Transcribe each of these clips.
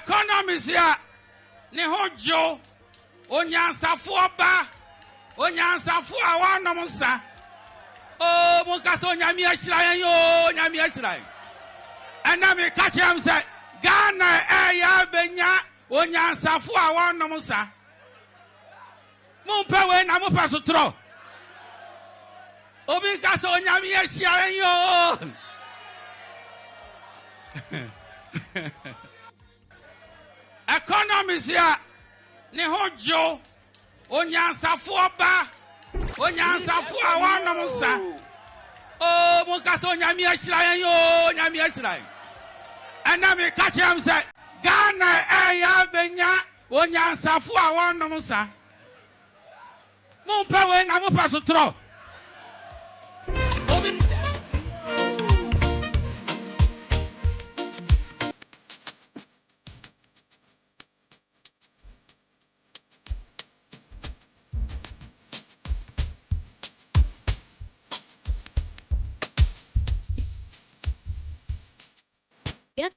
economies ya ne hojo onyansafo ba onyansafo awanom sa o mo ka so nyame ahira yo nyame ahira ana me ka chem say Ghana ya benya onyansafo awanom sa mo pe we na mo pa so tro obi ka so nyame ahira yo economies ya ne hojo onyansafo ba onyansafo awanom sa o mo ka so nyame ahira yo nyame ahira ana me ka chem say Ghana ya benya onyansafo awanom sa mo pe we na mo pa so tro obi Yep.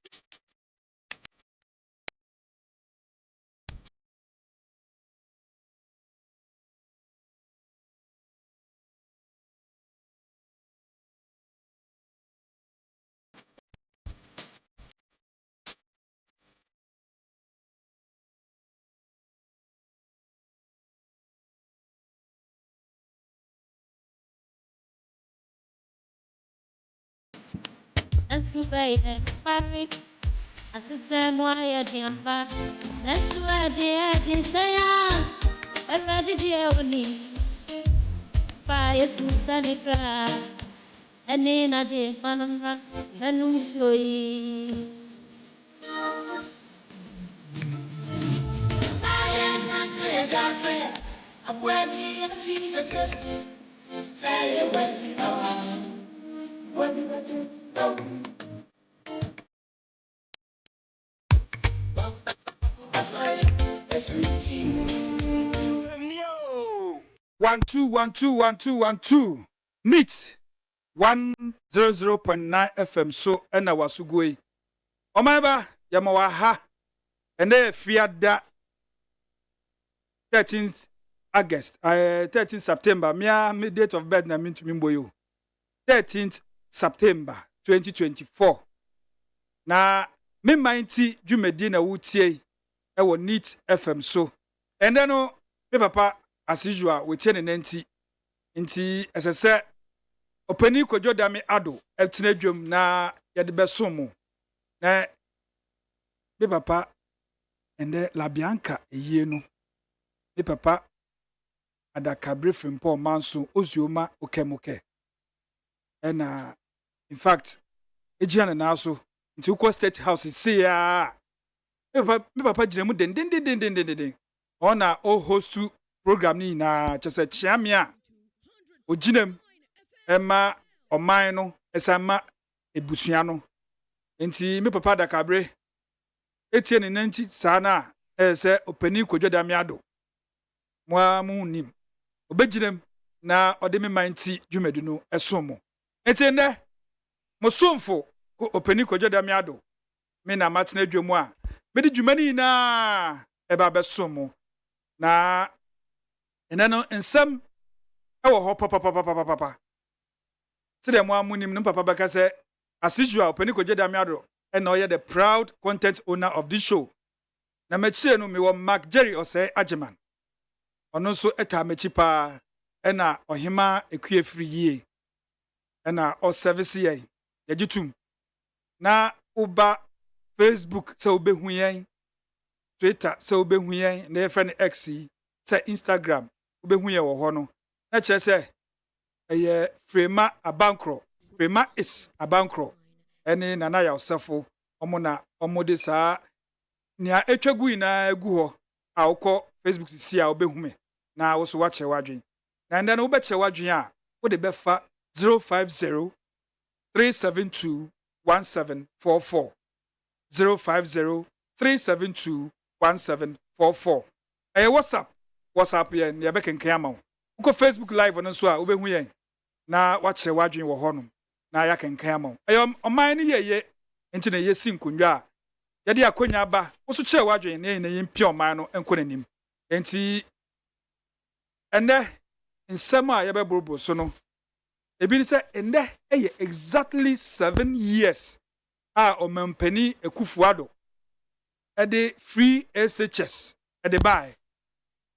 That's why they marry. I said, why are they on fire? That's why they say, I'm ready to only fire, Susan, cry. And then I did, man, and we show you. I'm waiting to see the say what you know. What you know. 1 2 1 2 1 2 1 2 meet 100.9 FM so ena wasugoi omaba yamawa ha ene fiada 13th August 13th September me date of birth na mintu mimboyo 13th September 2024 na me mighty dwumedi na wutie ewo neat FM so ende no me papa as usual we tene nanti nti esese opani kodwo dame ADDO etena dwom na yede besom na me papa ende la bianca eyie no me papa adaka briefing po manso ozuoma okemoke ena in fact ejiana na aso nti uko state house see ya me papa jiremu den ona o host program ni na chese chiamia oginem ema oman no esama ebusua no nti me papa da kabre etie ne nanti sana ese opani kodwo da me ADDO moa mu nim obeginem na ode me manti dwumadu no esomo enti nde mo somfo opani kodwo da me ADDO me na matena dwomu a me di dwumani na eba besomo na enano ensem ewo ho papa sede mo amunim no papa beka se as usual opani kodwo da me ADDO and now the proud content owner of this show na mechire no me wo Mark Jerry ose Ageman ono so eta mechi pa ena ohima ekue free ye ena o service ye yagitum na uba Facebook se obehu yen Twitter se obehu yen na friend X se Instagram obehu yen wo ho no na kire se eye Frema Abankro Frema is Abankro ene nana ya osefo omuna omode saa nia etwagu na egu ho a ukọ Facebook si a obehu me na wo so wa kire wadwen na nda na wo be kire wadwen a wo de befa 050 372 1744 050 372 1744 WhatsApp yen ya bekenkan ama wo Facebook live on so a obehu yen na wa kire wadwen wo ho no na ya kenkan ama ayo oman ni yeye enti na yesi nkonwa yɛde akonya aba woso kyerɛ wadwen na yɛmpia ɔman no nkɔ n'anim enti ɛnɛ nsɛm a yɛbɛboroboro so no ebi ni sɛ ɛnɛ ɛyɛ exactly 7 years a ɔmampani Akufo-Addo ɛde free SHS ɛde bae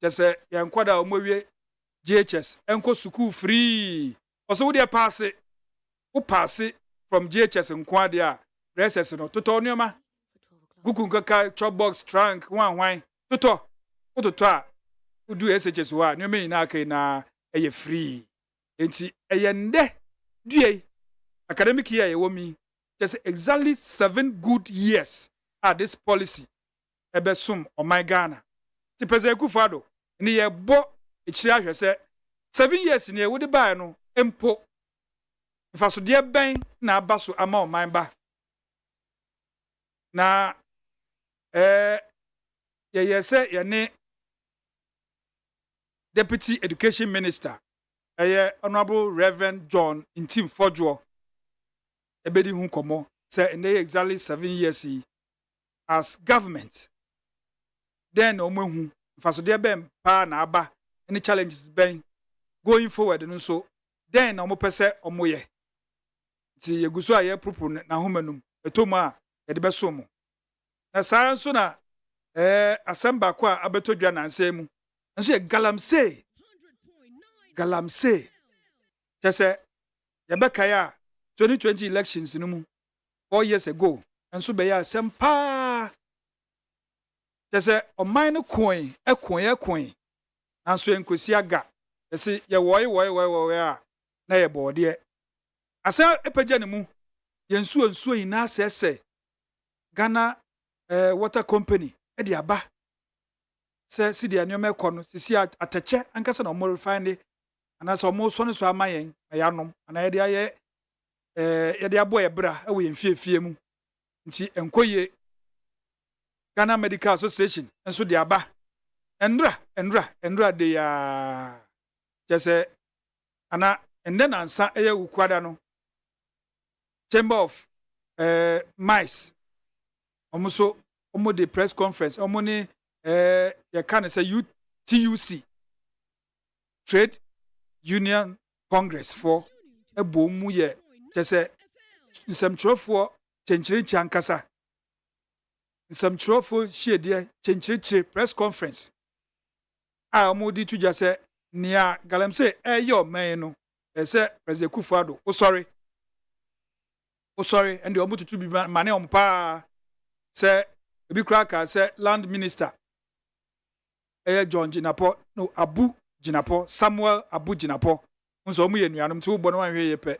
kyɛsɛ yɛn kwada a ɔmɔwie GHS ɛnkɔ sukuu free ɔsɛ wo deɛ paase wo paase from GHS nko ade a recess no totɔ nneɛma gugu nkaka chop box trunk wanwan totɔ wototɔ a wodu SHS hɔ a nneɛma nyinaa kai na ɛyɛ free enti ɛyɛ ndɛ due academic year ɛwɔ mi just exactly 7 good years this policy ɛbɛsom ɔman Ghana ti President Akufo-Addo ni yɛbɔ ekyiri ahwɛ sɛ 7 years ni ɛwɔ de bae no mpo mfasodeɛ bɛn na aba so ama ɔman ba na yɛyɛ sɛ yɛne Deputy Education Minister Honorable Reverend John Ntim Fodwo ebedi hu komo say in exactly 7 years as government then omohu faso de bem pa na aba any challenges ben going forward no so then omo pese omoye ti yeguso aye propo na homanum etomu a ye de beso mo na saa nso na asamba kwa abetodwa na nsemu nso ye Galamsey tese yebekaya 2020 elections no mu 4 years ago enso be ya sempa tese oman no coin anso enkosi aga tese ye woy a na ye bode asa epagya ne mu ye nsuo ina asese Ghana water company e de aba se sidi anyo mekono sisi atache ankasa na mo refine ana so mo so ne so amayen ayanom ana ye de aye yɛde abɔ yɛbra ɛwɔ yɛn fiefie mu nti enkoye Ghana Medical Association nso de aba endra de ya jese ana ende na nsa ɛyɛ ukwada no Chamber of Mice omo de press conference omo ne yɛ ka ne sɛ TUC Trade Union Congress for ebo mu yɛ jese nsamtwerɛfoɔ kyenkyerɛnkye ankasa nsamtwerɛfoɔ hyiedie kyenkyerɛkyerɛ press conference a ɔmo di tuja sɛ nea Galamsey ɛyɛ ɔman no ɛsɛ President Akufo-Addo osɔre ɛnde ɔmo tutu bi mane ɔmo paa sɛ ebi kura ka sɛ land minister ɛyɛ John Jinapɔ no Abu Jinapɔ Samuel Abu Jinapɔ nso ɔmo yɛ nuanom nti wobɔ no wanhwɛ yɛ pɛ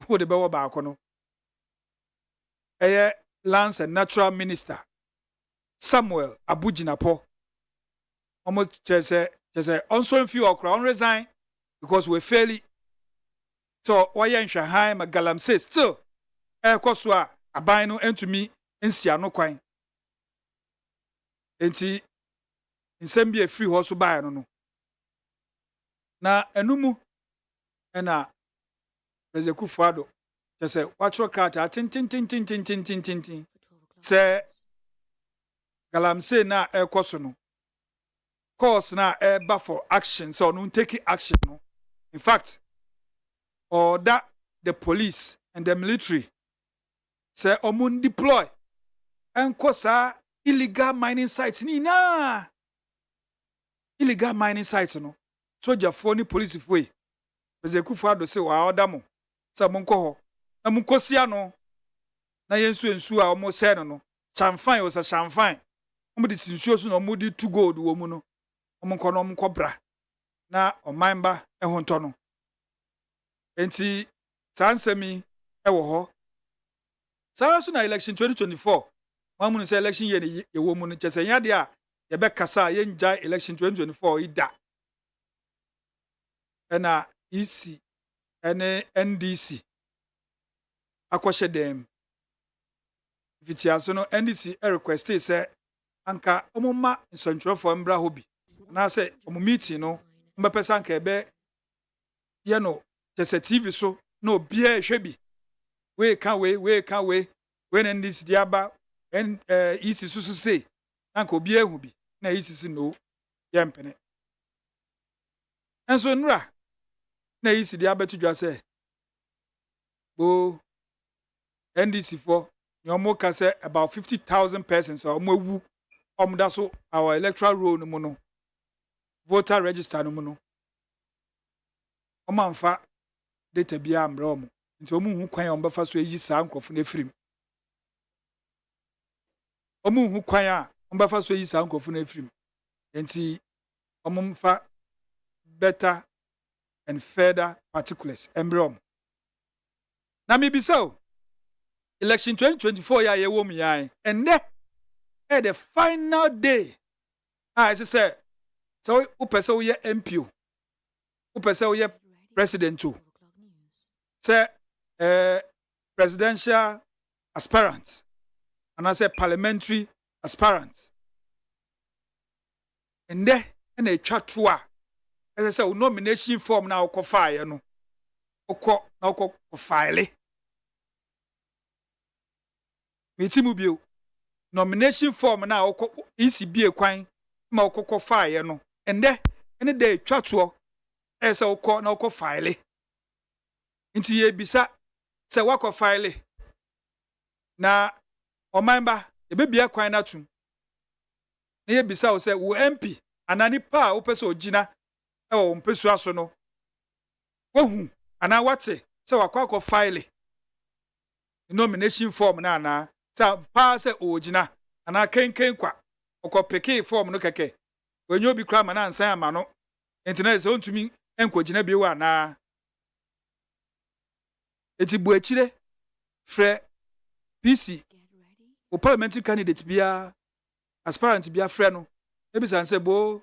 wo de bewo baako no Lands and Natural Minister Samuel Abu Jinapɔ omo chese onso mfi okra on resign because we fairly so oye nhwahan ma Galamsey still ekoso a aban no entumi nsia no kwan enti nsɛm bi afiri hɔ so bae no na enumu na President Akufo-Addo say watchro krata tin say Galamsey na ekoso no course na eba for action so no take action no in fact order the police and the military say omun deploy enko sa illegal mining sites ni na illegal mining sites no soldier for ni police foi President Akufo-Addo say wa order mo sa monko ho na munkosia no na yensu a omo se no champagne was a champagne omo di sinsuo so na omo di 2 gold wo mu no omo nko no omo bra na omanba ehonto no enti sansemi ewo ho sara so na election 2024 wamu no say election year ni ewo mu no chese nya de a ye be kasa ye nja election 2024 ida na EC ene NDC akwahye dem vitiaso no NDC request say anka omoma nsontrofo mbra hobi na say omo meeting no mbepesa anka ebe ye no tese TV so no bia ehwe bi we can we when NDC diaba en isi susu say na nka obi ehu bi na isi si no yempene enso nra na isi dia betudwa say o NDC for nyomo ka say about 50,000 persons or omowu omda so our electoral roll no mu no voter register no mu no omanfa data bia amra omo nti omu hu kwan ombefa so eyi saa nkofo na firim omu hu kwan a ombefa so eyi saa nkofo na firim nti omumfa better and further particulars embrom na me bisa election 2024 ya yewo mi yan and the final day I say so upese wo ye MP upese wo ye president o say presidential aspirant and I say parliamentary aspirant and na etwa to a say nomination form na ukọ file no ukọ file metimu bio nomination form na ukọ ECB kwan ma ukọ file no and ene dey etwa to say ukọ file nti ye bisa say wakọ file na omamba ebebia kwan na tum na ye bisa o say wo MP anani pa wo pese ogina o mpesu aso no wohu ana wate say wakọ file nomination form na na sa pa say ogina ana kenken kwa okọ peke form no keke onye obi kra ma na nsan ama no enti say ontumi enkogina bi wa na eti bu achire frɛ PC o parliamentary candidate bia aspirant bia frɛ no ebisa nse bo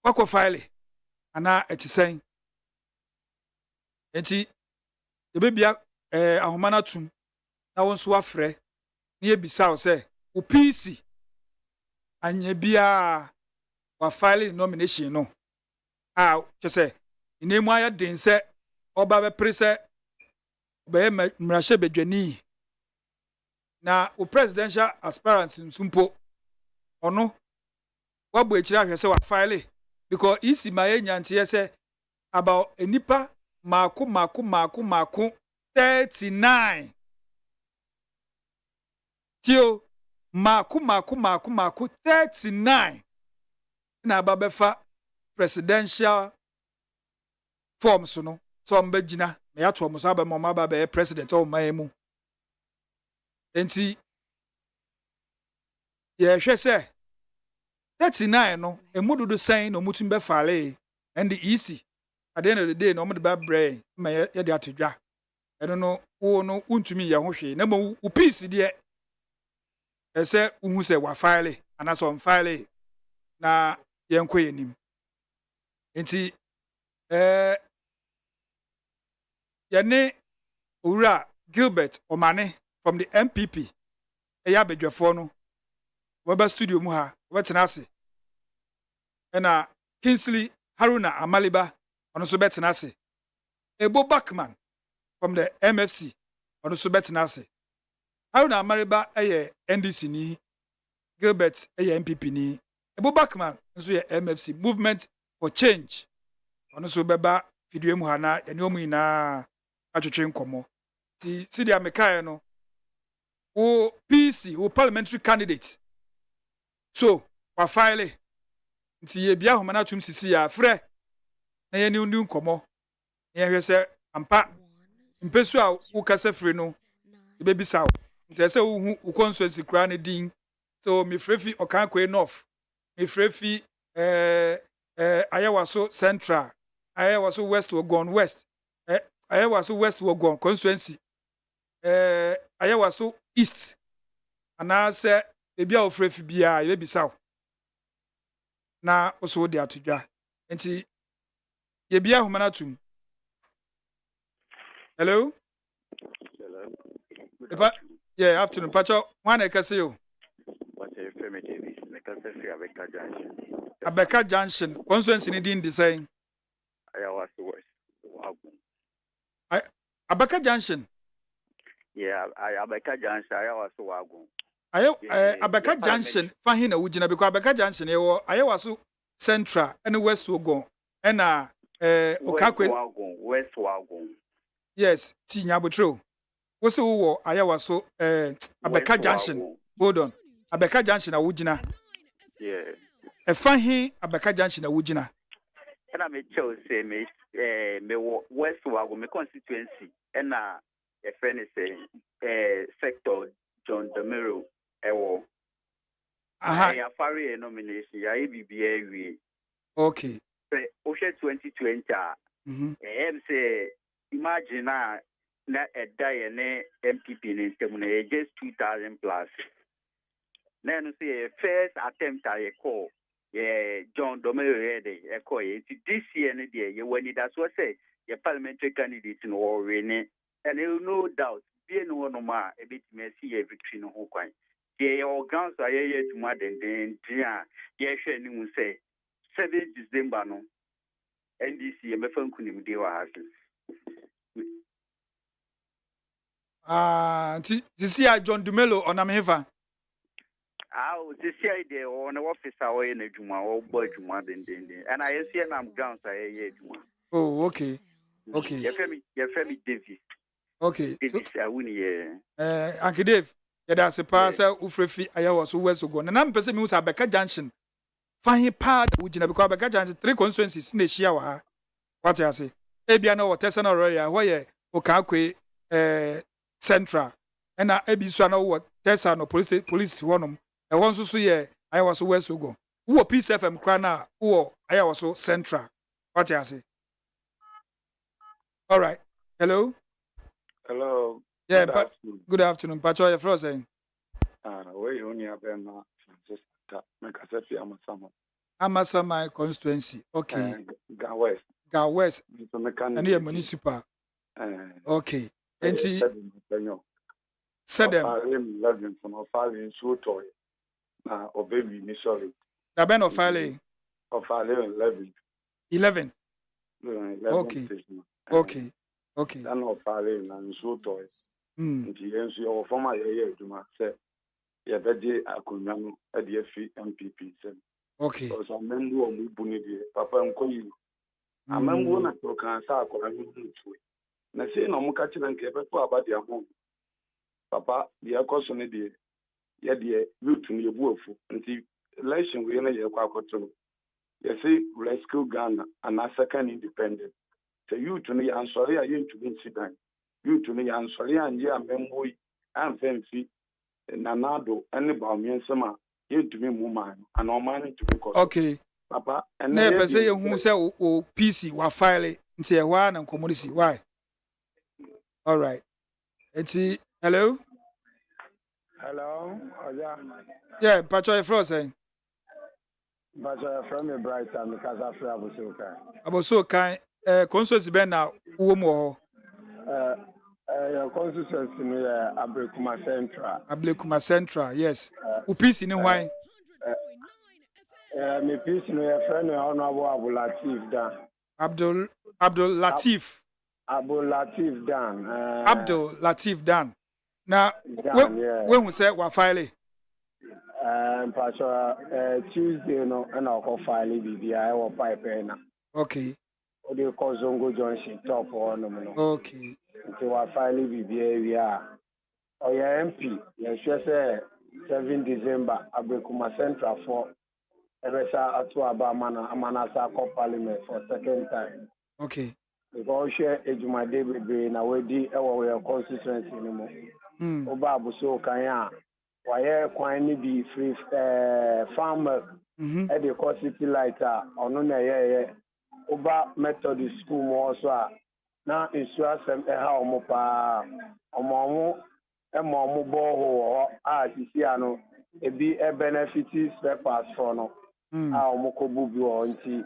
wakɔ file ana etisen enti ebebia ahoma na tum na wonso afrɛ na ebisa o sɛ o PC anya bia wa file nomination no a kyese inemu aya den sɛ oba be prese be mrashe bedwani na o presidential aspirants nsumpo ono wabo ekira hwese wa file because isi ma enyantie se about enipa mako 39 tio mako 39 na babefa presidential forms no so mbagina me ato mo so aba mo aba be president o man mu enti ye hwe se 39 no emududu sen no mutum be fale and the easy at the end of the day no mo de ba brain me ye de atodwa eno no wo no untumi ye ho hwe na mo u peace de ese uhu se wa file ana so file na ye nko yenim enti yene owura Gilbert Omane from the MPP eya bedwefo no weba studio mu ha wetena ase ena Kingsley Haruna Amaliba ono so betena ase Ebo Backman from the MFC ono so betena ase Haruna Amaliba eye NDC ni Gilbert eye MPP ni Ebo Backman nso ye MFC Movement for Change ono so beba video mu ha na yene omu ina atwetwe nkomo ti sidia mekae no o PC o parliamentary candidate so wa file nti ye bia homa na tum sisi ya frɛ na ye ni ndu nkomo ye hwɛ sɛ ampa mpesu a wo kasa frɛ no ebebisa wo nti sɛ wo hu wo constituency kra ne din so me frɛ fi Okankwe North me frɛ fi Ayawaso Central Ayawaso West Ogon West Ayawaso West Ogon constituency Ayawaso East ana se ebia ofrefi bia ye bisa na oso de atodwa enti ye bia homana tum hello yeah afternoon pacho wan e kase yo what a primitive nekase Abeka Junction constituency ni din design Ayawaso West Abeka Junction Yeah, Abeka Junction, I was so wagon. Ayo Yeah, Abeka Junction fahin na wugina because Abeka Junction yewo ayo waso Central and West Ogon and Okakwe West wagon. yes ti nyabotro wo se wo ayo waso Abeka Junction hold on Abeka Junction na wugina Yeah. fahin Abeka Junction na wugina And I may chose say me West wagon me constituency and a friend is sector John Demiro ewo. aha I afari nomination ya EBBA we. okay Oshe 2020 say imagine na edda ne MPP ne ntemu na just 2000 plus. Na no say first attempt I call John Domero Rede call this year ne dey when it that's what say your parliamentary candidate no win and no doubt be no no ma e bit me see victory no ho kwan. Ye organs are here to more than dia ye hwe ni mu say 7 December no NDC e be fan kunim dey wa hase. This year John Dumelo onam hefa This year they on office away in Juma or boy Juma den. And I see I'm grounds I hear Juma. oh okay Your family Davis. okay Davis I win here. Uncle Dave yada se pa sa ufrefi ayawo so West Ogon na mpese mi usa Abeka Junction fahin pad wugina because Abeka Junction 3 constituencies na shia wa ha what you say ebia na wo Tesana Royal ho ye Okakwe Central na ebi so na wo Tesana police wonom e won so ye ayawo so West Ogon wo Peace FM kra na wo ayawo so Central what you all right hello Yeah, good afternoon. Pacho, your first saying. Where you only have been make a set Amasa my constituency. Okay. Ga West. Ga West. And your municipal. Okay. And see. Said them. 11 from a filing show toy. Or baby initially. The band of filing. Of filing 11. 11. 11. Okay. Okay. Okay. Then of filing and show toys. Nti yenso your former year adwuma say ye bede akonwa no e de afi MPP sem okay so amendu o mu buni de papa nkoyi amendu na to kan sa akora no ntu na sei na omuka kire nke be to abade aho papa de akoso ne de ye de youth ne yebu afu nti election we na ye kwa akoto ye say rescue Ghana and a second independent so youth ne ansori aye ntu incident youth ni ansori anje amembo am femfi na nado ene ba miensema yentumi mu man and o man to be called okay papa na pese ye hu se o PC wa file nti e wa na community why all right eti hello oja yeah Pacho your first saying Pacho from me Brighton because after abosokan constituency ben na wo mo your constituency no Ablekuma Central yes upisi ni hwan me peace no your friend honorable Abdul Latif Dan Abdul Latif Dan na when we say wa file Pastor Tuesday no and I'll file BBI or pipe na okay what do you call Zongo Johnson top or no okay until I file BBI we are or your MP yes say 7 December Abekuma Central for Ebesa Atuaba Amanasa Parliament for second time okay because share Ejuma David na wedi our constituency anymore oba abuso kan why kwan ni bi free farmer e dey call city light ono na ye oba Methodist school mo so na insurance ha omo pa omo bo ho sisi ano ebi benefit spare parts for no omo ko bubi o nti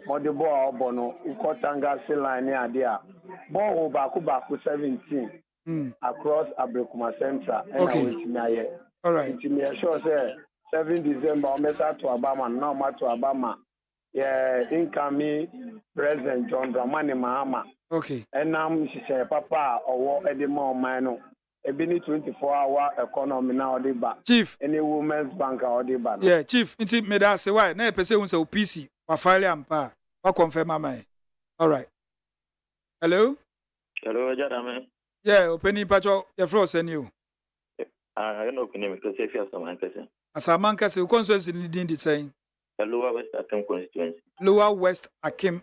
mo de bo obo no ukotanga line ni ade a bo ho ba ko 17 across Abekuma Central and all right nti me sure say 7 December omesa to Obama na ma to Obama incoming President John Dramani Mahama okay and now she say papa owo edema man no ebi ni 24-hour economy na odi ba Chief any women's bank odi ba no. Yeah, Chief, inti me da say why na e pese unse PC wa file ampa wa confirm am. All right. Hello? Hello, Jadame. Yeah, opening pacho your floor send you. I don't know because if you have some answers. Asamanka se constituency ni din di saying. Lower West Akem constituency. Lower West Akim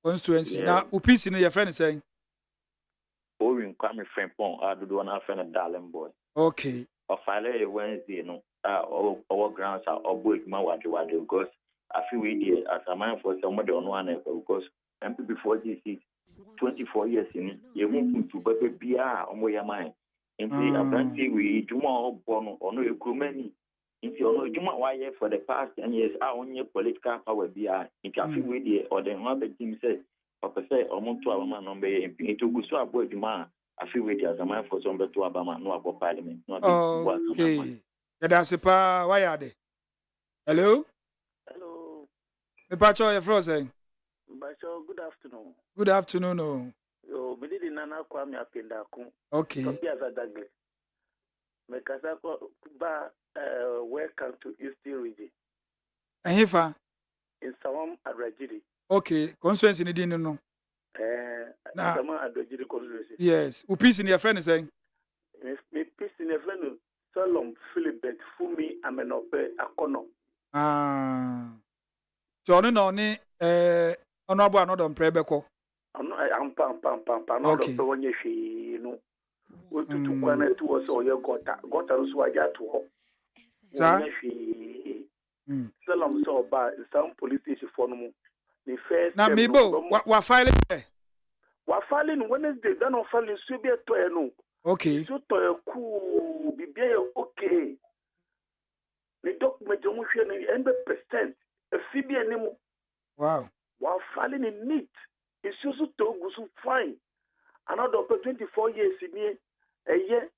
constituency. Yeah. Now UPC ni your friend is saying. Oh, you come friend pon. I do one friend a darling boy. Okay. Or file a Wednesday, no. Our grounds are all boy my what because I feel we did as a man for somebody on one because MP before this is 24 years in you move to baby beer on where your mind. Indeed, apparently we do more born or no crewmany. If you know Juma why for the past 10 years, I own your political power beer. If you feel with the or the one team said, Papa say, or Monto Abama number into Gusua boy Juma. I feel with as a man for some to Abama, no about parliament. Okay. That's a pa why are they? Hello? Hello. Me pacho your floor saying. Bacho, good afternoon. Good afternoon. No. Yo, bidi nana kwa mi apenda ku. Okay. Topia za dagle. Mekasa ko ba welcome to Eastern region. Ehifa. In Sawam Adrajiri. Okay, constituency ni din no. Sawam Adrajiri constituency. Yes. UPC ni your friend is saying. Me peace in your friend Solom Philibert Fumi Amenope Akono. So no ni honorable another prebeko. I'm pam. No do one yeshi no. We to kwana to us or your gota so waja to ho. Sir. Solom so ba some police station for no. The first na mebo wa file wa filing Wednesday then on filing so be to no. Okay. So to ku bibia okay. The document you share 100% a fee anymore. Wow. While filing in neat, it's also to go so fine. Another 24 years in here, a year,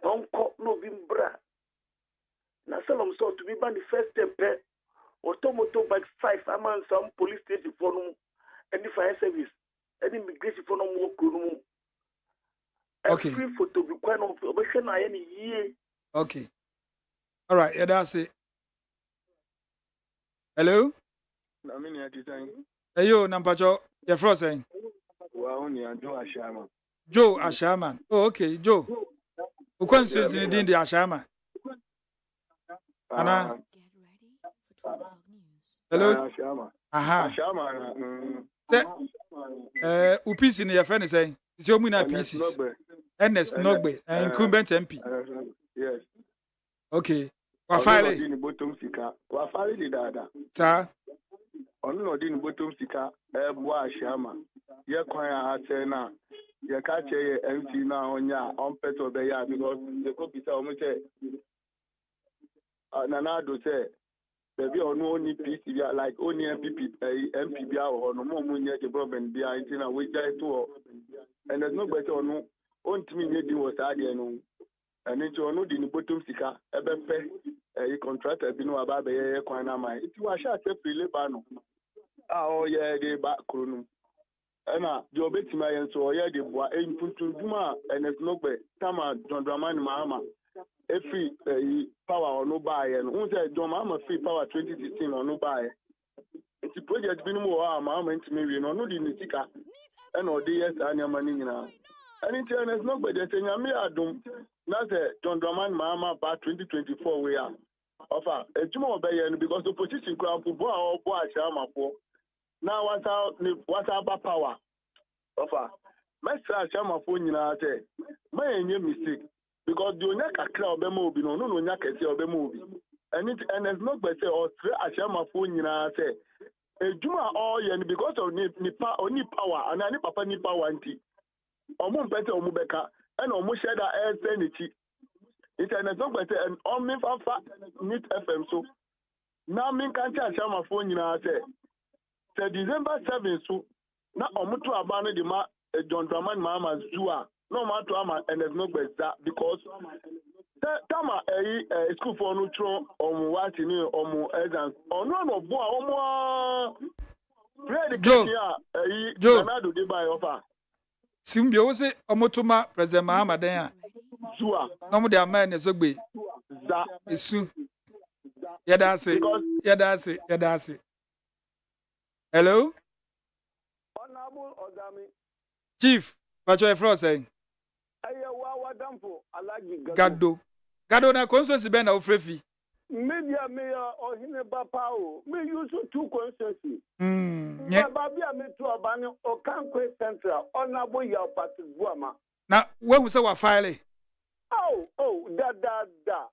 don't call no bimbra. Now, some sort to be by the first step, automoto bike 5, I'm on some police station for no, any fire service, any immigration for no more. Okay. Free for to be quite on probation any year. Okay. All right, yeah, that's it. Hello? Hey, yo, Nampacho, your floor saying. Joe Ashaman. Oh, okay, Joe. Who considers in the Ashaman? Anna? Hello? Aha. UPC in your friend is saying. It's your winner pieces. Ernest Nogbe, incumbent MP. Yes. Okay. Wafale. Wafale di dada. Sir. Onu no di ni bottom sika ebo Ashama. Ye kwan a ate na ye ka che ye MC na onya on peto be ya because the ko bisa o mo che na do say baby onu oni PC bia like oni MPP MP bia o no mo nye development bia intina we jai to and there's no better onu on timi ne di was ade no and it onu di ni bottom sika ebe pe contractor bi no aba be ye kwan na mai it wa sha se free labor no oh yeah de ba kronu ena di obetima yen so yeah de boa enpuntun duma and it's no be tama John Dramani Mahama free power onu ba ye no say John Mahama free power 2016 onu ba ye it project bi no mo Mahama ntimi wi no di ni sika ena odi yes anyama ni nyina anything is no be de nyame adum na say John Dramani Mahama ba 2024 we are offer ejuma obeye no because the opposition crowd for boa Ashama for now what's about power offer Mr. Ashama for nyina say my any mistake because the onya kakra obema obi no onya kese obema obi and there's no be say or Ashama for nyina say ejuma all ye because of ni power and ni papa ni power anti omo mpete omo beka and omo share that air sanity internet no better and on me fa meet FM so now me can tell Ashama for nyina say December 7 so na omutu abane de ma John Dramani Mahama zua no ma to ama and there's no better because tama school for no tro omo wati ni omo exams ono no bo omo ready Joe na do dey buy offer Simbio wo se omotuma President Mahamadan Zua. no mo de aman so gbe Za. esu yedase. Hello Honorable Odame. Chief Pacho Efro say Wa dampo Alaji Gado na consensus be na ofrefi media mayor or hine bapao me use two consensus babia me to abane o kankwe central Honorable ya party buama na we say wa file da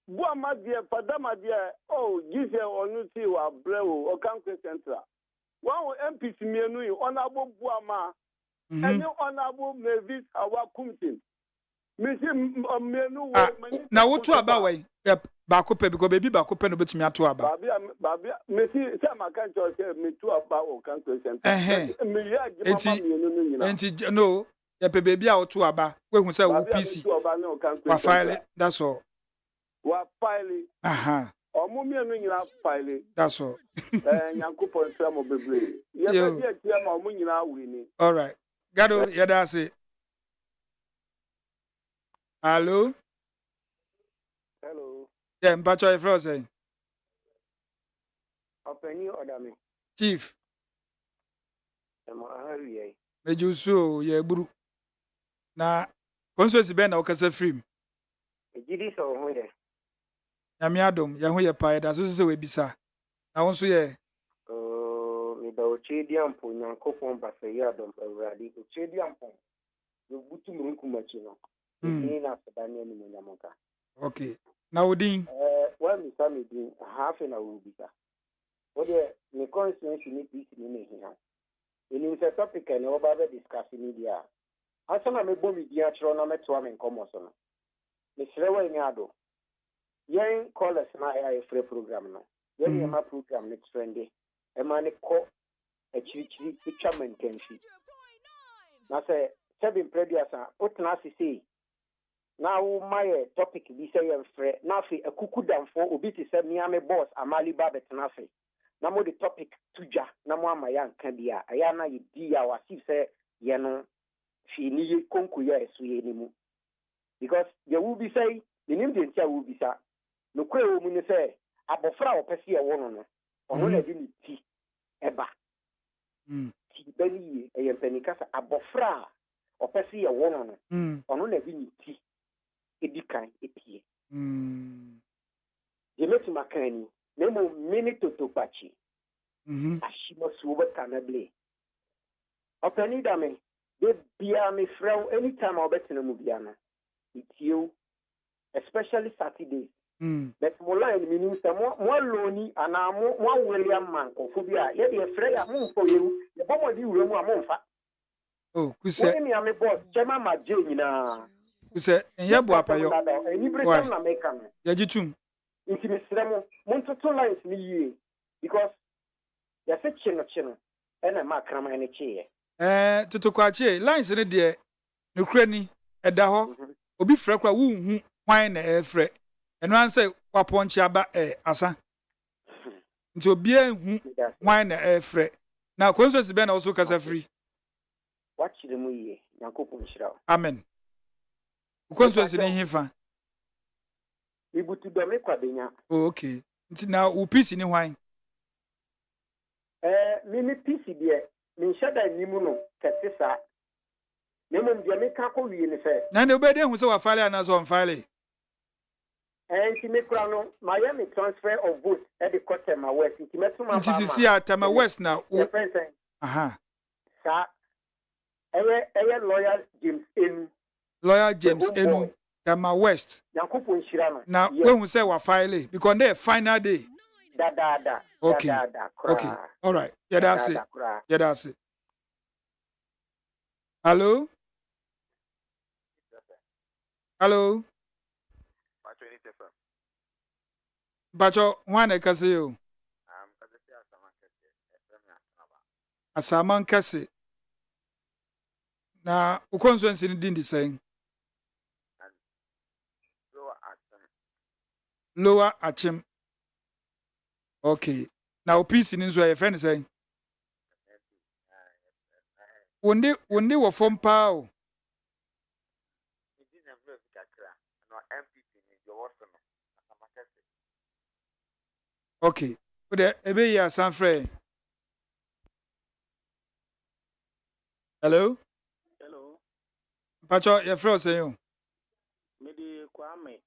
buama dia padama dia gise onu ti wa brewo o kankwe central one MPC mienu yi Honorable buama and Honorable Mavis Awakumtin Missy mienu na wotu aba we ba ko pe because baby ba ko pe no betumi ato aba babia Missy sama kan cho say me to aba o kankwe central me ya mama mienu no nyina enti no ya pe baby a wotu aba we hu say wo PC wa file that's all wa file omo mienu nyina file that's all nyankopon tram obebre ya be dia tia ma omo nyina wini all right Gado yedase Hello yeah Mpacho Efro say Openi Odame Chief emo ahariye mejusu ye buru na consensus be na okasa free ejidi so ho ye Nyame adom ye ho ye pae da so se we bisa na won so ye mi ba ochedi ampo nyankopon ba se ye adom awradi ochedi ampo yo butu munkumachi no ni na sabani ni munyamonka okay na odin wa mi sa mi din half na wo bisa o de ni conscience ni peace ni hia eni se topic ni oba be discuss ni dia asana me bo mi dia tro na meto me nkomo so no me srewa nya ado yen callers na ya free program no yen ma program ni trende e ma ni ko echirichiri picture maintenance na se seven prediasa otna sisi na wo my topic bi say yen free na fi akuku damfo obi ti se miame boss amali ba betna fe na mo the topic tuja na mo amaya nka bia aya na ye di ya wasi se ye no fi ni ye konku ya esu ye ni mu because ye will be say the name de ntia will be sa no kwe wo mu ni se abofra opese ye wono no ono na di ni ti eba ti bani ye mpanika sa abofra opese ye wono no ono na di ni ti edikan epie ye metu makani nemo minute to pachi ashimo suwe kanable openi dame de bia me frau anytime obetina mu bia no itio especially Saturdays but mo line meaning say mo loni ana mo William man ko bia ye de frɛ ya mo fo yewu ye bomodi wura mu amonfa kuse ni ame boss chema ma je nyina kuse enye bo apayo eni bretam na meka no ya jitum nti me sremo mo ntoto lines ni yie because ya se chino ena ma krama ene chie toto kwache lines ne de ne kura ni eda ho obi frɛ kwa wo hu hwan na frɛ eno an say waponchi aba asa nti obi hu hwan na frɛ na consensus be na also kasa free wachire mu yie yankopon shira amen consensus ni hifa ibutu do me kwadenya okay nti na wo peace ni hwan mimi peace de me shada nimu no ketesa nemo de me ka ko wie ni fe na ne obedi hu se wa file ana so on file nti me kura no Miami transfer of vote at the court ma west nti metu ma nti sisi atama west na aha sa eye lawyer James Enu tama west yakopon shira no na we hu se wa file because the final day da okay okay all right yeah that's it hello Bacho wane kase yo asaman kase na ukonsuensi ni dindi saying lower achim okay now peace in Israel friend saying Wonde wo fom pa o. Okay. Ode ebe ya San Fre. Hello. Hello. Pacho ye fro say o. Mede Kwame.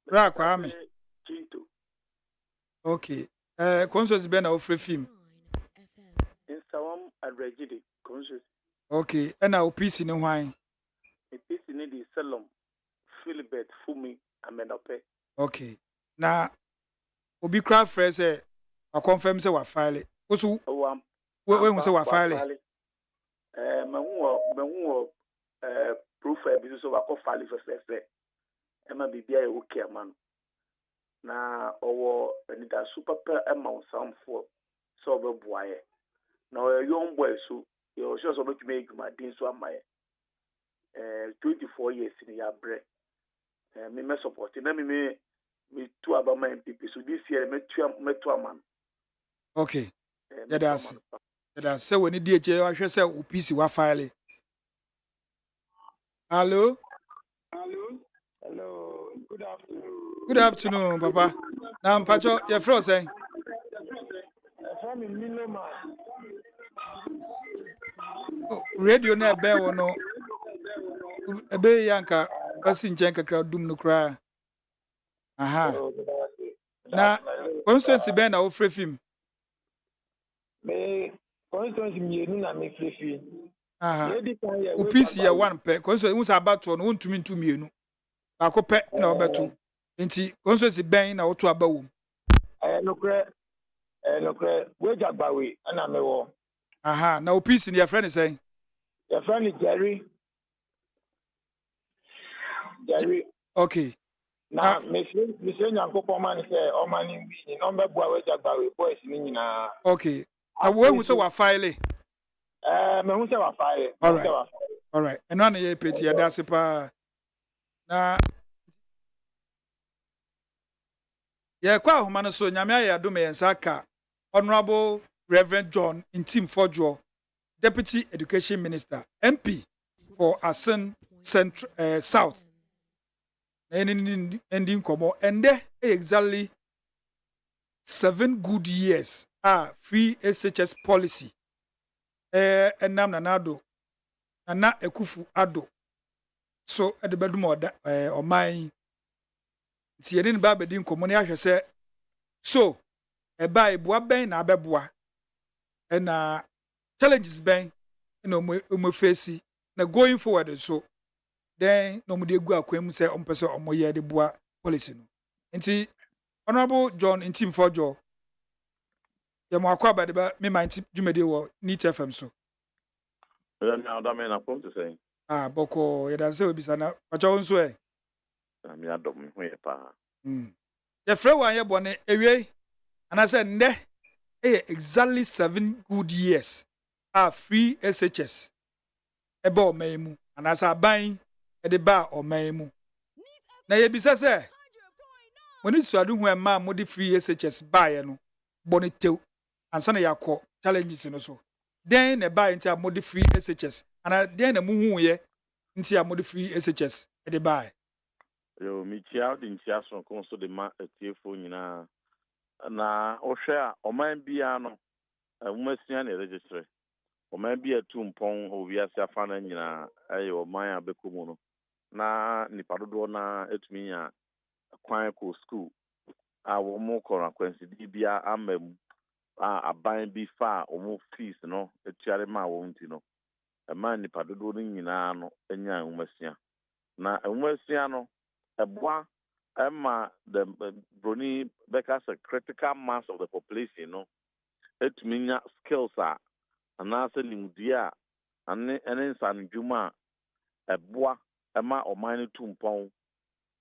Ra Kwame. Chinto. Okay. Consos be na wo frɛ film. Insawam Adrejide. Conscious. Okay. Na wo PC ni hwan. A piece in the Salom. Philibert Fumi Amenope. Okay. Na obi craft frɛ sɛ I confirm say wa file. Oso we hu say wa file. Mahu proof bi so wa ko file for Emma bibia e okay man. Na owo anida super per amount some for so be boaye. Na o young boy so you sure so make my din so am 24 years in ya bre. Me support na me two about my MPP so this year me two man. Okay. Yeah, that's say when DH I should say o PC wa file. Hello. Hello. Good afternoon. Good afternoon, Papa. Now, Pacho, your fro say. From Miloma. Radio na be wono. Ebe yanka pasi nchen kakra dum no kra. Aha. Na constituency be na wo frɛ film. Me constituency mienu na me frefi. Aha. O PC ya one pe. Constituency unsa abato no wontumi ntumienu. Baako pe na obeto. Nti constituency ben na woto aba wom. Nokre wejagbawe na me wo. Aha, na o PC ni your friend say. Your friend is Jerry. Okay. Na me say nyankopon man say o man ni number boy wejagbawe boys ni nyina. Okay. Na wo hu say wa file. Me hu say wa file. All right. And one ye peti ya dase pa. Na ye kwa homa no so nyame aye adome yensa ka Honorable Reverend John Intim Fodjo, Deputy Education Minister, MP for Asin Central South. Ending komo ende exactly 7 good years free SHS policy. Enam nanado na ekufu ado. So at the bedroom or mine. Ti yɛne ne ba bɛdi nkɔmmɔ ne ahwɛ sɛ so ɛba eboa bɛn na abɛboa ɛna challenges bɛn na ɔmo face na going forward so then na ɔmo de egu akwan mu sɛ ɔmo pɛ sɛ ɔmo yɛ de boa policy no nti Honorable John Intim Fodjo yɛ mo akɔ abade ba me man ti dwumadi wɔ Neat FM so na ODAME na pom to say bɔkɔ yɛda sɛ obisa na pakyɛw nso me adom ho ye pa yɛfrɛ wa yɛ bɔne ewie anasɛ ndɛ exactly 7 good years free SHS ɛba ɔman mu anasɛ aban ɛde ba ɔman mu na yɛbisa sɛ moni suado hu ɛma mode free SHS baeɛ no bɔne tew ansa na yɛakɔ challenges no so den na ɛbaeɛ nti a mode free SHS ana den na muhu yɛ nti a mode free SHS ɛde baeɛ. Yo michia di nchia so kon so de ma atiefo nyina na ohwe a oman bia no umasia na registre oman bia tu mpon owiase afa na nyina ayi oman abekomu no na nipa dodo na etumi ya kwan ko school a wo mo kora kwansi bia amam aban bi fa o mo fees no etuare ma wo nti no ma nipa dodo no nyina no enya umasia na umasia no Eboa Emma the Bruni Becca's a critical mass of the population, no. It means skills are an answer in Dia and then San Juma Eboa Emma or mine 2 pound.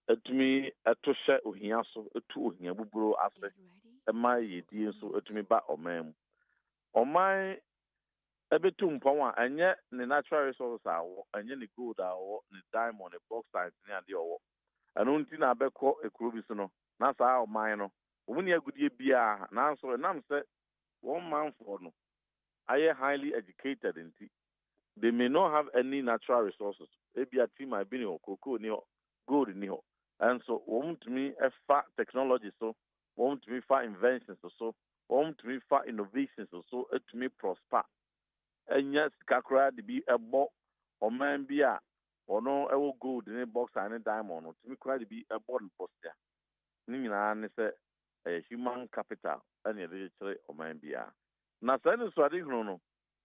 It me a to share Uhiaso, a 2 Yabubro aspect, Emma ye dear so to me back or ma'am. Or my a bit 2 pound, and yet the natural resources are and yet the good are the diamond, a box size near the or. Ano nti na abekọ ekuro bi so no na saa o man no wo ne agudie bia na so nam se one man for no are highly educated in tea. They may not have any natural resources. Maybe a team I've been in cocoa near gold in here. And so want me a fat technology so want me fat inventions or so want me fat innovations or so to me prosper. And yes, Kakra to be a box or man be a or no I will gold in a box and a diamond or to me cry to be a bottom poster. Nina say a human capital and a literary or man be a. Now send us what no.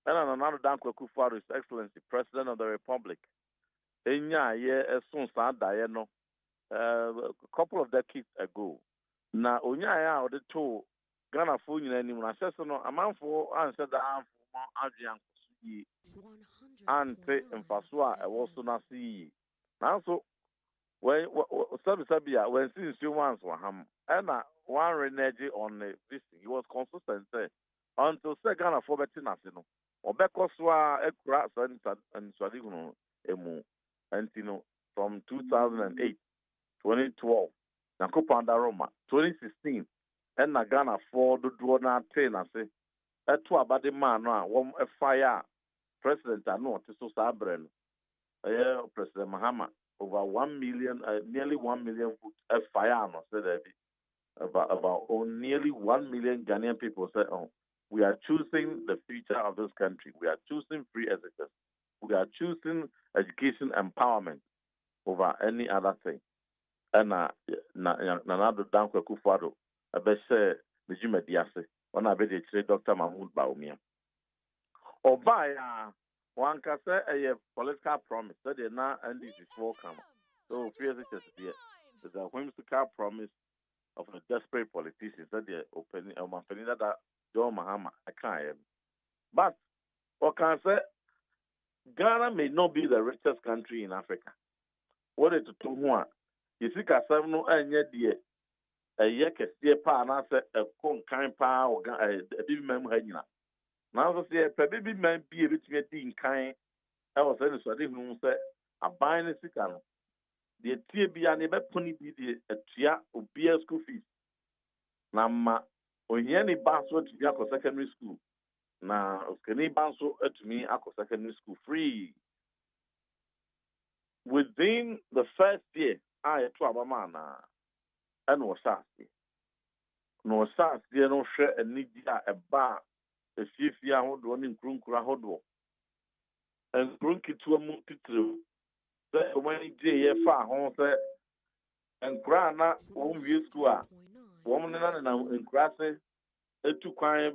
And another Danko Kufuor, His Excellency, President of the Republic. Enya ye soon start no a couple of decades ago. Na onya ya o de to Ghana fo nyina ni na sese no amanfo anse da anfo ma adwan yi ante mfaso a e wo so na se yi. Nanso when Sabia when since you once were ham and one renege on this he was consistent until Ghana for betin asino. Obekoswa ekura and Swadiguno emu antino from 2008, 2012, Nakopanda Roma, 2016, and Ghana for the Duana Tena say, etu abade man no a fire president ano to so sabren President Mahama over 1 million nearly 1 million foot a fire no said about nearly 1 million Ghanaian people said we are choosing the future of this country. We are choosing free education. We are choosing education empowerment over any other thing. And Nanado Danko Kufuor, I bet say the Juma Diase, when I bet it's Dr. Mahmoud Baumia. Or by one can say a political promise that they now and this is welcome. So, fear such here. There's a whimsical promise of a desperate politicians that they're opening that John Mahama, I can't. But what can I say? Ghana may not be the richest country in Africa. What is it to one? You see, Casano and yet, a year pa, and I said, a con kind pa or a big man. Now, I say, a baby man be a rich getting kind. I was saying, so I didn't say, a buying a sican. The TB and a pony be a tia or beer school fees. Now, when any bus went to Yako Secondary School, now, can he bounce to me, Yako Secondary School free? Within the first year, I had 12 man and was asking. No, SAS, dear, no share a need a bar, a 5 year old one in Grunkura Hodwo. And Grunky to a monkey through. When he far home, and Grana, home view school, woman and grassy, a two kind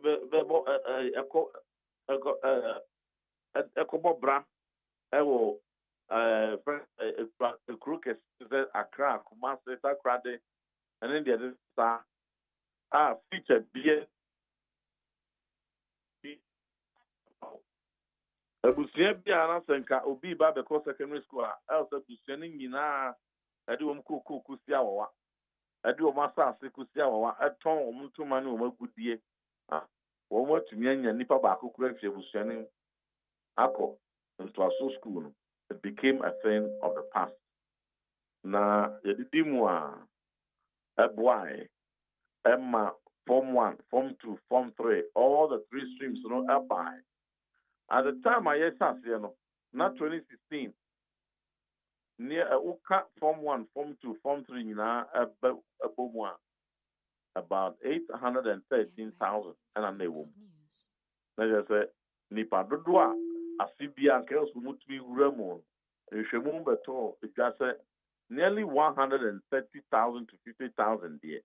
echo bra, ewo. A crooked said a crack, master crade, and then the other star featured beer. A Busia Biana Senka, Obi Babako Secondary School, else a Busianing Yina, I do Kuku Kusiawa, I do a Massa Sekusiawa, a tone to Manu, good dear. One word to me and Nipa Baku Correction Busianing Ako, and to our school. It became a thing of the past. Na yedimwa Ebwai, Emma, Form 1, Form 2, Form 3, all the 3 streams, Ebai. At the time I yes, not 2016, near Uka Form 1, Form 2, Form 3, about 813,000 and a new. Now I say, Nipa Dodua. Asibia and Kels would be Ramon. If you remember, it just nearly 130,000 to 50,000 dear.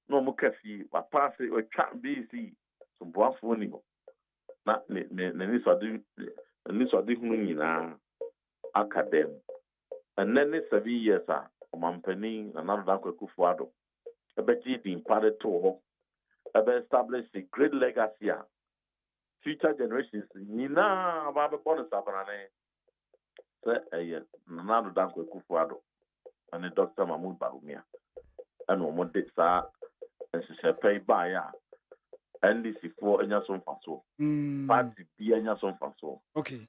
No more coffee, but pass it or chat BC. Some boss winning. Not Nenis or the academy. And then it's 7 years, Mampany, another Danko Kufuor. A bet it imparted to her. A established a great legacy. Future generations, Nina Baba Bonus Abrane, say Nanado Danko Kufuor, and the Dr. Mahmoud Baumia, and one did sa, and she said, pay by ya, and this is for any son faso, party be any son faso. Okay.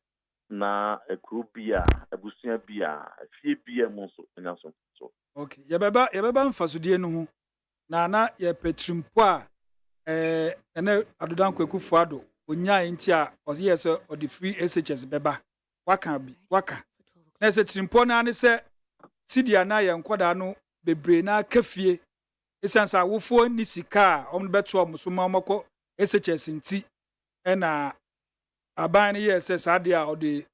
Na a crew beer, a busia beer, a few beer monso, and son faso. Okay. Yababa Fasudie no na ye petrimpoa ADDO Kufuor onya nti a ɔyɛ sɛ ɔde free SHS bɛba waka bi waka na sɛ tirimpo na ne sɛ sidia na yɛ nkɔda no bebree na kafie esan sɛ awofoɔ ni sika a ɔmo bɛto ɔmo so ma ɔmɔkɔ SHS nti ɛna aban no yɛ sɛ saa deɛ a ɔde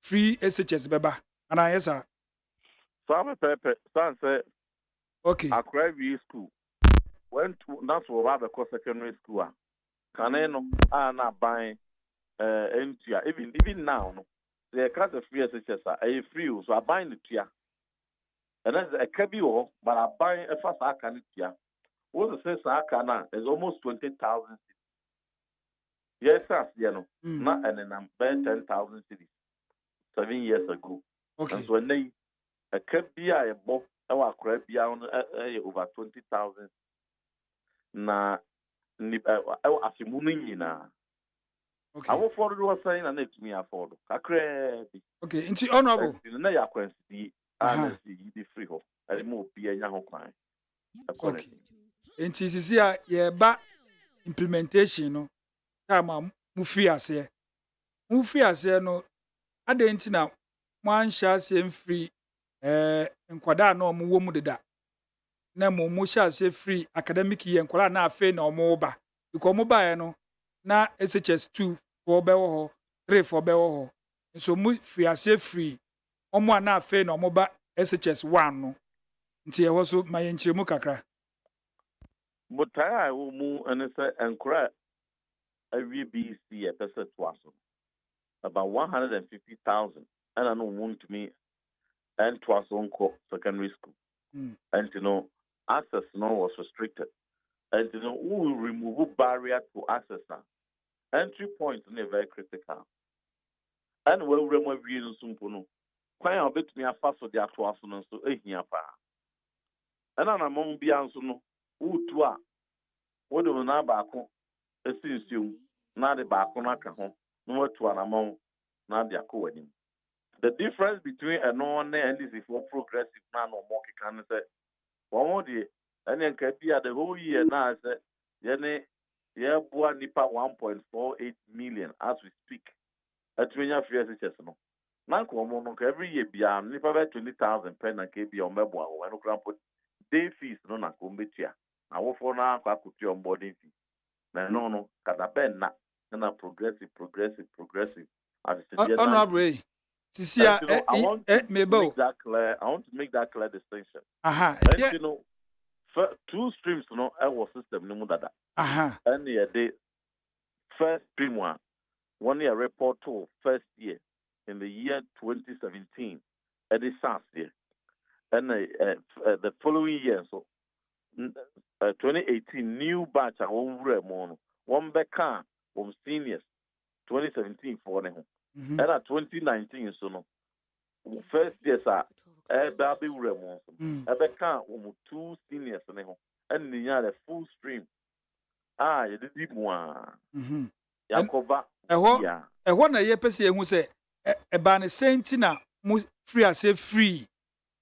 free SHS bɛba ana yɛ sa Some pepper, some say, okay Accra school. Went to that's what rather secondary school. Can I know? Not buying NTIA. Even now, no, they can't free SHS. A free, so I buy the tia. And that's a cabio, but I buy a fast I can tia. What the sense I can is almost 20,000. Yes, sir, you know, not and then I'm paying 10,000 cities 7 years ago. okay And so when they a cabia, a book, our crab on over 20,000. Na asimuni nyina okay awo for do say na net me afford kakra bi okay nti honorable na ya kwansi ana si di free ho ali mo bi anya ho kwan okay nti sisi a yɛba implementation no kama mu free ase no ade nti na mo anhyɛ ase mfiri nkwadaa na ɔmo wɔ mu deda na mo hyɛ ase free academic year nkwadaa na afei na ɔmo ba because ɔmo baeɛ no na SHS2 for bɛwɔ hɔ 3 for bɛwɔ hɔ nso mo free ase free ɔmo a na afei na ɔmo ba SHS1 no nti ɛwɔ so ma yɛ nkyerɛmu kakra but I will move and say enkra every BC a person to about 150,000 and I know want to me and to us on secondary school and you know access no was restricted and you know we will remove barrier to access now. Entry point is very critical. And when we remove you no quite a bit me a fast for the actual so here pa. And I'm among beyond so no who to a what do na back a since you na the back on a home no to an among na the according. The difference between a non and this is for progressive man or more can say one more day and then can be at the whole year now say yene yeah, boy, nipa 1.48 million as we speak. At when you free SHS no. Now, every year beyond nipa 20,000 pen and KB on Mebo when you put day fees no na kumbetia. Now, for now, I could your onboarding fee. No, kada ben na progressive. As honorable Tisia I want to make that clear distinction. Aha. And you know, two streams no our system no mudada. Aha. And the first stream one year report to first year in the year 2017 and the last year and the following year so 2018 new batch one back from seniors 2017 for them and at 2019 so no first year sir baby remon back two seniors and the full stream you did more Yakoba ɛhɔ na yɛ pɛsɛ ehu sɛ ɛba ne senti na mu free ase free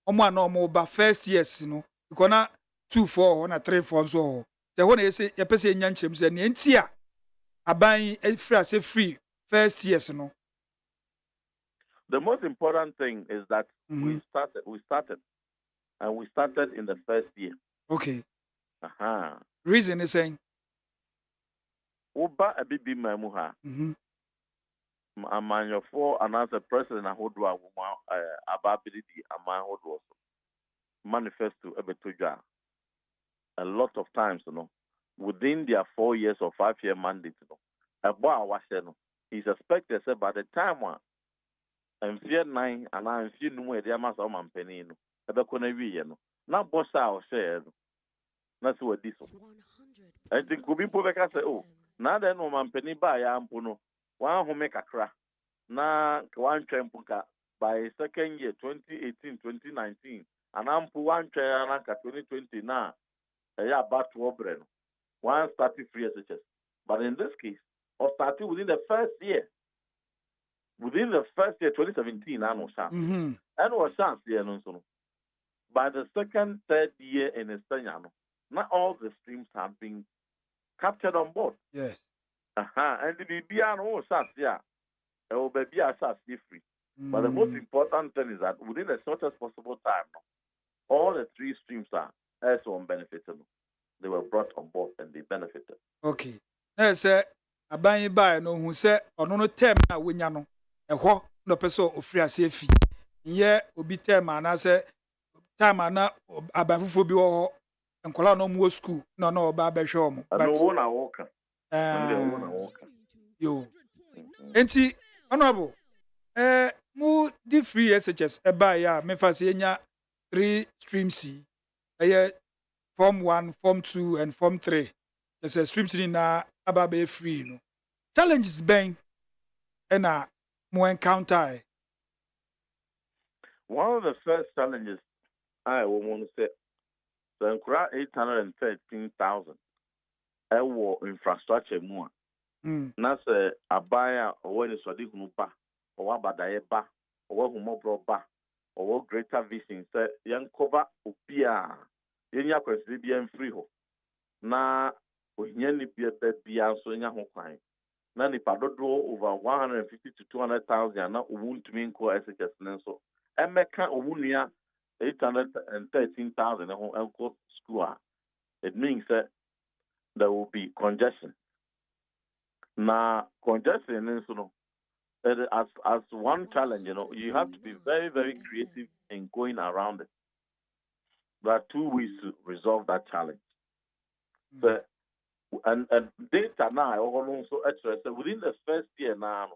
ɔmo a na ɔmo ba first years no because na 2 4 hɔ na 3 4 nso hɔ ɛhɔ na yɛ pɛsɛ nya nkyɛm sɛ ne nti a aban free ase free first years no. The most important thing is that we started in the first year. Okay. Reason is saying Oba abibi mamu ha. Amanyofo another president ahodo a abability amanhodo manifesto ebetoja. A lot of times, within their 4 years or 5 year mandate, is expected say by the time and fear 9 and I fear no way they must man penny no. Ebekona wi no. Na bossa o share no. That's what this one. I think could be Pobeka say, oh, now then no man penny by ampuno. One who make a crack. Na one champuka by second year 2018, 2019. And ampu one chair and 2020 now. Yeah, about to open. One started free SHS. But in this case, or started within the first year. Within the first year, 2017, I know chance. And was chance here, no. By the second, third year in Estonia, not all the streams have been captured on board. Yes. And the BBR no Sasia, or baby Sasia free. But the most important thing is that within the shortest possible time, all the 3 streams are also benefited. They were brought on board and they benefited. Okay. Now say aban ba no hu say ono no term na wonya no eho no peso ofri ase fi. Nye obi term na say time na abafufo bi wo ho enkola no mo school no na oba be hwe omo. But no one walk. Yo. Enti honorable mu di free SHS eba ya me fa say nya 3 stream C. Form 1, Form 2 and Form 3. There's a stream C na ababe free no. Challenges bang and mo encounter. One of the first challenges I want to say, the 813,000 infrastructure more. That's a abaya or when it's a ba or abadaye ba or humobro ba or greater vision. Say young cover upia yenya kwesi bien free ho. Na onyeni bia so nya ho kwan. Na nipa dodo over 150 to 200,000 na umuntu nko SHS nenso. Emeka omunia 813,000 ho school. It means that there will be congestion. Now, congestion is, as one challenge, you have to be very, very creative in going around it. There are 2 ways to resolve that challenge. So, and data now also so within the first year now,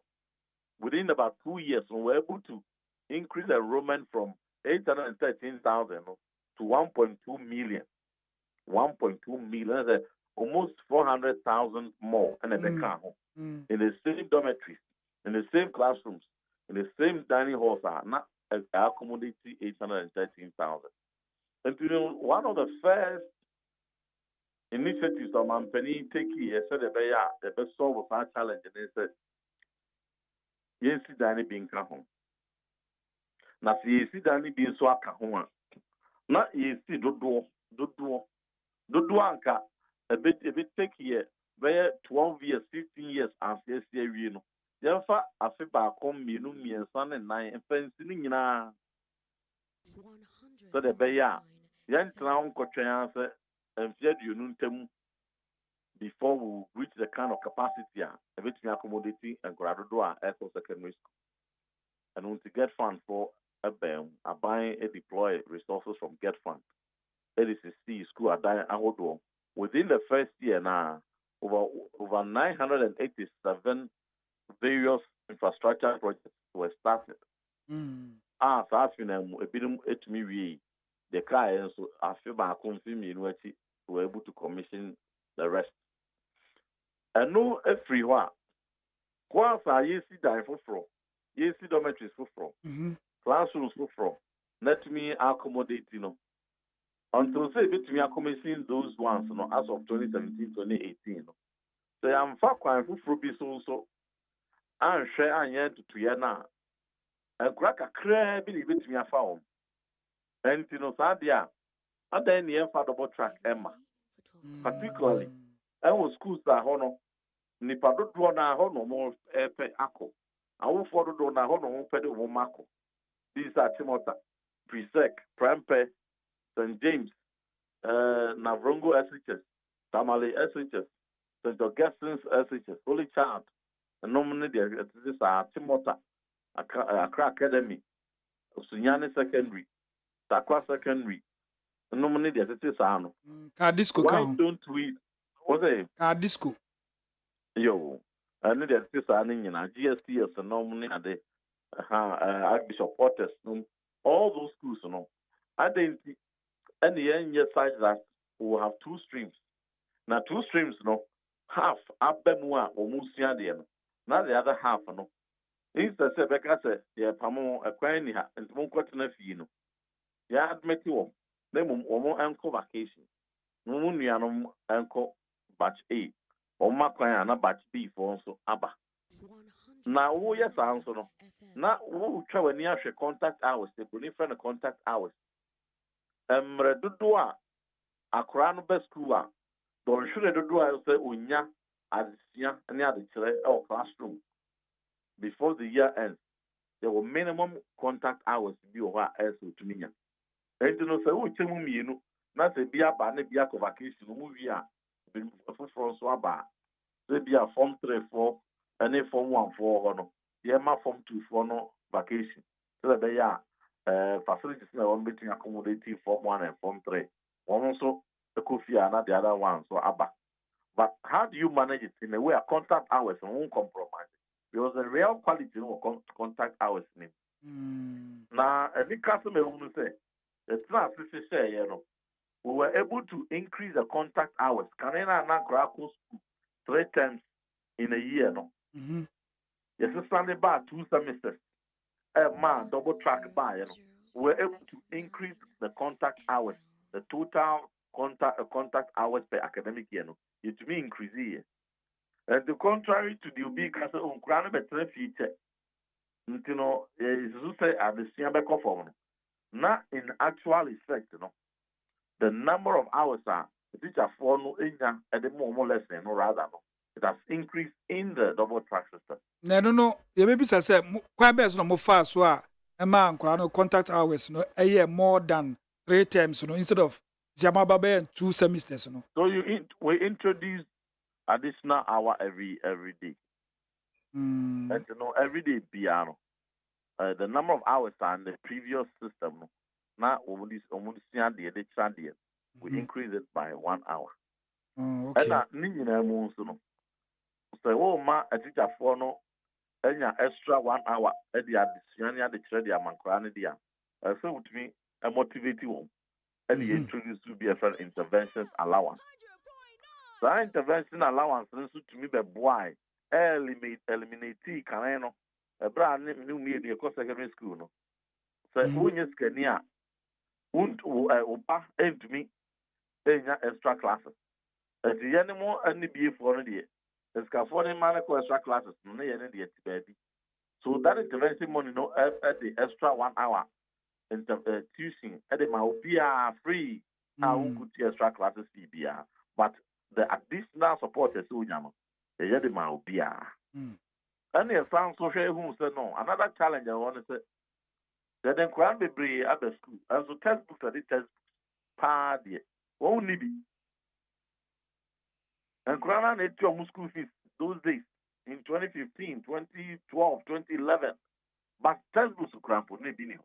within about 2 years, we were able to increase enrollment from 813,000 to 1.2 million. 1.2 million, that's almost 400,000 more in the same dormitories, in the same classrooms, in the same dining halls are not accommodating 813,000. And one of the first initiatives of Mampany take here said the best solve our challenge and they said, yes, Danny being home. Now, see, Danny being so home. Not yes, do anka a bit take here where 12 years, 15 years as yes you know. Therefore, I feel back home, me and son and 9 and fencing na. So the beya, young clown coach answer and feared you know before we reach the kind of capacity a bit accommodating and graduate as a secondary school. And want to get funds for a buying a deploy resources from get fund. ADDO school at ADDO. Within the first year now, over 987 various infrastructure projects were started. So I've been a bit to me the clients so I feel my confirming were able to commission the rest. And no every one. Once I see die for see dormitories for classrooms for let me accommodate until say between accommodating those ones as of 2017 2018 so I'm far quite for be so and share and yet to year now and crack a crab between a farm and sadia and then the double track Emma particularly and was schools that honor nipa do na honor more epe ako and for do na honor pede wo mako these are Timota Presec Prempe St. James, Navrongo SHS, Tamale SHS, St. Augustine's SHS, Holy Child, and normally this are Timota, Accra Academy, Sunyani Secondary, Takwa Secondary, and normally this are Disco. Why don't we? What's it? Disco. Yo, and this are in GSTS and normally at the Archbishop Porters, all those schools, I didn't. And the end year side that we will have 2 streams. Now 2 streams, half abemua or musiadian. Now the other half, Instead, Becca said, yeah, Pamo acquiring her and won't quite enough, Yeah, admit you, then more uncle vacation. Munianum uncle batch A, or Macquana batch B for also Abba. Now, oh, yes, answer. Now, who travel near contact hours, the different contact hours. Redudua, Akran best school. Don't shoot a do I say unya adesua ne adekyerɛ ɛwɔ classroom before the year ends. There were minimum contact hours bi wɔ hɔ a ɛsɛ otumi nya. Ɛnti no sɛ wokyɛ mu mmienu na sɛ bi aba ne bi akɔ vacation mu wie a foforɔ nso aba a sɛ bi a form 3 4 ɛne form 1 4 hɔ no yɛma form 2 4 no vacation sɛ ɛbɛyɛ a facilities na wɔn bɛtumi accommodate form 1 and form 3 wɔn nso ɛkɔ fie a na the other one so aba. But how do you manage it in a way a contact hours won't compromise? Because the real quality of contact hours name. Now, any customer who say, the transfer say, you know, we were able to increase the contact hours. Can I not crack 3 times in a year? No. Yes, Sunday bar 2 semesters. A man double track by, you know. We were able to increase the contact hours, the total contact hours per academic year. No, it will increase here. And the contrary to the big castle on crown better feature. You know, is to say at the same back of not in actual effect, you know. The number of hours are the teacher for no at the more less than no rather no. It has increased in the double track system. No, you maybe say quite best no more fast so a man crown contact hours no a year more than 3 times, you know, instead of Zamababe and 2 semesters, you know. So we introduce additional hour every day. And you know, every day piano. The number of hours are in the previous system. Now we increase it by 1 hour. Okay. And so ma a teacher for no extra 1 hour at the addition the credit amount dia. So with me a motivating one. And he introduced to be a friend interventions allowance. The intervention allowance to me the boy eliminate caneno a brand new media cost secondary school no. So when you scania won't opa to me extra classes. As the animal and the be for the year. The scaffolding man extra classes no baby. So that intervention money no at the extra 1 hour tuition at the Maubia free how could extra classes be but the additional support is so young. The Yadima will be and the sound social who said no. Another challenge I want to say that then crowd be brave at the school. As the textbooks are the textbooks, party only be. And crowd need your school fees those days in 2015, 2012, 2011. But textbooks cramp would be new.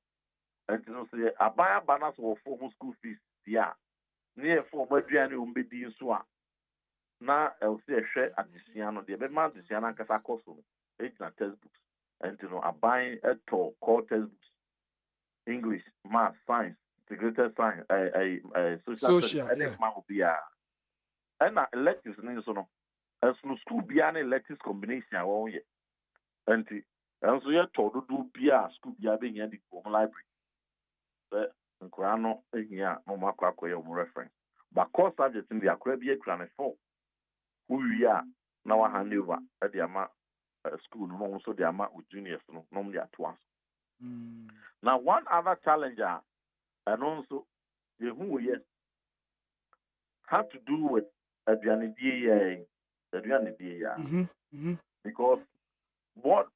And you know, say, I buy a balance of formal school fees, yeah. Near for Madriani Umbedi in Swa. Now, I'll say a share at the Siano, the Beman, the Siana Casacoso, it's not textbooks. And you know, I buy a tall core textbooks, English, math, science, integrated science, social, and yeah. And electives, and so no. As no school beyond electives combination, I won't yet. And so you're told to do BR school being in the home library. But Grano, yeah, no more reference. But course subjects in the Aquabia Cran 4. Who we are now I hand over at the Ama school, no also the Ama with juniors, no, normally at once. Now, one other challenger, and also the who yes have to do with the because board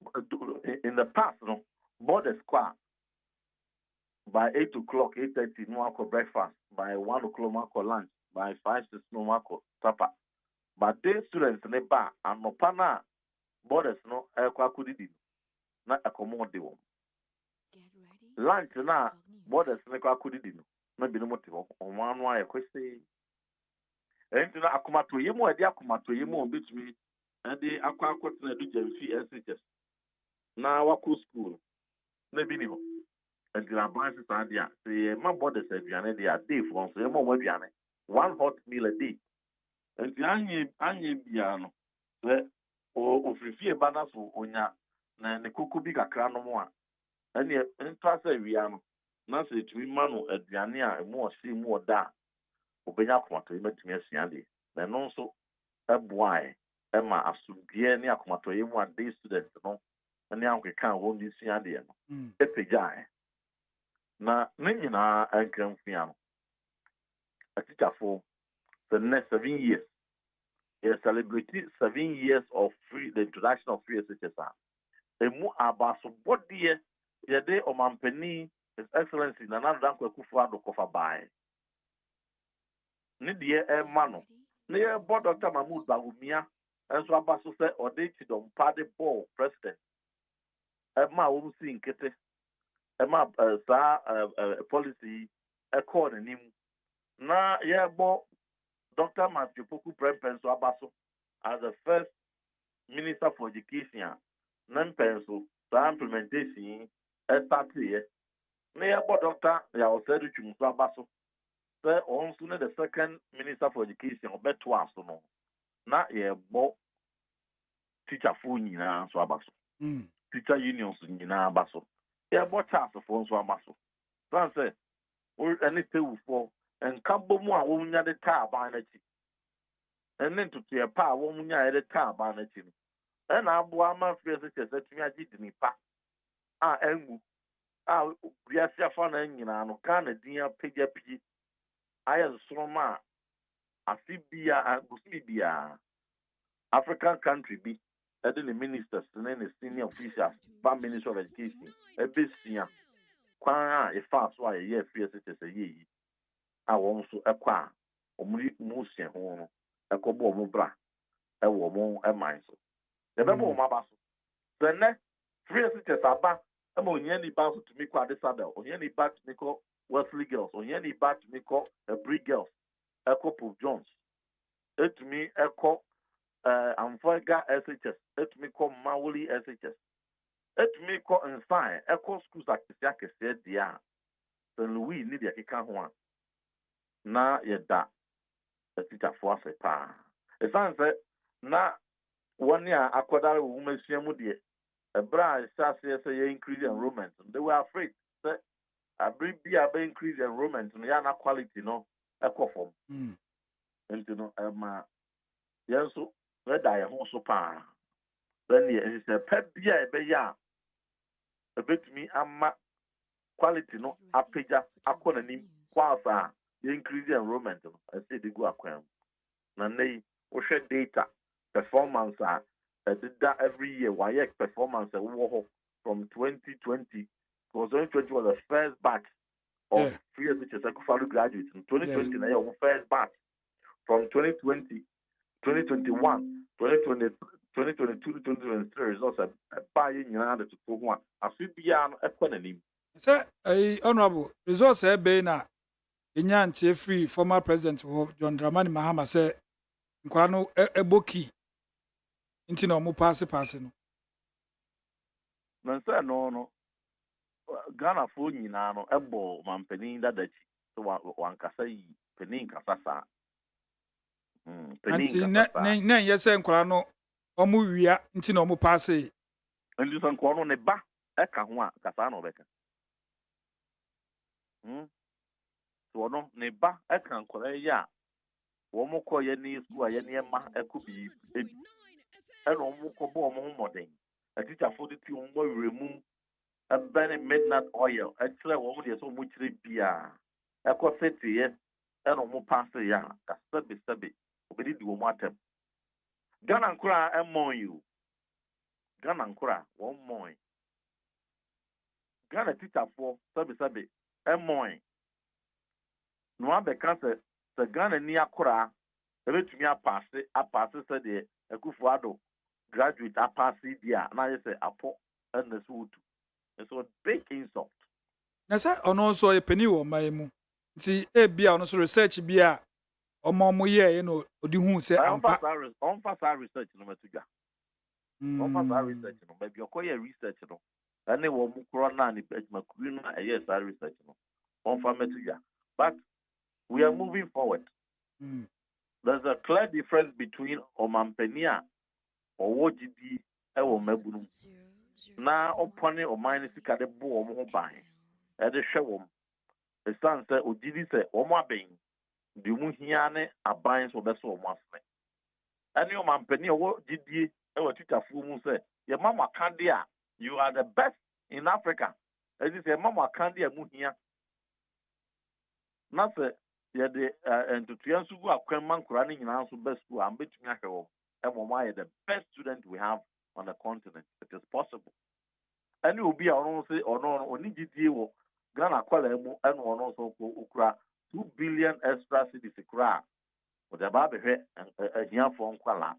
in the past, no, board is quiet. By 8 o'clock, 8:30, no alcohol breakfast. By 1 o'clock, no alcohol lunch. By 5, 6, no alcohol supper. But then students in the bar and no pana borders no could not accommodate them. Lunch na borders no could not be no motive on 1 why a question. And to accommodato yemu a de accommodato yemu betumi and the aqua na do jamfi SHS. Na wako school na bi ni ho. And the advances are there. Say my borders aduane they are day for so yemu mo aduane 1 hot meal a day. And the anye bia no se o frifie bana so onya na ne kuku bi kakra no mo a ene entrasa wia no na se tumi ma no aduane a emu o se mu oda obenya komato imetumi asia de na no so eboae ema asubie ne akomato yemu a day student no ne ankeka wo ni sia de no epejae na ne nyina ankramfia no a teacher for the next 7 years celebrating 7 years of the introduction of free SHS. Emu abaso body yede omampani His Excellency Nana Dankwa Akufo-Addo kofa bai. Ni die e mano. Ne ye bo Dr. Mahmoud Bawumia enso abaso se ode ti dom pade ball president. E ma wo si nkete. E ma policy e call nim. Na ye bo Dr. Matthew Poku Prempenso abaso as the first Minister for Education. Nampenso sa implementation e start here. Na ye bo Dr. ya osedu chumuso abaso. Also the second Minister for Education obeto aso no. Na ye bo teacher fu nyina so abaso. Teacher unions nyina abaso. Ye bo chance for so abaso. So say we any tewu for and kambo mu a wo nya de taa ban na chi. Enen to tie pa wo nya de taa ban na chi. E na abo ama free se tumi agi dinipa. A engu. A biasia fa na nyina no ka na din apagya pigi. Aya sroma Asibia Busibia African country be the ministers and then the senior officials, Prime Minister of Education, a besia. Qua a fast why a year free as a ye. I want to acquire Musia home, a cobo mubra, a woman, a mine. The Babo Mabaso. The next free as a saba, a moniani bounce to me quite the saddle, or any bat to me call Wesley girls, or any bat to me call a brig girls. A couple of Jones. It me echo Amfaga SHS. It me call Mauli SHS. It me call Inside Echo Schools at Siaka said, Dia. Then Louis need a kick one. Na yeda. The teacher for us a pa. A son said, Na 1 year Aquadar woman Siamudi. A bra says a increase in enrollment. They were afraid that I bring be a increase in enrollment and yana quality no. Echo form. And you know, yes, so red eye also pa. Then it's a pet beer, a bit me, quality no, apeja, aquanim, quafa, the increase in enrollment. I say the go aquam. Nane, we share data, performance, did that every year, why performance from 2020, because 2020 was the first batch of free education graduates. In 2020, they were first batch. From 2020, 2021, 2020, 2022 to 2023 results are buying United to go one. I see beyond economy. Sir, honorable results have been a free former president of John Dramani Mahama said, Nkwano Eboki into no passing. No, Ghana phone Yinano, Ebo, Mampeni, that so one can say Penin Casasa. Nen yes nkora no omu wia nti na omu passe and you san kwano ne ba e ka ho a kasa na obeka so no ne ba e ka nkora ya wo mo ko ye ni school ye ne ma e ku bi e no mo ko bo mo modern a teacher for the ti mo remu a ben midnight oil e tire wo mo de so mo kire bia e ko seti ye e no mo passe ya kasa be sabe obedi di wo mo atem Ghana nkura emon you Ghana nkura one moy Ghana teacher for sabe emon no abeka se Ghana ni akura ebetumi apase se de Akufo-Addo graduate apase dia na ye se apo na so utu it's a big insult na say ono so e pani wo mai mu nti e bia ono so research bia omo ye no odi hu se ampa on fast research no metugwa on fast research no maybe okoye research no ane wo mu kro na ni makuri na yes research no on fast metugwa but we are moving forward. There's a clear difference between Omampenia or what did he ever mebunu. Now, upon it or minus the de bo or buying at the show. The son said, O did he say, Oma Bing, do Muhiane are buying so that's all must make. And your Mampenia, what did he ever teach a fool say? Your mama Candia, you are the best in Africa. As you say, Mama Candia Muhia. Nothing. yɛde ntutua nso gu akwanma nkora no nyinaa nso bɛ school a mbɛtumi ahwɛ wɔ ɛma ɔmo ayɛ the best student we have on the continent. It is possible. Any obi a ɔno nso ɔno ɔni gyidie wɔ Ghana kwala mu ɛna ɔno nso okura 2 billion extra cedis kura a ɔde aba abɛhwɛ ahiafoɔ nkwala.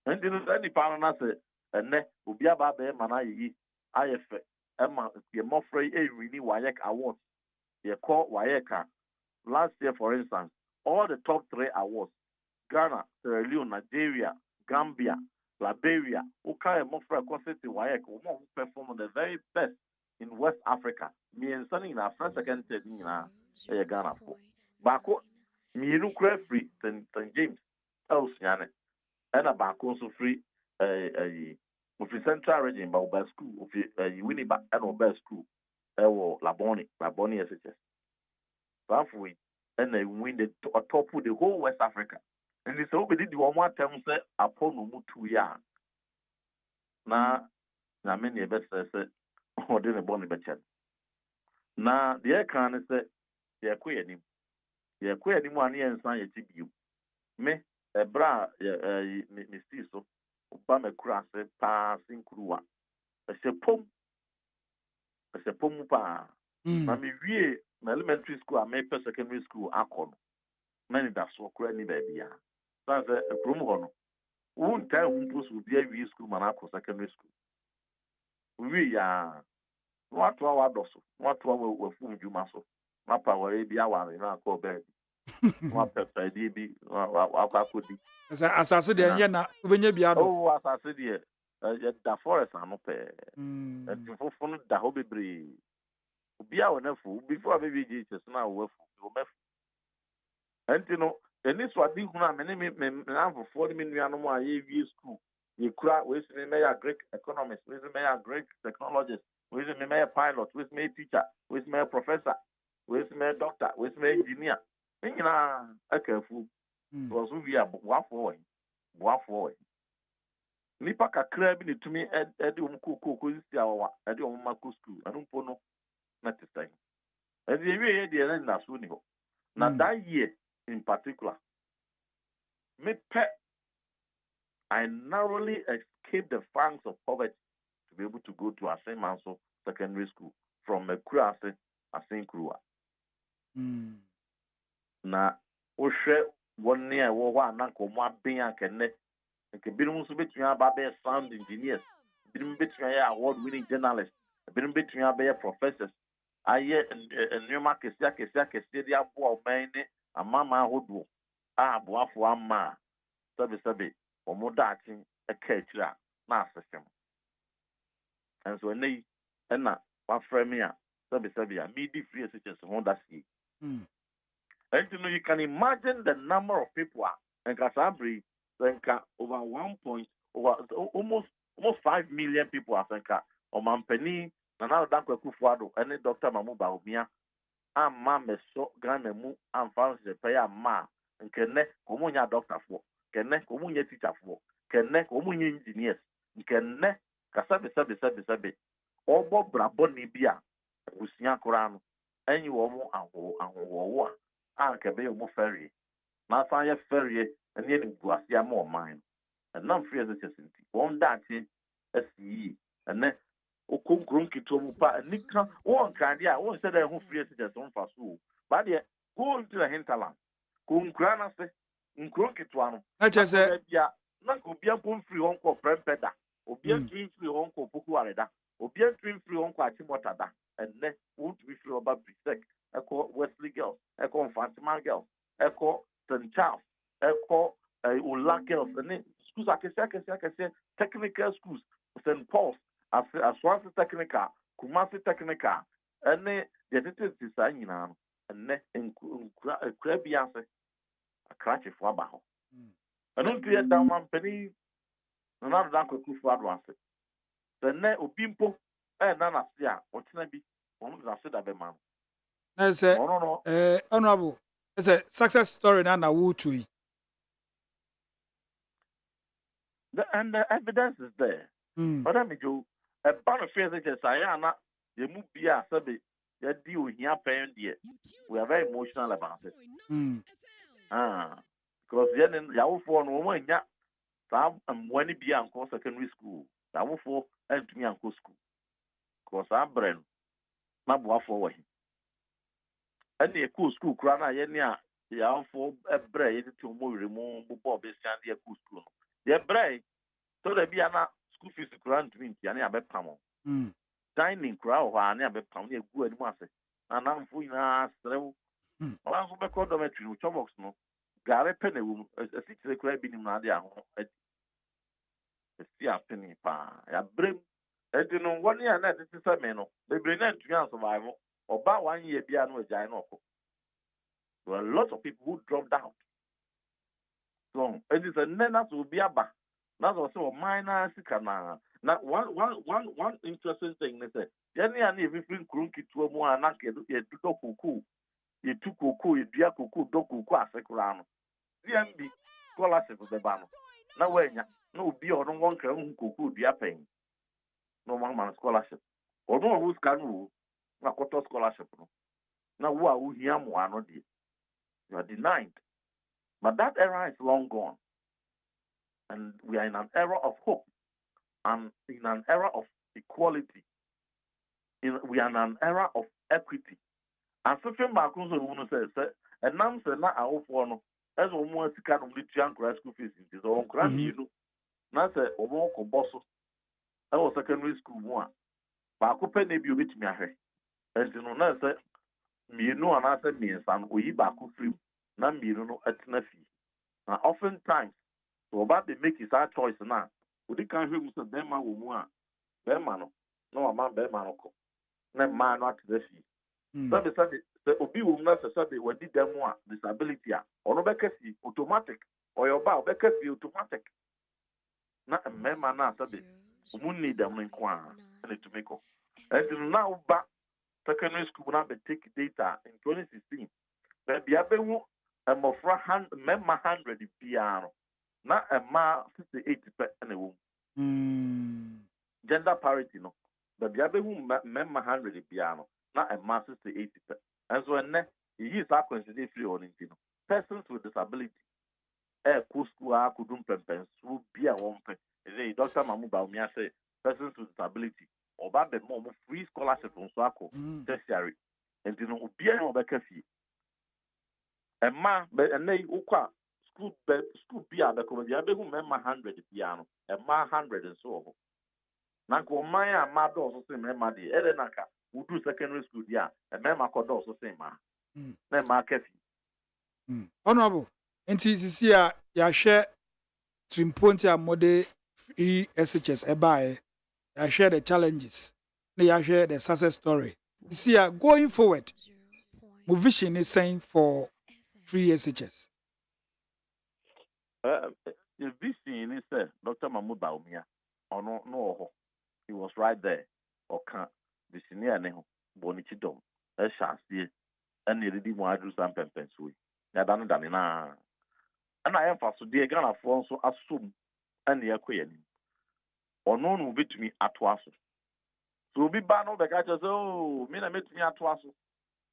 Nti no sɛ nipa no na sɛ ɛnɛ obi aba abɛyɛ ma no ayɛ ayɛ fɛ ɛma yɛ mmɔfra yi ɛwini WAEC awards yɛkɔ WAEC a last year for instance all the top 3 awards Ghana, Sierra Leone, Nigeria, Gambia, Liberia, okay, Mofra City, Wayek, who perform the very best in West Africa. Me and Sunny in our first second in Ghana. Bako, me no free St. James, Elsiane, and a Bako so free of the Central Region, by school, of Winnipeg and Obel school, Laboni, SHS. Halfway, and they win the top of the whole West Africa. And it's over the one time say upon no 2 years. Na many best say or didn't born better. Na the air can say ye queer him. Ye queer him 1 year and sign a TBU. Me a bra Miss so Obama cross passing crua. A sepom pa. Na me wie na elementary school and maybe secondary school akon. Many that's so crazy baby. That's a room on. Won't tell whom post will be a school manako secondary school. We are what our dosso, what our food you muscle. My power be our in our core bed. What pepper be our could be. As I said, when you be out. Oh, as I said here, the forest are not pair. And for the hobby breed. Be our nephew before baby Jesus now with and you know. And this was the many for 40 million animal school. You cry with me, a Greek economist, with me, a Greek technologist, with me, a pilot, with me, teacher, with me, a professor, with me, a doctor, with me, engineer. You know, a careful was who we are waffle. Nipaka crab in to me at the Umkuku, at the Umaku school. I don't know, not this time. And the year the end that's winning. Now that year in particular, me pet, I narrowly escaped the fangs of poverty to be able to go to Asen Manso Secondary School from a Kurase Asen Kurua. Na Oshe 1 year war nanko mwa binya kene nke binom so betumi aba be sound engineers binom betumi ya award winning journalists binom betumi aba be professors aye nneoma kesia di abo oman ne amama ahodo aboafo ama sabe omodachi ekachira na asesem and so nei na wa frame ya sabe ya midi free SHS Honda C. And you can imagine the number of people in Kasabri, over almost 5 million people are Senka, or Mampeni, and now Dr. Kufuado, and Dr. Mamuba Obia, and Mamma so Granemu, and found the payer ma, and connect Comunia doctor for, connect Comunia teacher for, connect Comunia engineers, connect Kasabi, or Bob Braboni Bia, Usia Koran, and you almost and can be more ferry. Now, I have ferry and then you more mine. And non free as a city. One that SE and then Okum Grunki to Mupa and Nika, one kind, yeah, one said who free as a son for school. But yeah, go into the hinterland. Kum Grana say, Grunki to one. I just said, yeah, not go be a boom free uncle Prempeda, or be a twin free uncle Pukuareda, or be a twin free uncle Atimotada, and then won't be free about Bisek. Echo Wesley girls, Echo Fatima girls, Echo St. Charles, Echo Ula girls, and then schools I can say technical schools, St. Paul's, as Swansea Technical, Kumasi Technical, and then the details design now, and then in Krabiase, a crash for Baho. I don't create down one penny, another Danko Kufu advance. The net of Pimpo, and Nana Sia, what's not be one of the said man. That's a honorable. It's a success story now. And the evidence is there. But I mean, you a ban of fears that I am not. You move be a subject. you deal here paying dear. We are very emotional about it. Because then you for no one ya some when it be uncle secondary school. That will for and to me uncle school. Because I'm brain, my boy for him. And the cool school crana yenya ya for a brain to move remove Bob is the cool school. The brain so there be an school fees grant me and I bet pamo. Dining crowd and I bet pound a good master. And I'm full in a slow. I was a dormitory with Chobox no. Gare penny a 6 crab in Nadia. A penny pa. A brim. And you know 1 year that is a man. They bring them to survival. Or about 1 year piano with Giano. There are lots of people who dropped out. So it is a nena to be a back. That's also a minor sikana. Now one interesting thing they say. Jenny and if you feel crunky to a more anarchy, you took cuckoo. You took cuckoo, you dear cuckoo, do cuckoo, a seculano. DMB scholarship of the banner. Now when no be or no one can cuckoo, dear paying. No one man scholarship. Or no who's can rule. Now quarter scholarship. Now who are here one or dear? You are denied. But that era is long gone. And we are in an era of hope and in an era of equality. We are in an era of equity. And something Marcus says, and now say na our phone as almost kind of little school fees is on grand, you know. Now say Omo Bosso. I was secondary school one. But I could pay maybe with me. As you know, now say me no and I said me and son, we back free. Now me no at fee. Now oftentimes so about they make his our choice now. We can't hear Mr. Bema Wumua. Bemano. No man Bemano. No man not the fee. Sabe, the Obi will not say what did them want disability or no bekasi automatic or your bow bekasi automatic. Not a member now, Sabe. We need them in Kwan and to make up. And now back secondary school now they take data in 2016. Baby, I be a more member 100 piano. Not a ma 58% in a womb. Gender parity, no. But the other whom member 100 piano, not a ma 68%. And so, he is our considered free on it. Persons with disability, a school, could do pens, will be a woman. Dr. Mamu Baumia say, persons with disability, or bad the more free scholarship from Swako, tertiary, and you know, be a Beccafi. A ma, but a nay, school be a Beccafi, who member 100 piano, a ma 100 and so on. Nanko Maya, ma also say, Memma, the Elenaka, who do secondary school, yeah, and Memma could also say, ma. Memma Kefi. Honorable, and this year, ya share Trimpontia Mode SHS Ebae, I share the challenges, I share the success story. This year, going forward, my vision is saying for free SHS. The vision is Dr. Mahmoud Baumia, or no, he was right there, or can't vision near Neho, Bonichidom, a chance, and you didn't want to do some pensui. Yadana Danina. And I am fast to dear Ghana for so assume and the acquaint. Or none will be to me at once. So be banned the guy says, oh, Mina met me at once.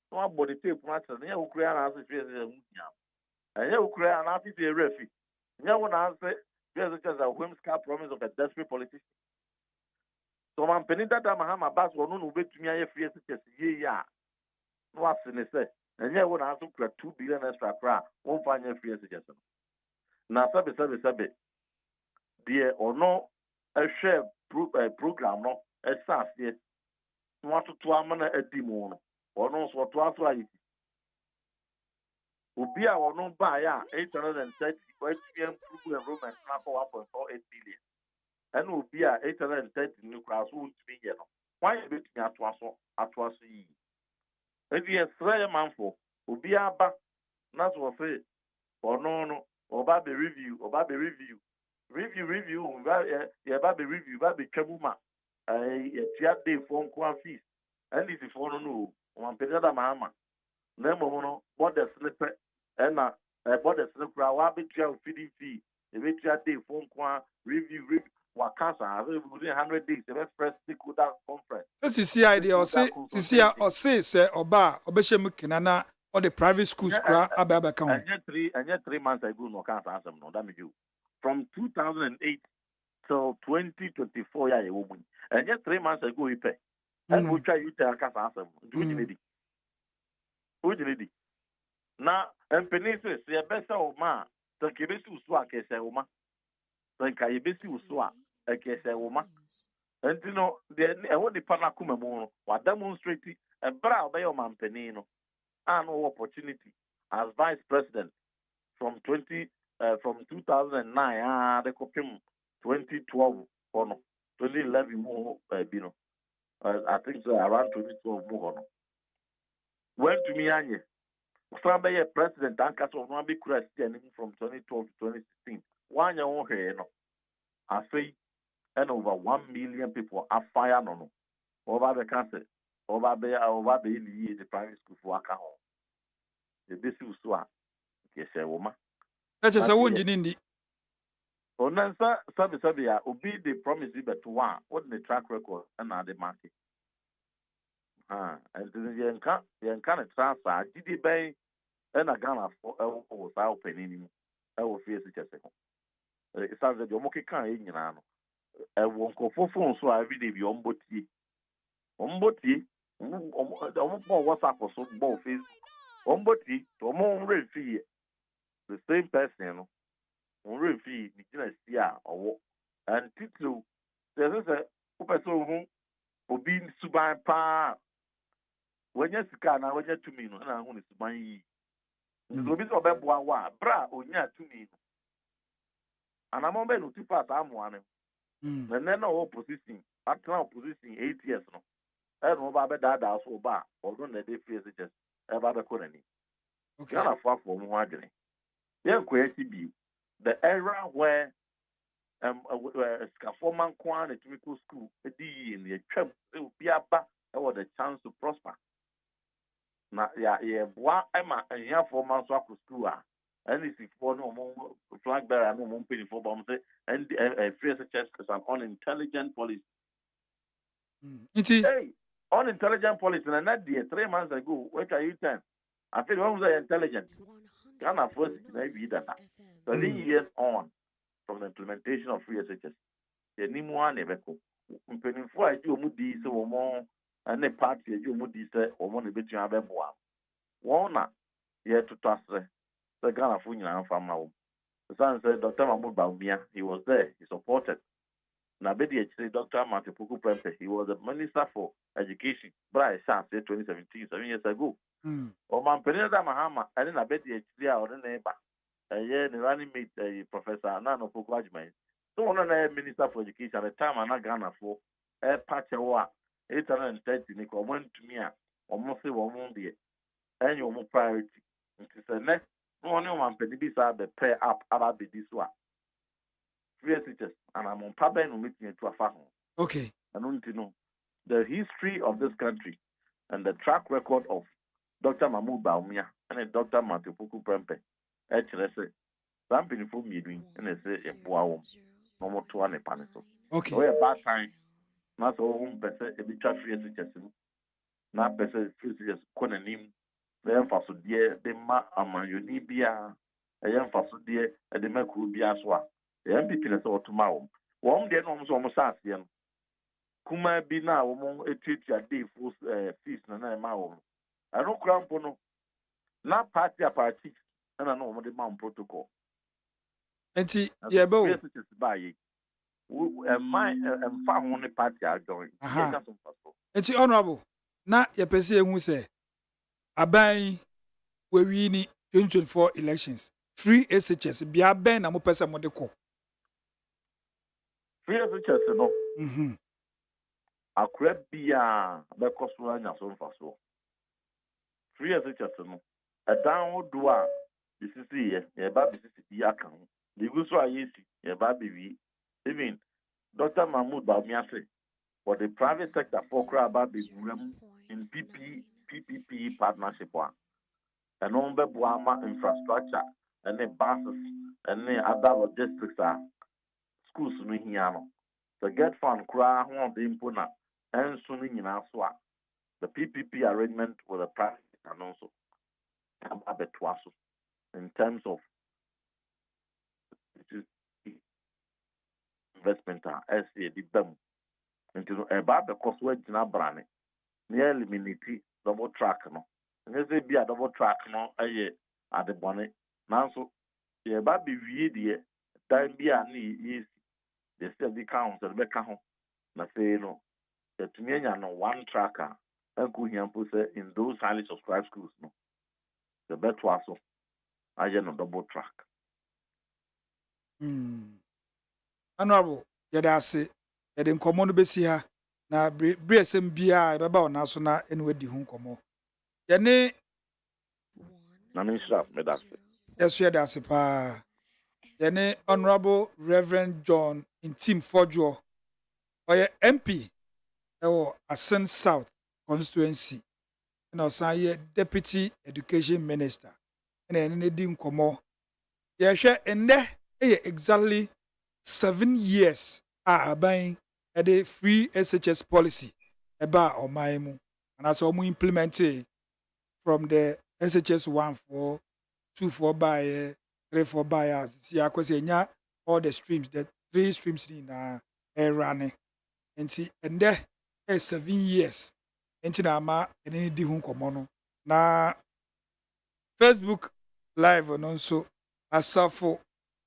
So I bought the tape matter, and you create as if you're and you create an artist a refi. You want to answer, there's a whimsical promise of a desperate politician. So I'm penny that Mahama Bass will not wait to me a free as yeah. What's in it? And you want to answer 2 billion extra crowd, won't find a free suggestion. Now, Sabi, dear or no, a share program, no, a SAS, yes. Want to amana a demon, or no, so to answer it. Ubia or no buy 830 PM program room and snap 1.48 billion. And Ubia 830 new class won't be yet. Why you bet me at once? If you are 3 months for Ubia back, that's what say, or no, or baby review, review, baby review, baby Kabuma, a day phone call fees, and if you follow no, one penada mama, Nemono, what the slipper, and what the slipper, I will be feeding fee, a day phone call, review, wakasa within 100 days the first stakeholder conference. CCI or say CCI or say oba obeshem kinana or the private schools kra aba account. And yet 3 months ago no cancer answer no that you from 2008 till 2024 yeah woman. And yet 3 months ago we pay. And we try you tell cancer answer. Which lady? Now and penetrates the best of ma the kibesi uswa kese uma. The kayebesi uswa kese uma. And you know, I want the Panakuma mono, what demonstrating a brow by your man Penino, and no opportunity as vice president from 2009, the copim 2012 or no, 2011 more bino. I think so around 2012 more. Went to me anye. From be a president and cast of one big Christian from 2012 to 2016. One year on here, no. I say and over 1 million people are fire no over the cancer over the primary school for alcohol. The basic so yes woman. That's a wound in the Onansa Sabia obi the promise but one what the track record and the market. And the yankan transfer did it by and a gun for without penny. I will face it as a home. It sounds like you're mocking kind of won't go for phone so I really be on boty. WhatsApp or so both face on boty to a more fee. The same person on fee, the or and Tito. There's a person who will be suban pa. When you're sick, now when you're to me, and I want to buy ye. The bit of a boa, bra, or near to me. And I'm on bed to pass. I'm one. And then no opposition, after opposition 8 years no. And no baby dad house or bar, or don't let it face it just about the colony. Okay, I'm far from wagering. Yeah, creative be the era where Scaffoldman Kwan at Mickle School, a D in the trap, it will be about the chance to prosper. Now, yeah, Emma, and yeah, 4 months walk to school. And this is for no more flag bearer, no more penny for bombs, and free such as an unintelligent policy. Hey, unintelligent policy, and that day 3 months ago, what are you telling? I feel one was intelligent. Can I first maybe that 13 years on from the implementation of free SHS? The new one never go. Penny for I do moody so more, and the party you moody or money between our boy. One, yet to trust. The Ghana Funya from now. The son said Dr. Mahmoud Baumia, he was there, he supported. Nabedi Dr. Matipuku Prempe, he was the Minister for Education, Bryce Sands, 2017, 7 years ago. Or Mampeneda Mahama, and then Nabedi or the neighbor. A year the running mate, Professor Nano Pukajman. So one of the Minister for Education at the time, I'm not Ghana for a patch of 830 Nico went to me, almost a woman, and your more priority. It is the next. No one can be the pair up about this one. Three teachers, and I'm on Papa and meeting to a farm. Okay. I want to know the history of this country and the track record of Dr. Mahmoud Baumia and Dr. Matipuku Prempe. Actually, something for me doing, and they say, a wow, no more to one panel. Okay. So, a bad time, not all person, a bit of free teachers, not person, free teachers, Conanim. Faso deɛ de ma amanyɔni bia ɛyɛ mfaso deɛ de ma kuru bia so a MPP na sɛ ɔtoma wɔn deɛ no wɔn so wɔn sa aseɛ no kuma bi na wɔn etuatua deefo fees na ɛma wɔn ɛno kura mpo no na party a party ɛna na wɔn de ma wɔn protocol enti yɛ bɛ o ɛmfa ho ne party adɔn enti honorable na yɛpɛ sɛ ehu sɛ aban we ni 2024 elections free SHS bia ben na mo pese mo de ko free SHS no akura bia be koso anya so mfaso free SHS no edan ho do a bisisi ye ba bisisi bi aka ho the guso ayesi ye ba bi even Dr. Mahmoud Baumia say for the private sector for kra ba be in PPP partnership one. And on the Buama infrastructure and the buses and the other logistics are schools in Hiano. The get fund cry one the impona and swimming in our swat. The PPP arrangement with the private and also in terms of investment as a debum into a bad because we're in brand nearly minity double track no. And as be a double track no a year at the bonnet. Now so the baby video time be a is the steady count and back home. Na say no the Tumian no one tracker and could hear in those highly subscribed schools no. The bet was so I no double track. Honorable, yɛda ase yɛde nkɔmmɔ no bɛsi ha na bere asɛm biara ɛbɛba wo naso na ɛne wadi ho nkɔmmɔ yɛne na menhyira meda ase yɛso yɛda ase paa yɛne Honorable Reverend John Ntim Fodwo ɔyɛ MP ɛwɔ Asen South constituency ɛna ɔsan yɛ Deputy Education Minister ɛna yɛne ne di nkɔmmɔ yɛhwɛ ɛnnɛ ɛyɛ exactly 7 years aban the free SHS policy eba oman mu and as we implemented from the SHS 1-4, 2-4 by 3-4 by see akwese all the streams the 3 streams in running and there 7 years enti na ama eni di hu komo no na Facebook live no so asafo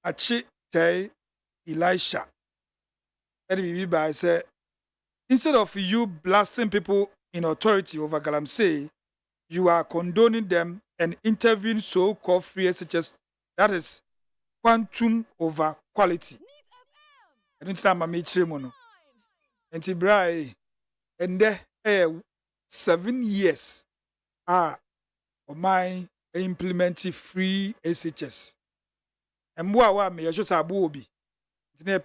achi tey Elisha. By say, instead of you blasting people in authority over Galamsey, you are condoning them and interviewing so-called free SHS. That is quantum over quality. And it's not my mono. And Tibrai, and there 7 years of my implementing free SHS. And what me just a booby. 7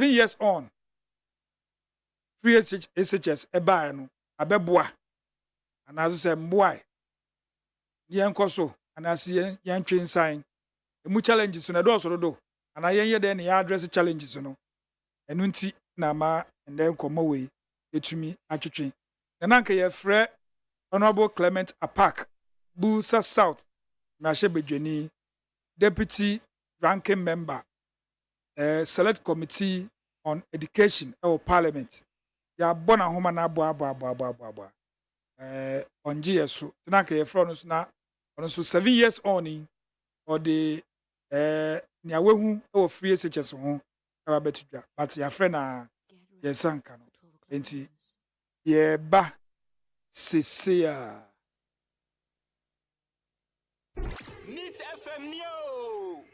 years on free SHS eba no abeboa and as say mboa yen koso and as yen twin sign emu challenges no do so do and yen ye dey na address challenges no enu nti na ma and then komo we etumi atwetwe na nka ye frɛ Honorable Clement Apak Busa South na Shebedweni Deputy Ranking Member Select Committee on Education or Parliament. Ya bona homa na abo on GSO. Tinaka ye front na on so 7 years on or the ni awehu or free SHS ho aba betudwa. But ya friend na ye sanka no. Enti ye ba sesea. Neat FM Neo.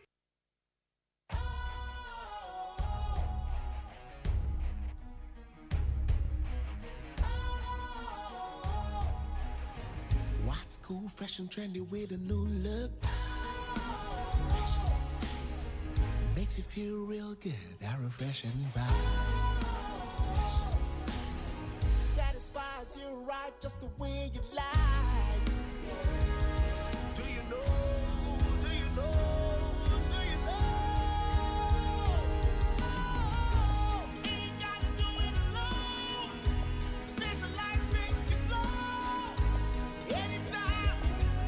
What's cool, fresh and trendy with a new look? Special ice. Makes you feel real good, that refreshing vibe. Special ice. Satisfies you right just the way you like. Do you know? Do you know? Do you know? Oh, ain't gotta do it alone. Special ice makes you flow. Anytime,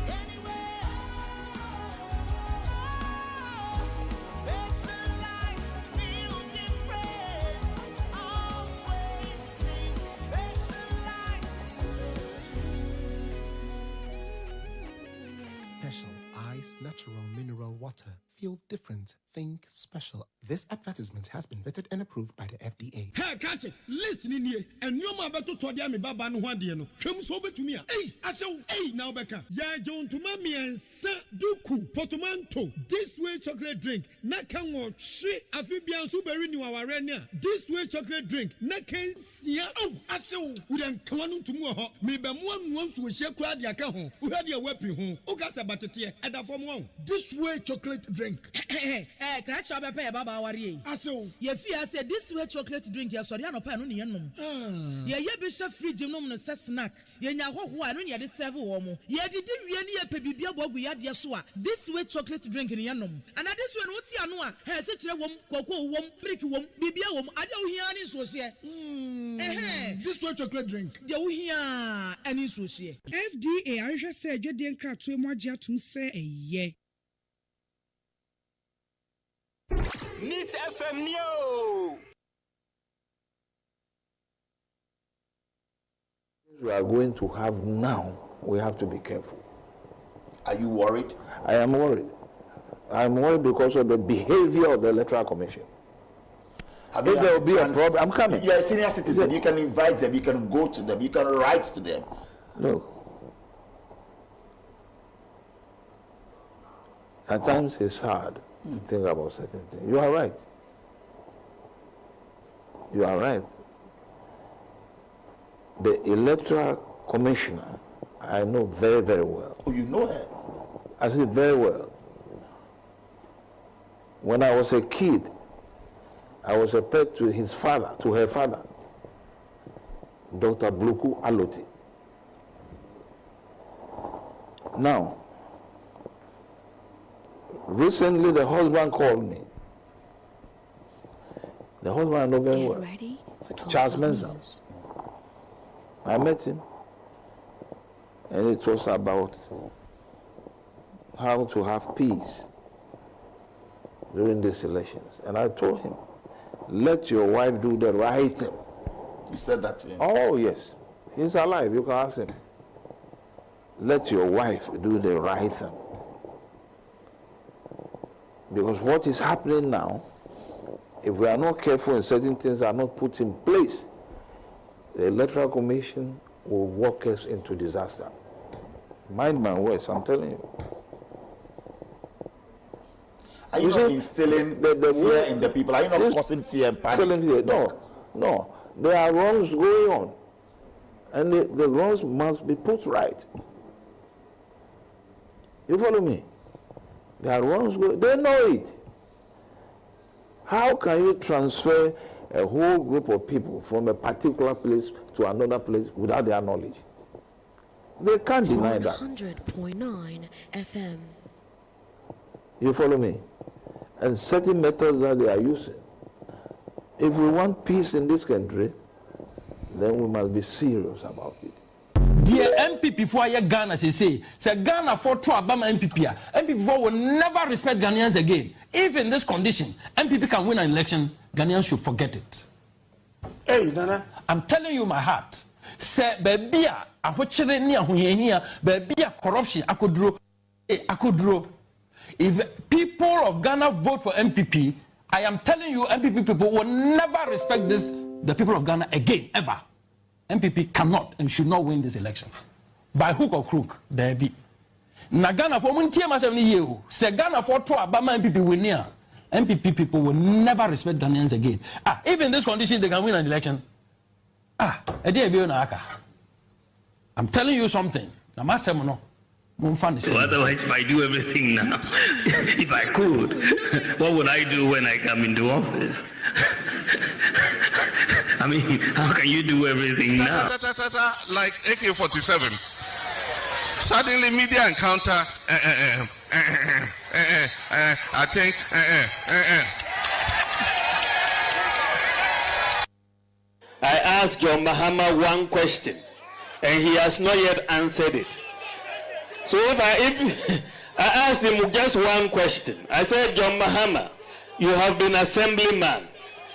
anywhere. Special ice feel different. Always think special ice. Special ice, natural mineral water. Feel different. Think special. This advertisement has been vetted and approved by the FDA. Hey, catch it. Listen in here. And you ma beto to dia me baba no hwade no. Twem so betumi a. Hey, asew. Hey, now beka. Ya John to mami ensa duku portmanteau. This way chocolate drink. Na kan wo hwe afibian so beri ni waware ni a. This way chocolate drink. Na kan sia. Oh, asew. Wo den kan no tumu ho. Me be mo anu so hye kura dia ka ho. Wo hwade a wapi ho. O ka se batete e da fom ho. This way chocolate drink. drink. Crash up a pair, Baba Wari. Aso. Ye fear said this way chocolate drink, your Soriano pan on yanum. Ye bishop free genome no snack. Ye nya ho no ye de serve womo. Ye did ye pebibia bogu yad yaswa. This way chocolate drink in yanum. And at this one, what's yanua? Has it wom, cocoa wom, brick wom, bibia wom, I don't hear any so This way chocolate drink. You hear any so FDA, I just said, you didn't crack to more to say a ye. Neat FM Neo. We are going to have now, we have to be careful. Are you worried? I am worried. I am worried because of the behavior of the Electoral Commission. If there will be a problem, I'm coming. You're a senior citizen. You can invite them. You can go to them. You can write to them. Look, at times it's hard to think about certain things. You are right. You are right. The Electoral Commissioner, I know very, very well. Oh, you know her? I see very well. When I was a kid, I was a pet to his father, to her father, Dr. Bluku Aloti. Now, recently the husband called me. The husband I know very well, Charles Mensa. I met him, and it was about how to have peace during these elections. And I told him, let your wife do the right thing. You said that to him? Oh, yes. He's alive. You can ask him. Let your wife do the right thing. Because what is happening now, if we are not careful and certain things are not put in place, the Electoral Commission will walk us into disaster. Mind my words, I'm telling you. Are you not instilling the fear in the people? Are you not causing fear and panic? No. There are wrongs going on. And the wrongs must be put right. You follow me? There are wrongs going on. They know it. How can you transfer a whole group of people from a particular place to another place without their knowledge? They can't deny that. 100.9 FM. You follow me? And certain methods that they are using. If we want peace in this country, then we must be serious about it. Dear MPP for Ghana, say Ghana for two Obama MPP. MPP will never respect Ghanaians again. If in this condition, MPP can win an election, Ghanaians should forget it. Hey, Nana. I'm telling you my heart. Say, baby, I watch it near baby, corruption, I could draw. If people of Ghana vote for MPP, I am telling you, MPP people will never respect the people of Ghana again, ever. MPP cannot and should not win this election. By hook or crook, there be. Na Ghana for Muntia myself ni you. Say Ghana for two Obama MPP win here. MPP people will never respect Ghanaians again. If in this condition they can win an election. I'm telling you something. So otherwise, if I do everything now, if I could, what would I do when I come into office? I mean, how can you do everything now? Like AK-47. Suddenly, media encounter. I think. I asked John Mahama one question, and he has not yet answered it. So if I asked him just one question, I said, John Mahama, you have been assemblyman,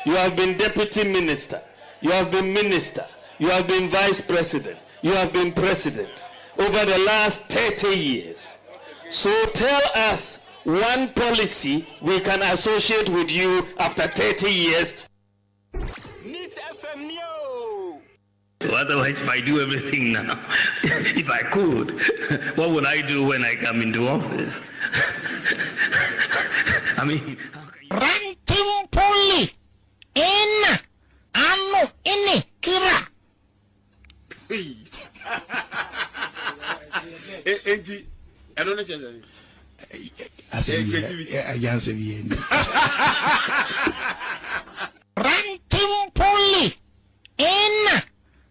you have been deputy minister, you have been minister, you have been vice president, you have been president over the last 30 years. So tell us one policy we can associate with you after 30 years. Neat FM Neo. So otherwise, if I do everything now, if I could, what would I do when I come into office? I mean, Ranting Poli in Anu in Kira. I don't know. Ranting Polly in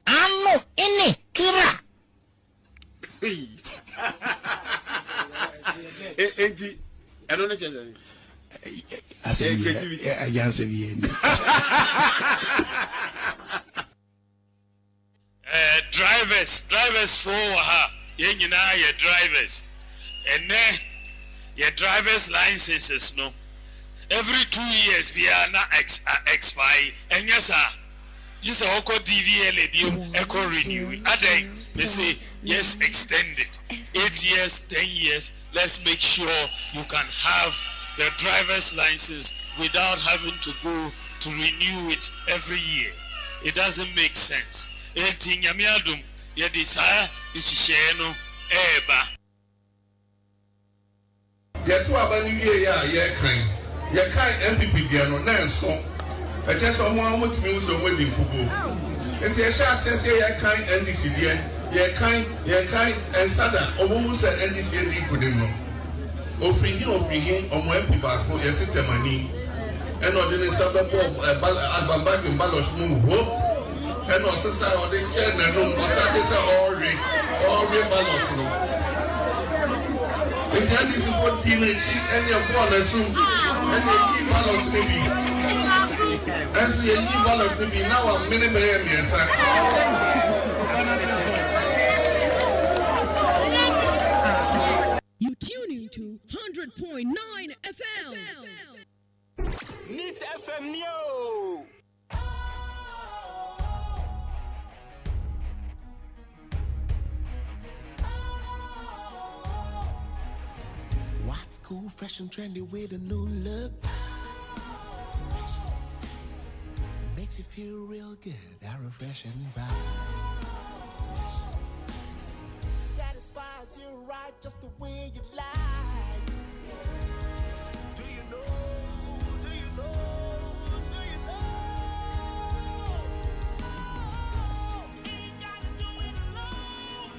Anno in Kira. I don't know. Drivers for your drivers, and then your driver's licenses no. Every 2 years we are not expire, and yes sir, this is Oko DVL echo renew. Then they say yes extended 8 years, 10 years. Let's make sure you can have the driver's license without having to go to renew it every year. It doesn't make sense. Anything yamiadum ya desire is share no eba. Yet to have a new year kind. You can't MPP there no so. I just want to use your wedding kubo. And the share says you kind NDC there. You kind and Sada almost said NDC and D for them. Offering him, or more people back for your system money. And not in the suburb of Albamba and Balos move. And also, sister, or they share the room, or that is all ballot. The judge is what dinner sheet and your ball soon. And they give ballots maybe. As we give ballot maybe now a minute, yes, You tuning to 100.9 FM. Neat FM Neo. What's cool, fresh and trendy with a new look? Special makes you feel real good. That refreshing vibe. Satisfies you right just the way you like. Do you know? Do you know? Do you know? Ain't gotta do it alone.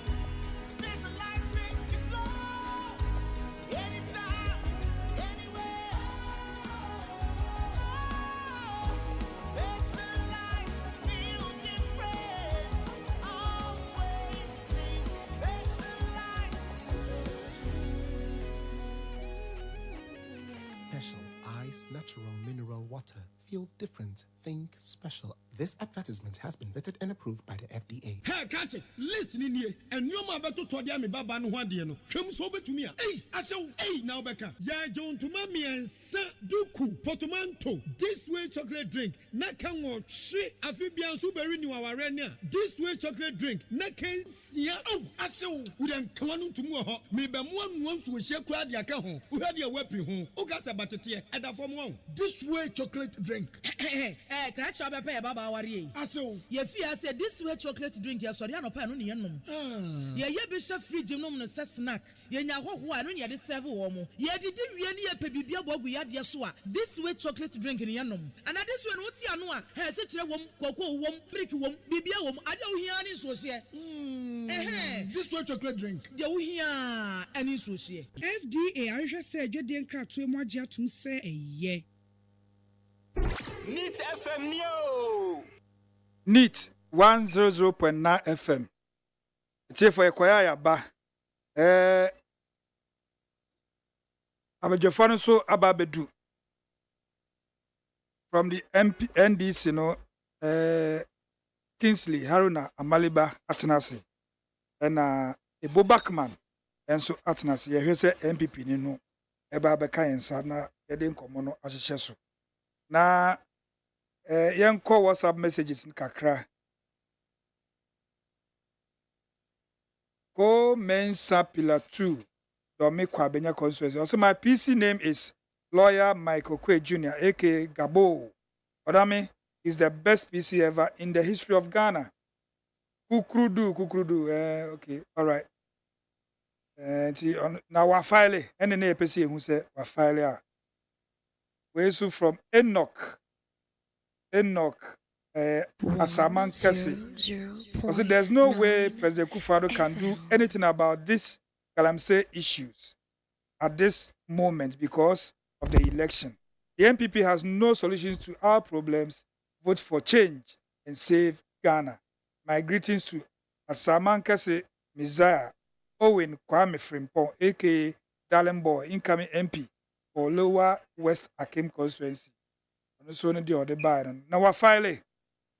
Specialized makes you flow. Anytime, anywhere. Specialized feel different. Always think specialized. Special ice, natural mineral water. Feel different. Think special. This advertisement has been vetted and approved by the FDA. Hey, catch it. Listen in here. And you ma beto to dia me baba no hwan de no. Hwem so betumi a. Hey, asho. Hey, now beka. Ya John to mami ensa duku potomanto. This way chocolate drink. Na kan wo hwe afibian so beri ni waware ne a. This way chocolate drink. Na kan sia. Oh, asho. Udan klanu tumu ho. Me be mo anu nso hye kura de aka ho. Wo hwe de wapi ho. O ka se batete. Eda fom ho. This way chocolate drink. Crash up a baba worry. Aso. Ye fear said this way chocolate drink, ya sorry, no pan on yenum. Ye bishop free gymnum no snack. Ye nya ho no ye de serve womo. Ye did ye pebibia bogu ya de soa. This way chocolate drink in yenum. And this one what's ya no has it wom, cocoa wom, brick wom, bibia wom, I don't hear any so This way chocolate drink. You hear any so FDA, I just said, you didn't crack to more jet to say a ye. Neat FM Neo. Neat 100.9 FM. It's for a choir ba. Abejofano so ababedu. From the NDC, you know, Kingsley, Haruna, Amaliba, Atanasi, and Ebo Backman, and so Atanasi, he said MPP, you know, Eba Beka and Sana, Eden Komono, Ashesu. Na young call WhatsApp messages in Kakra. Ko Mensa Pillar 2, Domi Kwabenya constituency. Also, my PC name is Lawyer Michael Kwe Jr., aka Gabo. Odame is the best PC ever in the history of Ghana. Kukrudu. Okay, all right. Now we file any PC who say we file. We from Enoch, Asaman Kesi. Because there's no way President Kufado can do anything about this Galamsey issues. at this moment because of the election. The MPP has no solutions to our problems. Vote for change and save Ghana. My greetings to Asamankase Mizaya Owen Kwame Frimpong, aka Darling Boy, incoming MP for Lower West Akim constituency. So no the other Byron. Now we file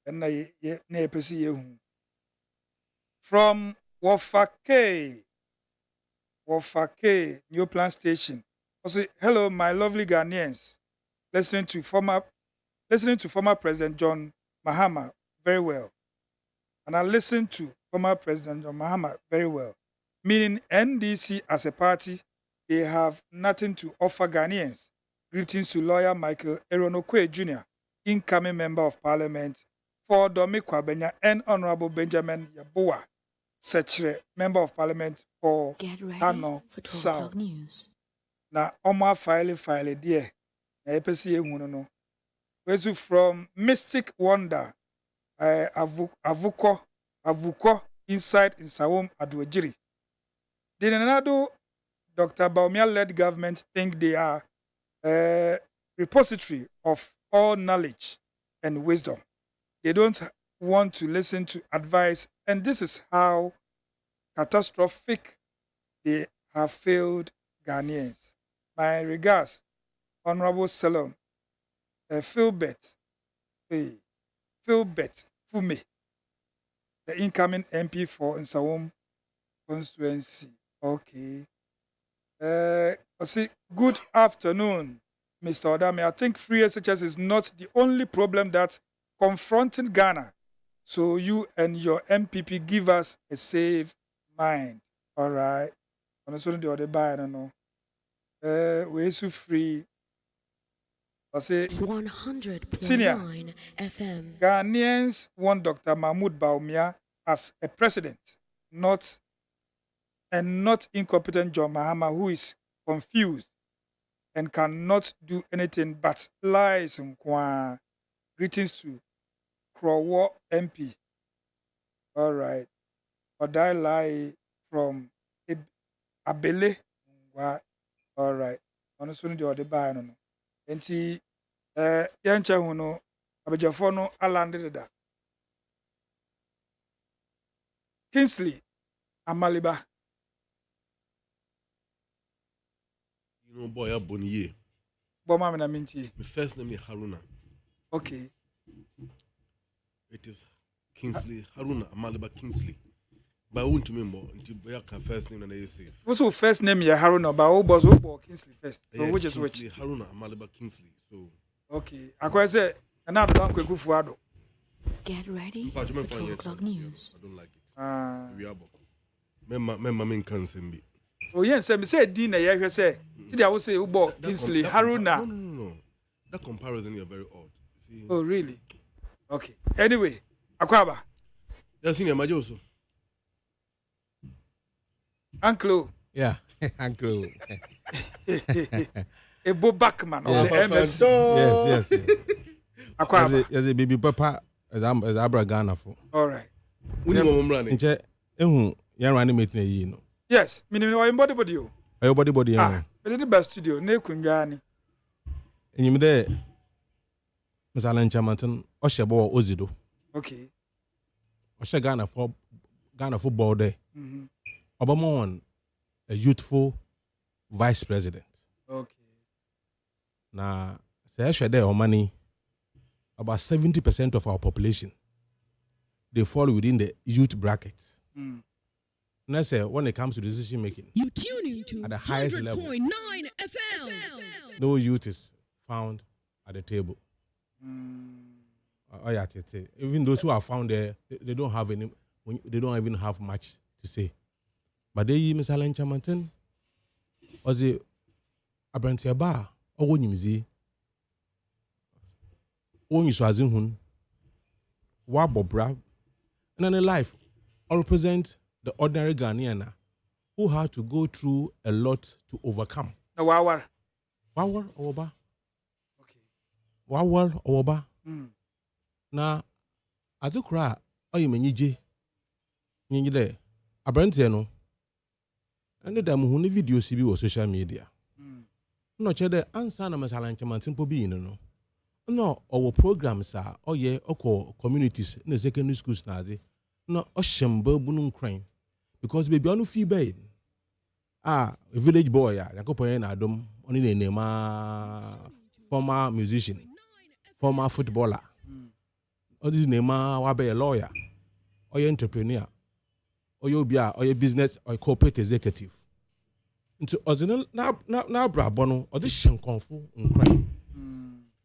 and na from Wofake, New Plant Station. I say, hello, my lovely Ghanaians. Listening to former President John Mahama very well. And I listened to former President John Mahama very well. Meaning NDC as a party, they have nothing to offer Ghanaians. Greetings to lawyer Michael Eronokwe Jr., incoming member of parliament for Domi Kwabenya and Honorable Benjamin Yaboa, Secretary, member of parliament for Tano South. Na Oma file dear. Na EPC no. Wezu from Mystic Wonder, Avuko inside in Sawom Adwejiri. The Nenado Dr. Baumia-led government think they are a repository of all knowledge and wisdom. They don't want to listen to advice, and this is how catastrophic they have failed Ghanaians. My regards, Honorable Salom, Philbert Fume, the incoming MP for Nsawam constituency. Okay. I say, good afternoon, Mr. Odame. I think free SHS is not the only problem that's confronting Ghana. So you and your MPP give us a safe mind. All right. On the other by I don't know. We're so free. I say 100.9 FM. Ghanaians want Dr. Mahmoud Baumia as a president, not incompetent John Mahama, who is confused and cannot do anything but lies and kwa. Greetings to Krowo MP. All right. Odai lie from Abele. All right. Honestly, the other by no. Enti yancha huno abejafo no alanded da. Kingsley Amaliba. You know, boy, I'm born here. Boma na minti. My first name is Haruna. Okay. It is Kingsley Haruna Amaliba Kingsley. But I won't remember until I first name and I say. What's your first name? Yeah, Haruna. But who was Kingsley first? So yeah, which is Kingsley, which? Haruna Amaliba Kingsley. So. Okay. I say another one quick for ADDO. Get ready for 12 o'clock news. I don't like it. We are. Memma men can send me. Oh yes, me say Dina. Yeah, say. Did I will say Ubo Kingsley Haruna? No. That comparison is very odd. See? Oh really? Okay. Anyway, Akwaba. Yeah, senior Majoso. Uncle. Yeah, Uncle. Ebo Backman of the MFC. Yes. Akwaba. Yes, a baby papa as Abra Ghana for. All right. We need more running. You're running meeting you know. Yes, meaning your body you. Your body. But in the best studio, ne kunjani. And you there, Miss Alan Chamanton, Oshabo Ozido. Okay. Osha Ghana football day. Obama a youthful vice president. Okay. Now, say there or money, about 70% of our population, they fall within the youth bracket. And I say when it comes to decision making, you tuning to at the highest level, 100.9 FM. no youth is found at the table. Even those who are found there, they don't have any. They don't even have much to say. But they Miss Alan Chamanton or the Abrantia Bar or when you see when you saw Zinhun Wabobra and in life I represent the ordinary Ghanaian who had to go through a lot to overcome. Wawar Oba. Okay. Wawar Oba. Na Azukra Oyimenije Nijide Abrantia no. And the damn video CB was social media. no chede ansa na masala nchamantin po bi no no our programs are oye oko communities na secondary schools na ade no oshemba bunu nkran because baby onu fi bay a village boy ya yakopon na adom oni na nema former musician former footballer odi nema wa be lawyer oye entrepreneur oye obi a oye business or corporate executive into original na brabo no odi shenkonfo nkran.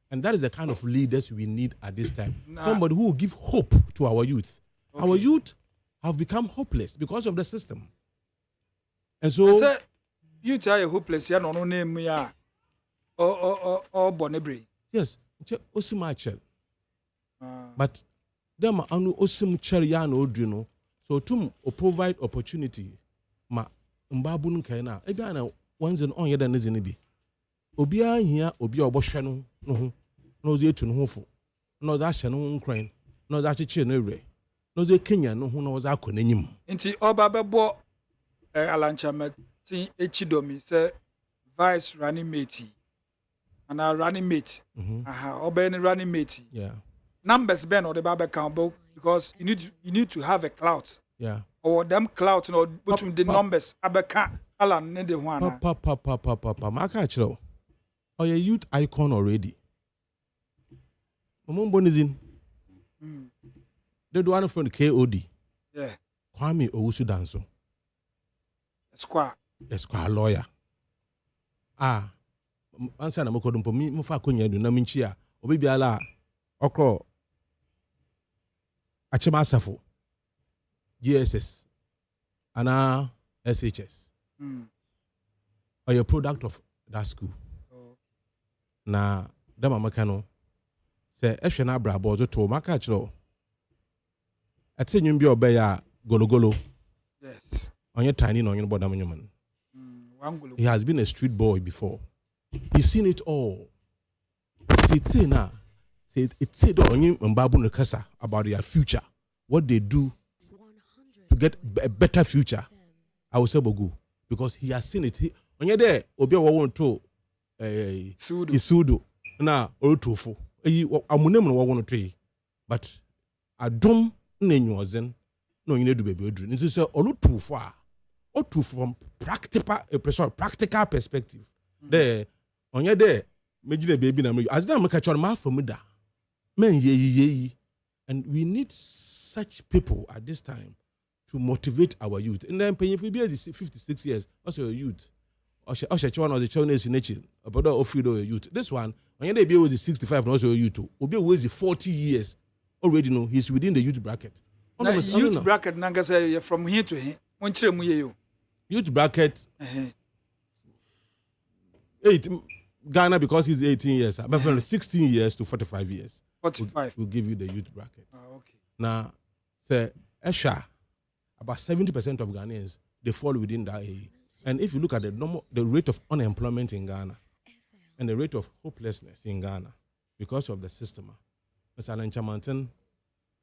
And that is the kind of leaders we need at this time. Somebody who will give hope to our youth. Okay. Our youth have become hopeless because of the system. And so youth are hopeless, ya no name ya or Bonnebre. Yes, Osimachel. But them anu Osim Cherian Odrino, so to provide opportunity. Ma mbabun kaina. Ebiana ones and on yada nezinibi. Obia here, Obia Boshano. No ze tu no fo no za hye no nkran no za cheche no re no ze Kenya no ho no za akonenyim nti oba bebo alanchametin echidomi say vice running mate and our running mate oba any running mate numbers ben or the baba count because you need to have a clout or them clout no between the numbers abeka alan ne de ho ana papa maka chiro or your youth icon already. Mamon Bonizin. They do one from the KOD. Yeah. Kwame Owusu Danso. Esquire lawyer. Answer na moko dumpo mi mfa konya du na minchi a obi biala okro Achema Asafo. GSS. Ana SHS. Or your product of that school. Na dama makano say ehwe na brabo zo to maka chiro atenyu bi obeya gologolo yes onye tiny no onye bodam nyuman he has been a street boy before he's seen it all say na say it say do onye mbabu no kasa about their future what they do to get a better future I will say bogu because he has seen it onye there obi wo won to isudo na orutufo amunem no wo no twe but adom na nyozen na onyine du bebe odru nti so orutufo a otu from practical perspective there onye there mejina baby na me as na make chon ma from da men ye and we need such people at this time to motivate our youth and then if we be 56 years also your youth Osha Chwan or the Chinese nature, about Ofido youth. This one, when they be with the 65 and also youth, Obi with the 40 years already know he's within the youth bracket. Now, youth bracket, Nanga say from here to here. Youth bracket 8 Ghana because he's 18 years, but from 16 years to 45 years. 45 will give you the youth bracket. Okay. Now, say Esha, about 70% of Ghanaians they fall within that age. And if you look at the rate of unemployment in Ghana and the rate of hopelessness in Ghana because of the system, Mr. Lanchamanton.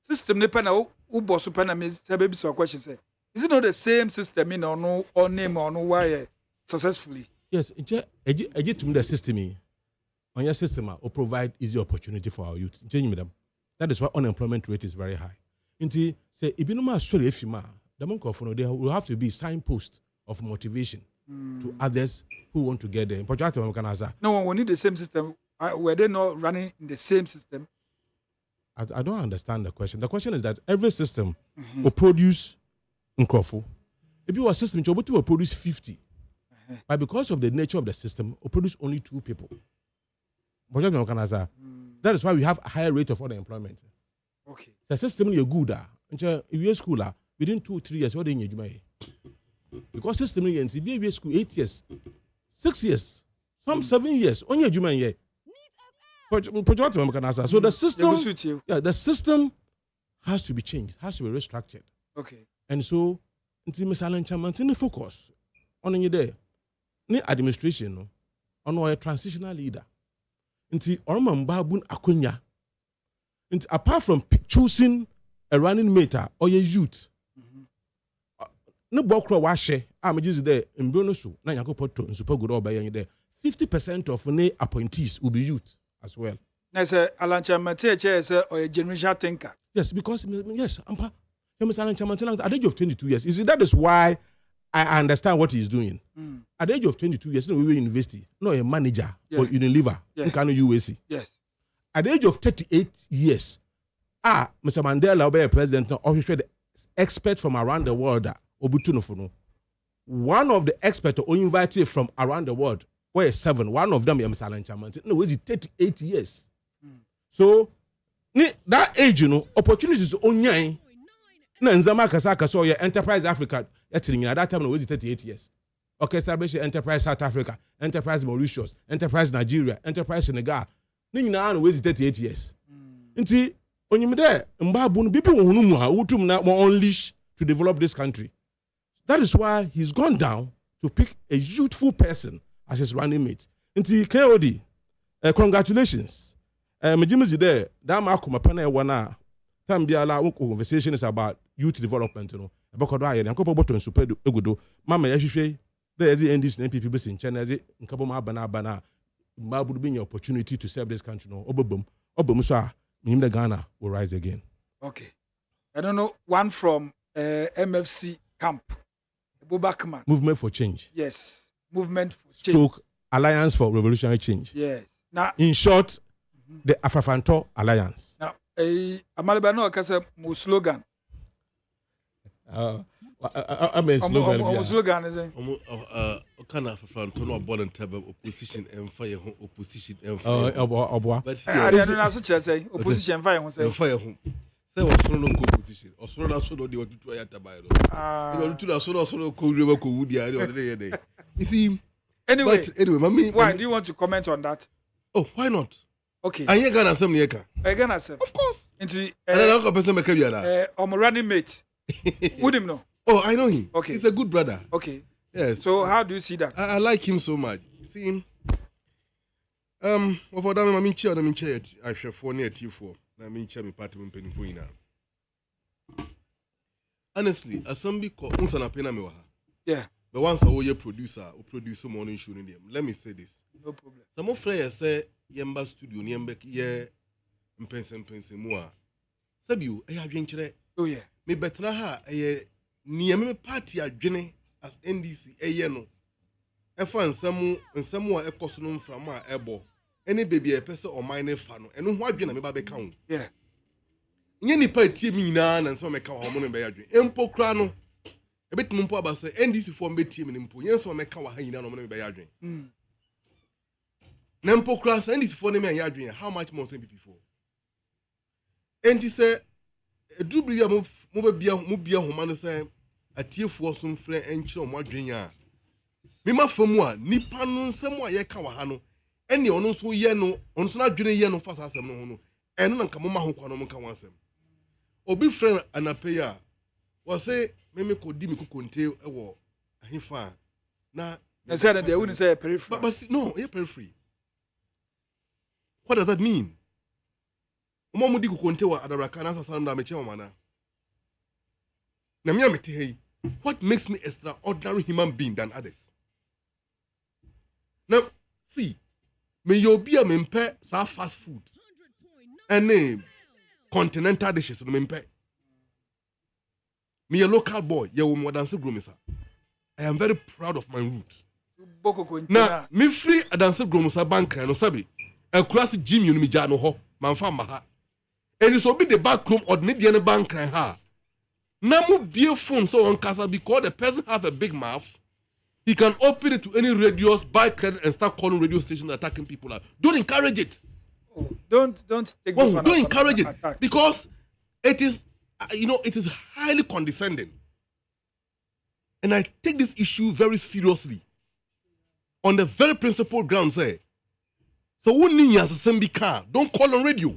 System ne pena ubo supena me baby so question say is it not the same system in or name or no why successfully? Yes, it to me the system on your system will provide easy opportunity for our youth. That is why unemployment rate is very high. Inti say ibinuma sorry if you the monk of there will have to be signpost of motivation to others who want to get there. No, we need the same system. Were they not running in the same system? I don't understand the question. The question is that every system will produce Nkrofo. If you are a system, you will produce 50. But because of the nature of the system, will produce only 2 people. That is why we have a higher rate of unemployment. Okay. The system is good. If you're a schooler, within 2-3 years, what do you do? Because system is in school 8 years, 6 years, some 7 years. Only a year. So the system, the system has to be changed, has to be restructured. Okay. And so, the focus on any day, the administration, on a transitional leader. Apart from choosing a running mate or a youth. No bokro washe amajiz there in bonusu na yakopoto nsupa gudo ba yen there 50% of the appointees will be youth as well. I say Alan Chamanche or a generation thinker. Yes, because yes, at the age of 22 years. You see, that is why I understand what he's doing. At the age of 22 years, we were in university, not a manager or Unilever, in Kano UAC. Yes. At the age of 38 years, Mr. Mandela, be a president, officially expert from around the world, one of the experts who invited from around the world were 7. One of them is Mr. Alan Chamanche. No, it's 38 years. So, that age, opportunities only. Nzama Kasaka saw your Enterprise Africa at that time was 38 years. Okay, establish Enterprise South Africa, Enterprise Mauritius, Enterprise Nigeria, Enterprise Senegal. Nina was 38 years. Inti onyimde mbabun people who na unleash to develop this country. That is why he's gone down to pick a youthful person as his running mate. Inti KOD, congratulations. Mejimizi there, that Malcolm Apana wana. Time conversation is about youth development, About I and couple buttons super egudo. Mama Yashe, there is the NDC NPP in China, in Kaboma Bana. Would be an opportunity to serve this country. Obumusa, the Ghana will rise again. Okay. I don't know, one from MFC camp. Bubakman. Movement for Change. Yes. Movement for Change. Stroke Alliance for Revolutionary Change. Yes. Now, in short, the Afafanto Alliance. Now, Amalibano Kasa mu slogan. I mean slogan. Slogan is kind of Afafanto no born table opposition and fire opposition and fire. But I don't know such as say opposition fire home. Say was no opposition. Or so that so they want to try at about. They want to so ko river ko wood the other day. You see. Anyway, mommy, why do you want to comment on that? Oh, why not? Okay. And you gonna some yeka. Gonna some. Of course. Into running mate. Would him know? Oh, I know him. Okay. He's a good brother. Okay. Yes. So how do you see that? I like him so much. See him. For ODAME, I mean chair I share 4 near T4. I mean chair me party me penny for ina. Honestly, as somebody called Unsana Pena Mewaha. Yeah. But once a producer or producer morning show in them. Let me say this. No problem. Some of friends say Yemba studio Yembe ye mpense mua. Sabiu adwenkyere. Oh yeah. Me betra ha niyame party adwene as NDC no. Efa nsemu a ekoso no mfram a ebo. Any baby e pese o mine fa no. Eno ho adwene me ba beka ho. Yeah. Nye ni party mi nyina na nsema meka ho mo no be adwene. Empo kra no. Ebetum mpo aba se NDC for mbetie me mpo. Nye nsema meka wa ha nyina no mo no be adwene. Nempo class and this for them and yadrin. How much more same people? And he said, a dublia mubia human say a tear for some friend and chill more drinya. Mima from one, Nippon, somewhat ye kawahano, and the honors who yeno, on so not drinking yeno fast as no, and none come who can Obi friend and a payer was say, Mimico Dimico contail a war. He found. Now, they said that they wouldn't say a periphery. But no, a periphery. What does that mean? Umamudi kukontewa adarakana sanda mechewa mana. Na mete what makes me extraordinary human being than others? Now, see, me yobia mempe sa fast food. And continental dishes no mempe. Me a local boy, ye wo modanse gromisa. I am very proud of my roots. Now, me free adanse gromisa bankra no sabi. A class gym you mijano ho, manfama ha. And it's be the back room or need the bank crying ha. Namu beer phone so on casa because the person have a big mouth. He can open it to any radios, buy credit, and start calling radio stations attacking people. Don't encourage it. Oh, don't take this one. Don't encourage it attack. Because it is, it is highly condescending. And I take this issue very seriously. On the very principled grounds, so who needs a sembi car? Don't call on radio.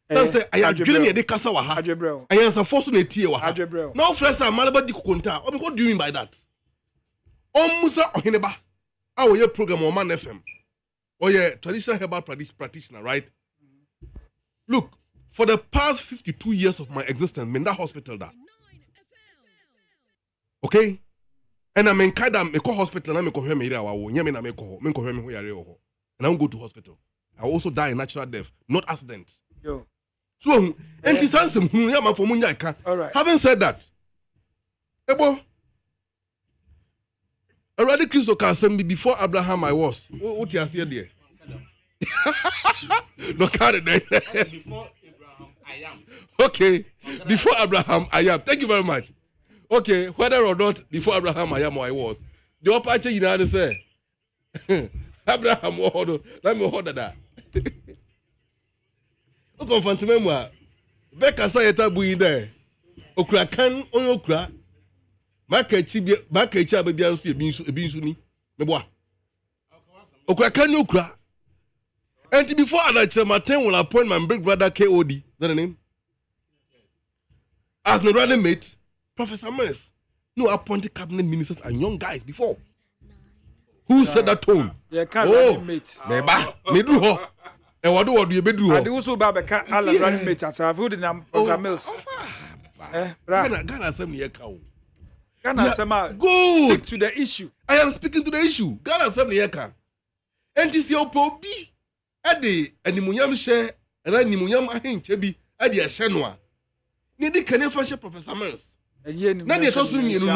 Say I am getting a decasa waha. I am a fortunate tea waha. Now, friends, I'm malaba di kukonta. What do you mean by that? Musa Ohineba. Our your program on Man FM. Or your traditional herbal practitioner, right? Look, for the past 52 years of my existence, in that hospital, that. Okay? And I'm in Kada, me call hospital, and I call him here. Yamina me call, me call him here. And I won't go to hospital. I will also die a natural death, not accident. Yo. So, and it's handsome. All right. Having said that, Ebo, already Christo can send me before Abraham I was. What you say there? No carry there. Before Abraham I am. Okay. Before Abraham I am. Thank you very much. Okay, whether or not before Abraham I am or I was. The upper change you know say. Abraham let me hold that. Look on Fantimemwa. Becca Sayeta Bui there. Okra can on okra. Makachi baby and see a binsuni. Meboa. Okra can okra. And before Anacha Martin will appoint my big brother KOD. Is that the name? As the running mate, Professor Mills. No appointed cabinet ministers and young guys before. Who said that tone? Yeah, running mate. Me do ho. And what do you do? I also Babaka Alan running mate as I've heard in Professor Mills. Ghana Assembly Eka. Ghana Assembly. Good. Stick to the issue. I am speaking to the issue. Ghana Assembly Eka. And this your probi. Ade animunyam share and animunyam ahin chebi ade ahyenwa. Ni di kane fanship Professor Mills. Na dey tosu mi enu.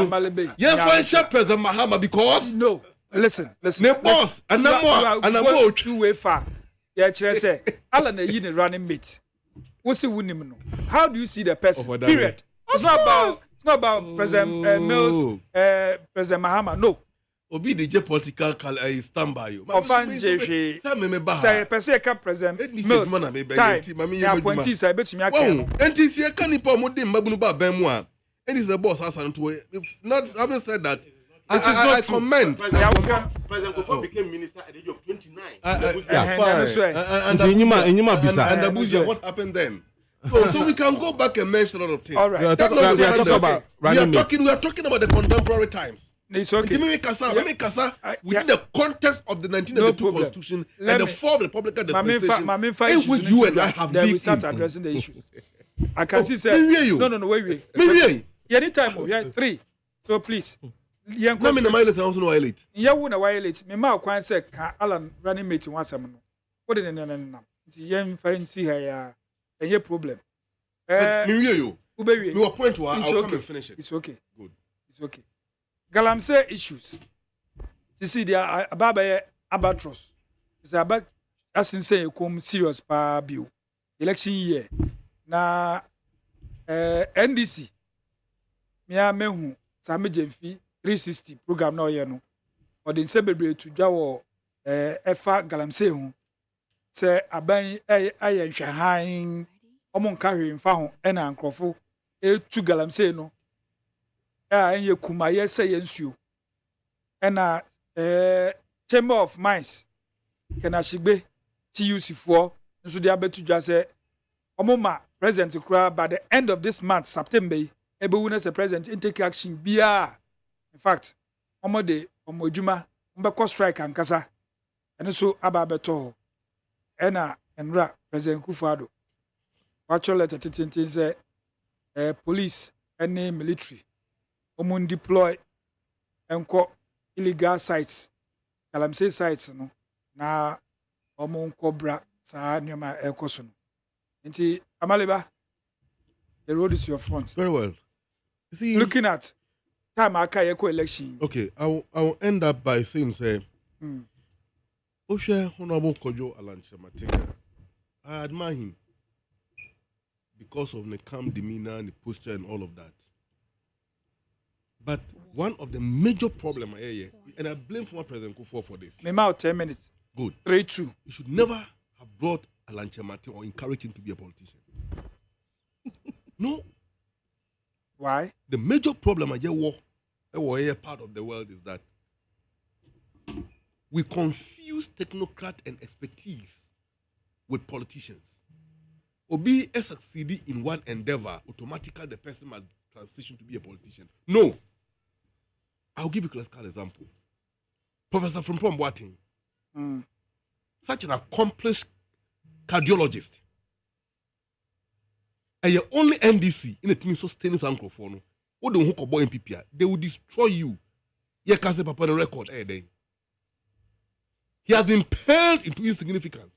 Ye fanship President Mahama because no. Listen. Ne boss and more two-way far. Yeah, say Alan a yin running mate. What's wunim no? How do you see the person? Period. It's not about President Mills, President Mahama. No. Obi DJ political standby. Ofan Jefe. Say person ka President Mills. Time. Ya appointee say betumi aka. Enti si aka nipa mo de mbabunu ba ban mu a. And is the boss asan to not having said that. I commend. President Kofo became minister at the age of 29. And what happened then? So we can go back and mention a lot of things. All right. We are talking about the contemporary times. It's okay. Within the context of the 1992 Constitution and the fourth Republican dispensation, in which you and I have lived, we start addressing the issues. I can see, sir. No, wait. Anytime, yeah, 3. So please. Yeah, no, me na violate also no violate. Yeah, we na violate. Me ma kwan say ka Alan running mate one asem no. What dey na. Nti yen find see her ya. Any problem. Me hear you. Me your point to I'll come and finish it. It's okay. Good. It's okay. Galamsey issues. You see there ababa albatross. It's about as say come serious pa bill. Election year. Na NDC. Me a mehu Sami Jemfi 360 program na oye no or the same bebre to dwa wo efa Galamsey ho se aban aye nhwahan omo nka hwe mfa ho na ankrofo etu Galamsey no enye kumaye se ye nsuo na Chamber of Mines kana shigbe TUC for nso dia betu dwa se omo ma president kura by the end of this month September Ebewu as a president in take action bia. In fact, omo adwuma mbekọ strike ankasa. Eno so aba beto. Ena enra President Kufuor. Actual letter titintin say police any military omo deploy enko illegal sites. Galamsey sites no na omo nkobra sa nyoma ekoso no. Nti Amaleba, the road is your front. Very well. See, looking at time Akayeko election. Okay, I will end up by saying, Oshe Honorable Kojo Alanche Matenga, I admire him because of the calm demeanor and the posture and all of that. But one of the major problems here, and I blame former President Kufuor for this. Mema 10 minutes. Good. 3-2. You should never have brought Alanche Matenga or encouraged him to be a politician. No. Why? The major problem I get here part of the world is that we confuse technocrat and expertise with politicians. Obi succeeding in one endeavor, automatically the person must transition to be a politician. No. I'll give you a classical example. Professor Frimpong Boateng, such an accomplished cardiologist. And your only NDC in a team sustaining uncle for no. What don't hook boy MPP? They will destroy you Ye can say papa the record day. He has been paled into insignificance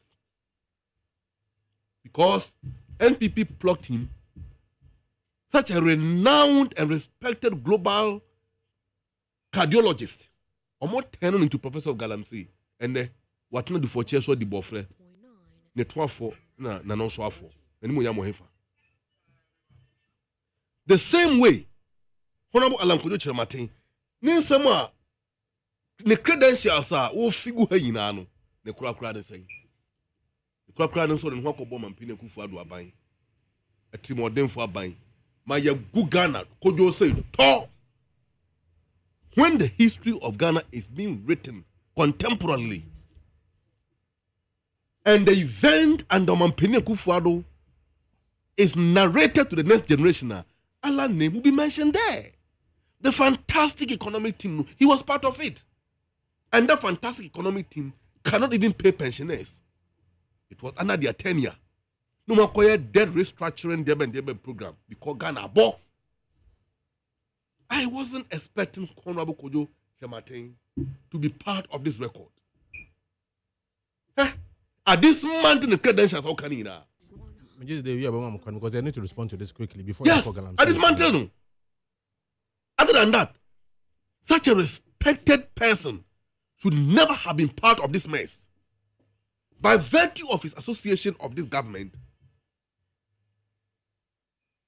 because NPP plucked him, such a renowned and respected global cardiologist. Almost turning into Professor Galamsey, and what not do for chairs or the bofre. Ne 12 na no so afo. The same way, Honorable Alan Kojo Chiramatin, Ninsama, the credentials are all figure hinano, the crack saying. The crack so and Wako Bomb and Pinaku for Adwa buying. A team or them for buying. My good Ghana, Kojo said, talk. When the history of Ghana is being written contemporarily, and the event and the Mampini Kufuado is narrated to the next generation, Alan's name will be mentioned there. The fantastic economic team, he was part of it. And that fantastic economic team cannot even pay pensioners. It was under their tenure. No more debt restructuring Deben program because Ghana bought. I wasn't expecting Honorable Kojo Chiramatin to be part of this record. At this month in the credentials, how can he now? Because I need to respond to this quickly before yes, I dismantle no. Other than that, such a respected person should never have been part of this mess. By virtue of his association of this government,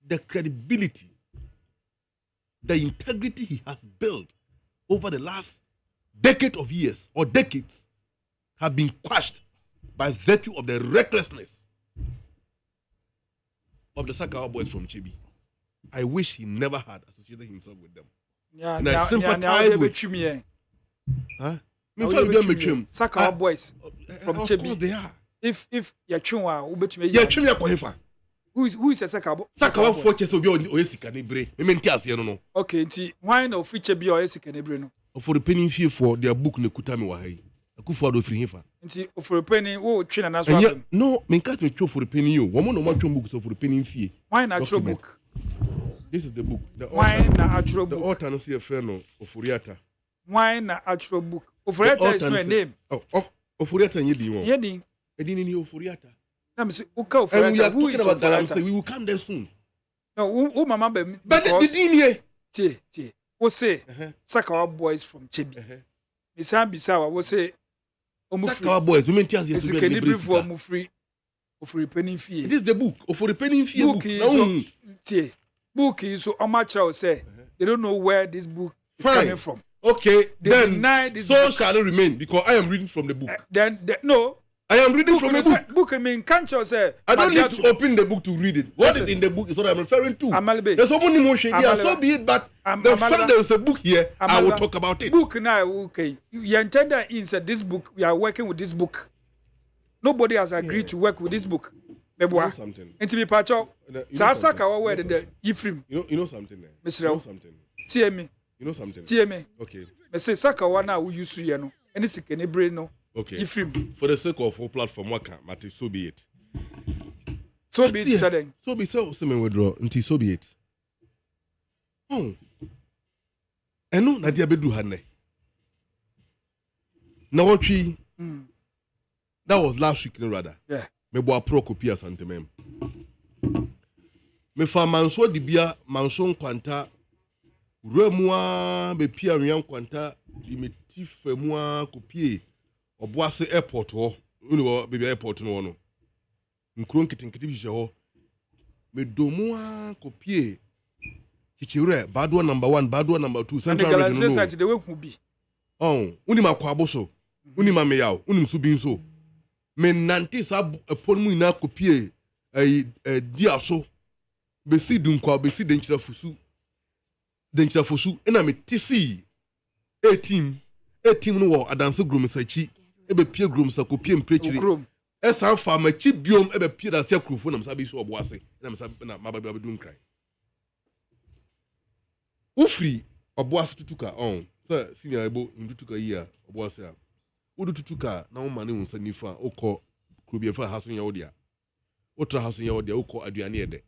the credibility, the integrity he has built over the last decade of years or decades have been quashed by virtue of the recklessness of the Sakawa boys from Chibi. I wish he never had associated himself with them. Yeah, and I sympathize with you. Huh? Sakawa boys from Chibi. Of course they are. If you're Chumia, who is a Sakawa? Sakawa fortress will be on Oesika Nebre. Mementias, you know. Okay, why no feature be or Oesika Nebre? For the penny fee for their book Nekutami Wahai. A Kufuado free him. For a penny, oh, train and answer. No, men can't make for the penny. Woman, no much books for the penny fee. Why not your book? This is the book. Why not actual book? The author, no see a friend of Furiata. Why not actual book? Ofuriata is my name. Oh, Ofuriata, you didn't. Yedi. I didn't know Ofuriata. And we are talking about Galamsey. We will come there soon. No, oh, Mama, but the didn't hear. We'll say, Sakawa boys from Chibi. Miss Ambisawa will say, Sakawa boys, women tell you to be for Mufri of penny fee. It is the book of a penny fee. Book is so much. I will say, they don't know where this book is coming from. Okay, they then deny this so book. Shall it remain because I am reading from the book. No. I am reading from the book. Book I mean, can't you say? I don't need to open the book to read it. What is in the book is what I'm referring to. There's so many emotions here, so be it. But the fact there is a book here, I will talk about it. Book now, okay. You intend that inside this book, we are working with this book. Nobody has agreed to work with this book. You know something. And to be part of Sasaka, our word in the Ephraim. You know something there. Mr. You know something. TME. You know something. TME. Okay. Mr. Saka, one now we use to you know. And it's a brain no. Okay. Ephraim. For the sake of our platform, Mati, so be it. So be it, sudden. So be so withdraw until so be it. Oh. I know Nadia Bedu Hane. Now, that was last week, rather. Yeah. Me boa pro copia santemem. Me fa manso di bia manso nkwanta remua be pia nyan kwanta di metif mua copie oboase airport ho uni be airport no no nkron kitinkiti hye ho me domua copie kichire badwa number 1 badwa number 2 central region no site de we hu bi uni makwabo so uni mameyaw uni so bi so men nanti sa epon mu ina kopie dia so be si dunkwa be si denchira fusu ena me tisi 18 no wo adanse grum sachi ebe pie grum sa kopie mprechiri esa fa machi biom ebe pie da se krofo na msabi so oboase na msabi na mababa be dun krai ufri oboase tutuka so senior ebo ndutuka yia oboase a wodu tutuka na wo mane wonsa nifa okọ krobie fa haso ya wodia otra haso ya wodia okọ aduane ede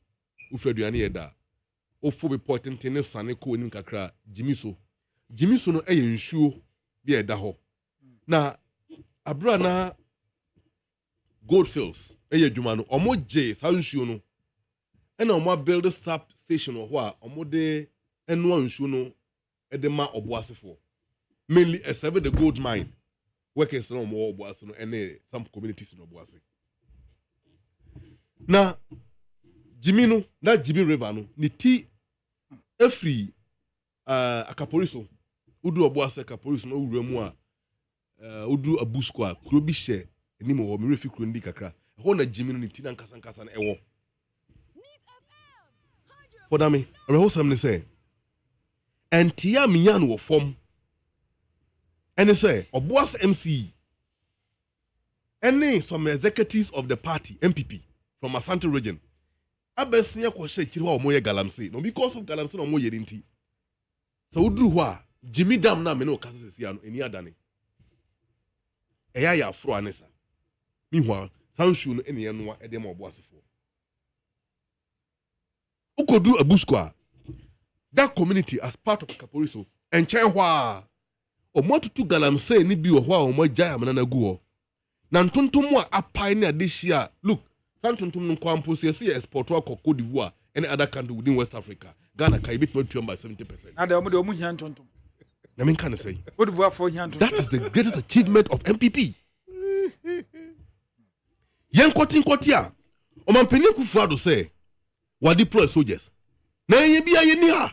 ufra aduane eda ofo be potente ne sane ko nim kakra jimiso Jimmy Sono a nsuo bi ɛda hɔ na abra na Goldfields ɛyɛ adwuma no ɔmo gye saa nsuo no ɛna ɔmo build sub station wɔ hɔ a ɔmo de ɛnoa nsuo no ɛde ma ɔboasefoɔ mainly serve the gold mine workers no ɔmo ɔboase no ɛne some communities no ɔboase na Jimmy no na Jimmy River no ne ti efiri Akaporiso udu ɔboase Akaporiso no wura mu a udu Abusko a kuro bi hyɛ anim wɔ me refi kuro ndi kakra ɛhɔ na Jimmy no ne ti na nkasa na ɛwɔ for dame ɔrɛho sam ne sɛ ɛntia minya no wɔ fam ɛne sɛ ɔboase MC ɛne some executives of the party MPP from Asante region abesia kɔhyɛ akyiri hɔ a ɔmo yɛ Galamsey no because of Galamsey na ɔmo yɛ ne nti sɛ woduru hɔ a Jimmy Dam na me ne ɔkasa sɛsia no ani adane ɛyɛ ayɛ aforo anesa meanwhile sanshu no ɛne ɛnoa ɛde ma ɔboasefoɔ ukodu Abusko a that community as part of Kaporiso ɛnkyɛn hɔ a ɔmo atutu Galamsey ne bi wɔ hɔ a ɔmo agyae amena na gu hɔ na ntontom a apae ne ade hyia look santontom no kwampo sɛ export to Cote d'Ivoire and other country within West Africa Ghana kai bit by 70%. Na da mo hian tontom. Na men kan say. Cote d'Ivoire for hian tontom. That is the greatest achievement of MPP. Yen kotin a o man peni Kufuado say wa deploy soldiers. Na yen bia yen ni ha.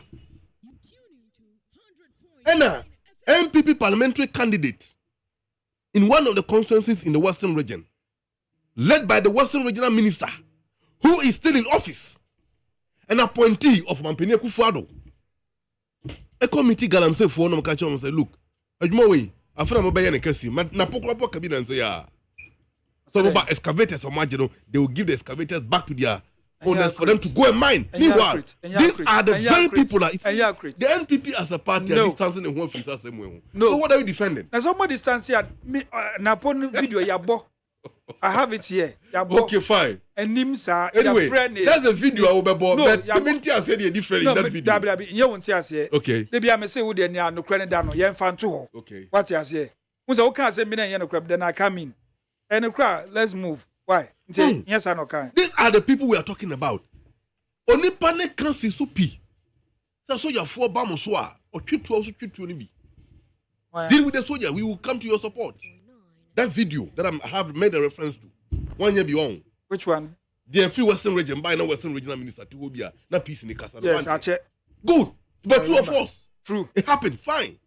Ena MPP parliamentary candidate in one of the constituencies in the Western region led by the Western Regional Minister who is still in office, an appointee of Mampene Kufuado. A committee Galamsey for no catch on say, look, Ajmowe, I feel I'm a Cassie, Napoko cabin and say, so about excavators or marginal, they will give the excavators back to their owners for them to go and mine. Meanwhile, these are the very people that the NPP as a party are distancing in one face same way. No, so what are you defending? There's somebody distance here. Napon video yabo. I have it here. Okay, fine. And Nimsa, anyway, friend, that's the video I will be bought. No, but community has said different in that video. You won't say, okay. Maybe I may say, would you no credit down? You're fan too. Okay. What you say? Who's okay? Say, me and crab, then I come in. And the crowd, let's move. Why? Yes, I know. These are the people we are talking about. Only panic can see soupy. So you're for Bamoswa or treat also treat to be. Deal with the soldier, we will come to your support. That video that I have made a reference to 1 year beyond. Which one? The free Western region by now Western regional minister to Obia, not peace in the castle. Yes, I check. Good, but true or false? True. It happened. Fine.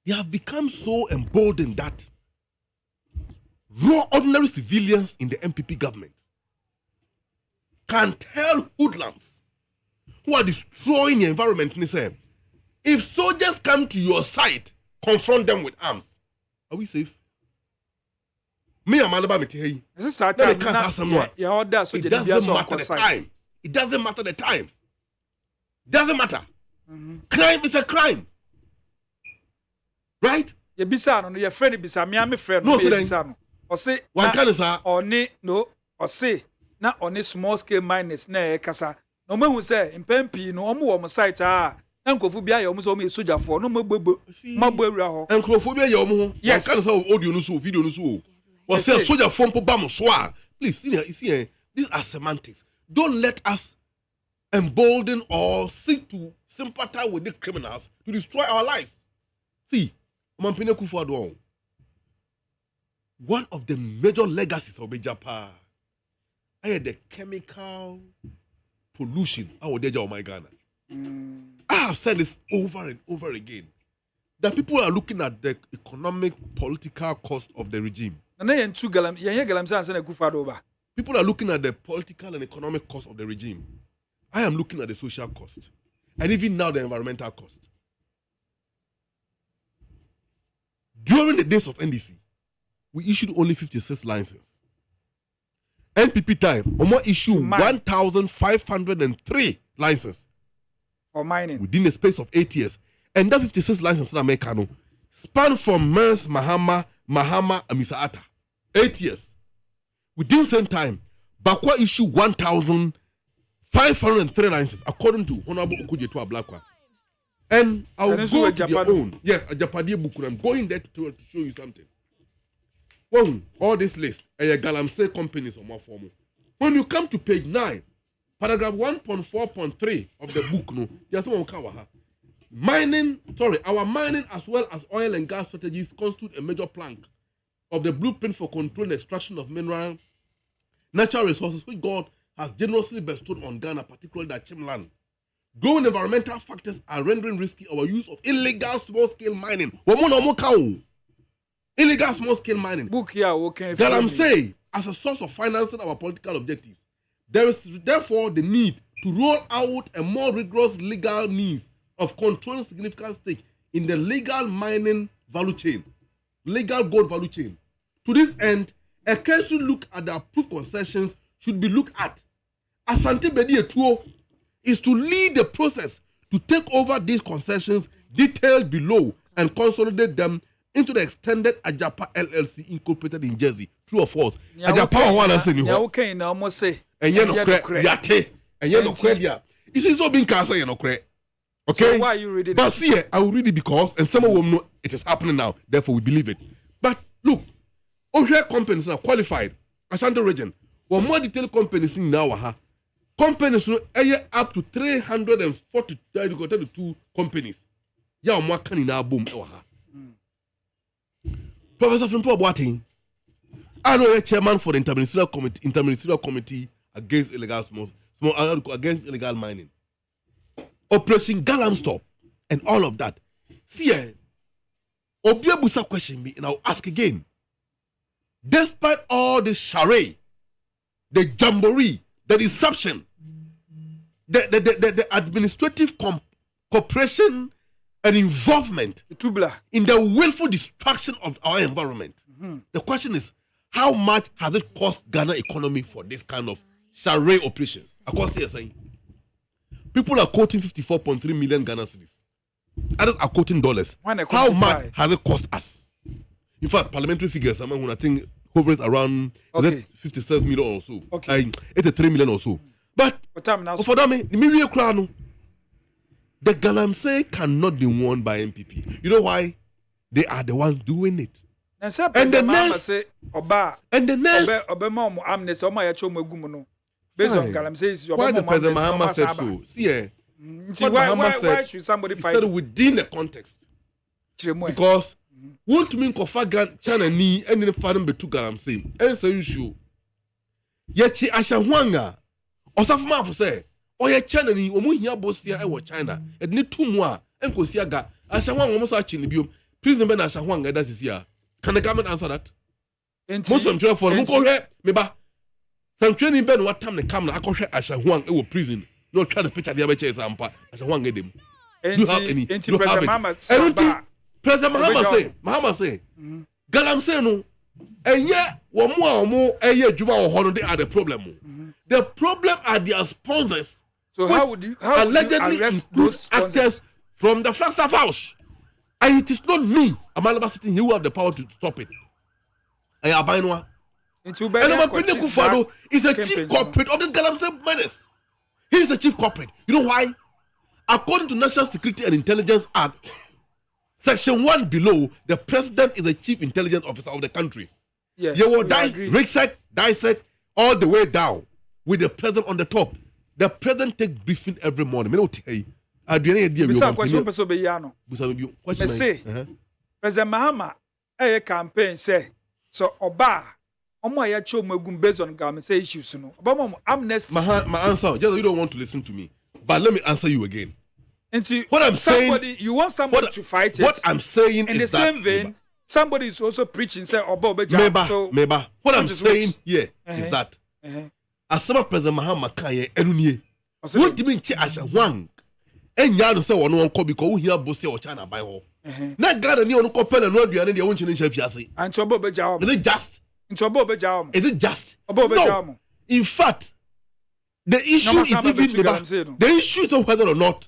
They have become so emboldened that raw ordinary civilians in the MPP government can tell hoodlums who are destroying the environment and say, if soldiers come to your site, confront them with arms. Are we safe? Me and Malaba Mete. This is our time. It doesn't matter the time. It doesn't matter the time. Doesn't matter. Crime is a crime. Right? You bisa no, your friend bisa me am friend no bisa no. O say one kind of sir. Oni no, o say na oni small scale miners na e kasa. No me hu say impempi no omo wo site a enkofu bia ye omo so omo soja for no mabbo awura ho. Enkofu bia ye omo ho. Yes. One kind of audio no so video no so. O say soja for mpo bam so a. Please see these are semantics. Don't let us embolden or seek to sympathize with the criminals to destroy our lives. See, Mampene Kufuado, one of the major legacies of Bejapa, I had the chemical pollution out there of my Ghana. I have said this over and over again. That people are looking at the economic, political cost of the regime. People are looking at the political and economic cost of the regime. I am looking at the social cost. And even now the environmental cost. During the days of NDC, we issued only 56 licenses. NPP time, Omo issued 1,503 licenses. For mining. Within a space of 8 years. And that 56 licenses in Americano span from Mers, Mahama, and Misaata. 8 years. Within the same time, Bakwa issued 1,503 licenses, according to Honorable Okujetua Blakwa. And I'll And go also to Japan. your own. Yes, a Japanese book. I'm going there to show you something. Well, all this list, Galamsey companies on my form. When you come to page 9, paragraph 1.4.3 of the book, no, there's one kawaha. Our mining as well as oil and gas strategies constitute a major plank of the blueprint for controlling the extraction of mineral, natural resources which God has generously bestowed on Ghana, particularly the Achim land. Growing environmental factors are rendering risky our use of illegal small-scale mining. Illegal small-scale mining. Galamsey as a source of financing our political objectives. There is therefore the need to roll out a more rigorous legal means of controlling significant stake in the legal mining value chain, legal gold value chain. To this end, a careful look at the approved concessions should be looked at. Asante Bedi Etuo is to lead the process to take over these concessions detailed below and consolidate them into the extended Ajapa LLC incorporated in Jersey. True or false? Ajapa one say ni ho. Enye no kre yate. Enye no kre dia. Is it so being cancer you no kre? Okay. So why are you reading it? But see, I will read it because, and some of them know it is happening now. Therefore, we believe it. But look, Ohio companies are qualified. Ashanti region. One more detailed companies in now. Companies up to 342 companies. Yeah, more can in our boom. Professor Flimpo Boating, I know a chairman for the interministerial committee against against illegal mining. Operation Galamsey and all of that. See, Obiabusa question me and I'll ask again. Despite all the charade, the jamboree, the deception, the administrative cooperation and involvement in the willful destruction of our environment, the question is, how much has it cost Ghana economy for this kind of charade operations? Across the saying. People are quoting 54.3 million Ghana cedis. Others are quoting dollars. How much has it cost us? In fact, parliamentary figures, I think hovers around 57 million or so. 83 million or so. But for them, the Galamsey cannot be won by MPP. You know why? They are the ones doing it. And the next, based on Galamsey's, why the President Mahama said so? See, why should somebody fight? He said within the context. Because won't mean Kofa China ni and then Fadam Betu Galamsey. And so you show. Yet Ashawanga or Safma for say, or your China ni Omuya Bosia or China, and need 2 more and Kosiaga. Ashawang almost actually in the biome. Prison Ben Ashawanga, that is here. Can the government answer that? Most of them try for Meba. Some training Ben what time they come now? I can share Ashawang in prison. No try to picture the other chairs and Ashawang get them. You have any? You have any? President Mahama say, Galamsey no, and yet one more a year Juma or holiday are the problem. The problem are their sponsors. So how would you allegedly arrest those actors from the Flagstaff House? And it is not me, Amalaba sitting here, who have the power to stop it. I am Bainwa. And Kufado is a chief corporate of this Galamsey menace. He is a chief corporate. You know why? According to National Security and Intelligence Act, Section 1 below, the president is the chief intelligence officer of the country. Yes, you will dissect all the way down with the president on the top. The president takes briefing every morning. Question. President Mahama, a campaign say so Oba. Based on Galamsey issues, no. Amnesty. My answer, just you don't want to listen to me, but let me answer you again. What I'm saying, you want somebody to fight it. What I'm saying in is the same vein, somebody is also preaching say Oba. Meba. What I'm saying here is that as some President Mahama Kanye Enunye, what do you mean Ashawang? And Yado say one call because we hear Bosse or China by all. Not God and you on Copel and Rodia and the own challenge of Yasi. And to Boba Jam. Is it just? Is it just? No. In fact, the issue is even the issue is not whether or not.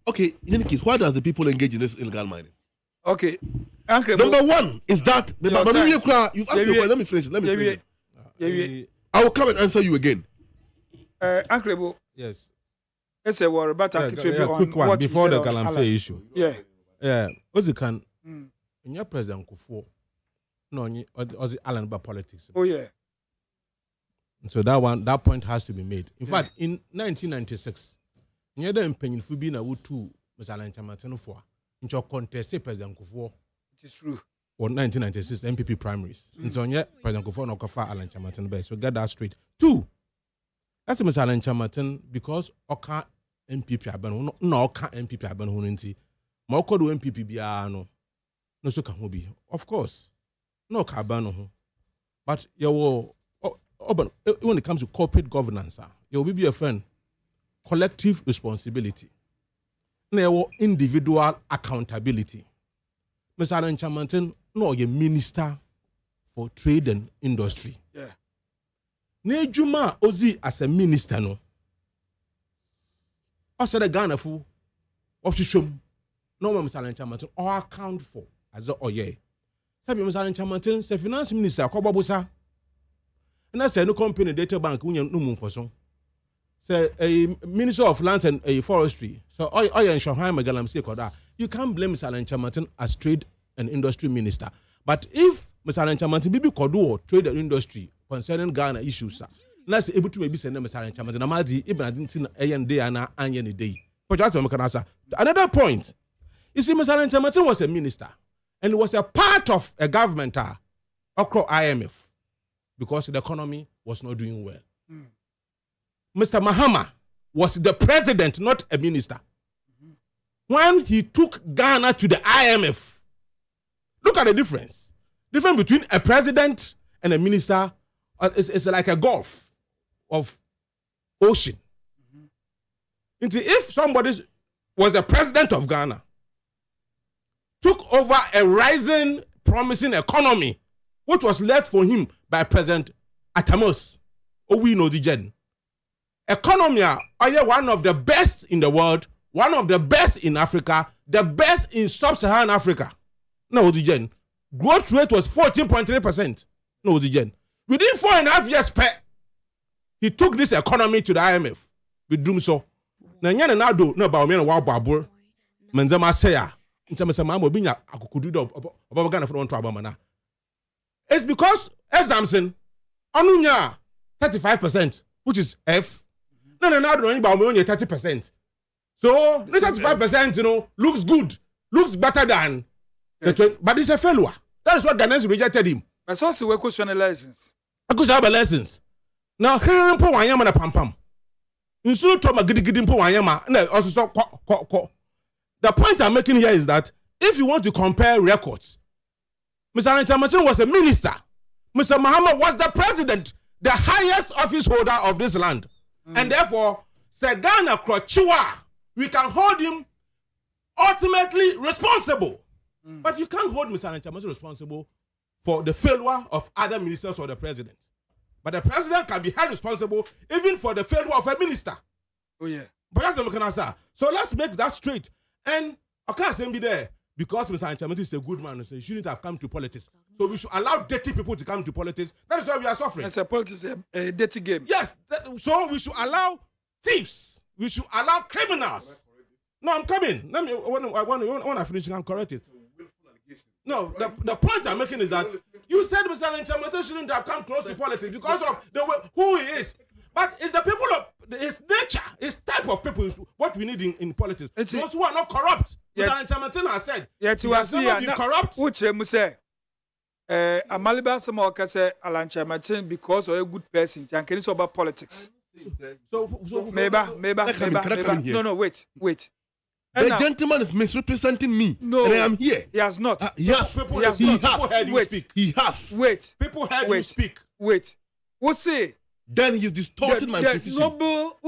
Okay, in any case, why does the people engage in this illegal mining? Okay. Number one is that you've asked me a question. Let me finish. I will come and answer you again. Uncle, yes. It's a worry, but I could be on quick one what before you the said Galamsey issue. Yeah. Yeah. Ozikan, in your President Kufuor, no, Ozi Alan about politics. Oh yeah. So that point has to be made. In fact, in 1996, you had a penny for being a wood too, Mr. Alan Chamatano for in your contest, President Kufuor. It is true. Or 1996 MPP primaries. And so, yeah, President Kufuor no kafa Alan Chamatan best. So get that straight. 2. That's Mr. Alan Chamatan because Oka MPP aban no Oka MPP aban hunti. Ma Oka do MPP biya no so can be. Of course, no kabano. But when it comes to corporate governance, you will be a friend. Collective responsibility. No individual accountability. Mr. Alan Chamatan, no, a minister for trade and industry. Yeah. Nejuma Ozi as a minister, no. Also, the Ghana for official, no, Mr. Alan Chamatan, or account for as a oye. Sabi Mr. Alan Chamatan, the finance minister, Kobabusa. And I said, no company data bank, we no move for so. Say a minister of lands and a forestry. So, I and Shanghai Galamsey, you can't blame Mr. Alan Chamatan as trade and industry minister. But if Mr. Alan Chamatan be KWADWO trade and industry concerning Ghana issues, let's able to maybe send Mr. Alan Chamatan. Amadi even I didn't see a day and any day. Another point, you see, Mr. Alan Chamatan was a minister and was a part of a government across IMF because the economy was not doing well. Mr. Mahama was the president, not a minister. When he took Ghana to the IMF, look at the difference. Difference between a president and a minister is like a gulf of ocean. If somebody was the president of Ghana, took over a rising, promising economy, which was left for him by President Atamos, Owino Dijen. Economy are one of the best in the world, one of the best in Africa, the best in sub-Saharan Africa. No, Dijen. Growth rate was 14.3%. No, Dijen. Within 4.5 years, he took this economy to the IMF. With doom so. Nanyana nado no ba me na wa babur. Menzama seya. Nchama mo binya akukudu do Ghana for one to abamana. It's because Samson onunya 35%, which is F. No, nado ba me only 30%. So, the 35%, you know, looks good, looks better than, but it's a failure. That is what Ghanaians rejected him. But so we question a license. I could have a license. Now, here in Powayama na pam. In so to magidi Powayama, and also so. The point I'm making here is that if you want to compare records, Mr. Alan Chamatan was a minister. Mr. Mahama was the president, the highest office holder of this land. And therefore, Ghana Krochua, we can hold him ultimately responsible. But you can't hold Mr. Alan Chamatan responsible for the failure of other ministers or the president. But the president can be held responsible even for the failure of a minister. Oh, yeah. But that's the answer. So let's make that straight. And I can't be there because Mr. Alan Chamatan is a good man, so he shouldn't have come to politics. So we should allow dirty people to come to politics. That is why we are suffering. It's a politics, a dirty game. Yes. So we should allow thieves. We should allow criminals. No, I'm coming. Let me. When I finish, I can correct it. No, the point I'm making is that you said Mr. Alan Chamatan shouldn't have come close to politics because of the way, who he is. But it's the people of his nature, his type of people is what we need in politics. Those who are not corrupt. Mr. Alan Chamatan has said, he has never been corrupt. Which you say, Amaliba Samoka say Alan Chamatan because of a good person. Can you talk about politics? So maybe. No, wait. The gentleman is misrepresenting me. No, and I am here. He has not. Yes, People heard you speak. He has. Wait. People heard you speak. Wait. We'll say. Then he's distorting my position. Noble.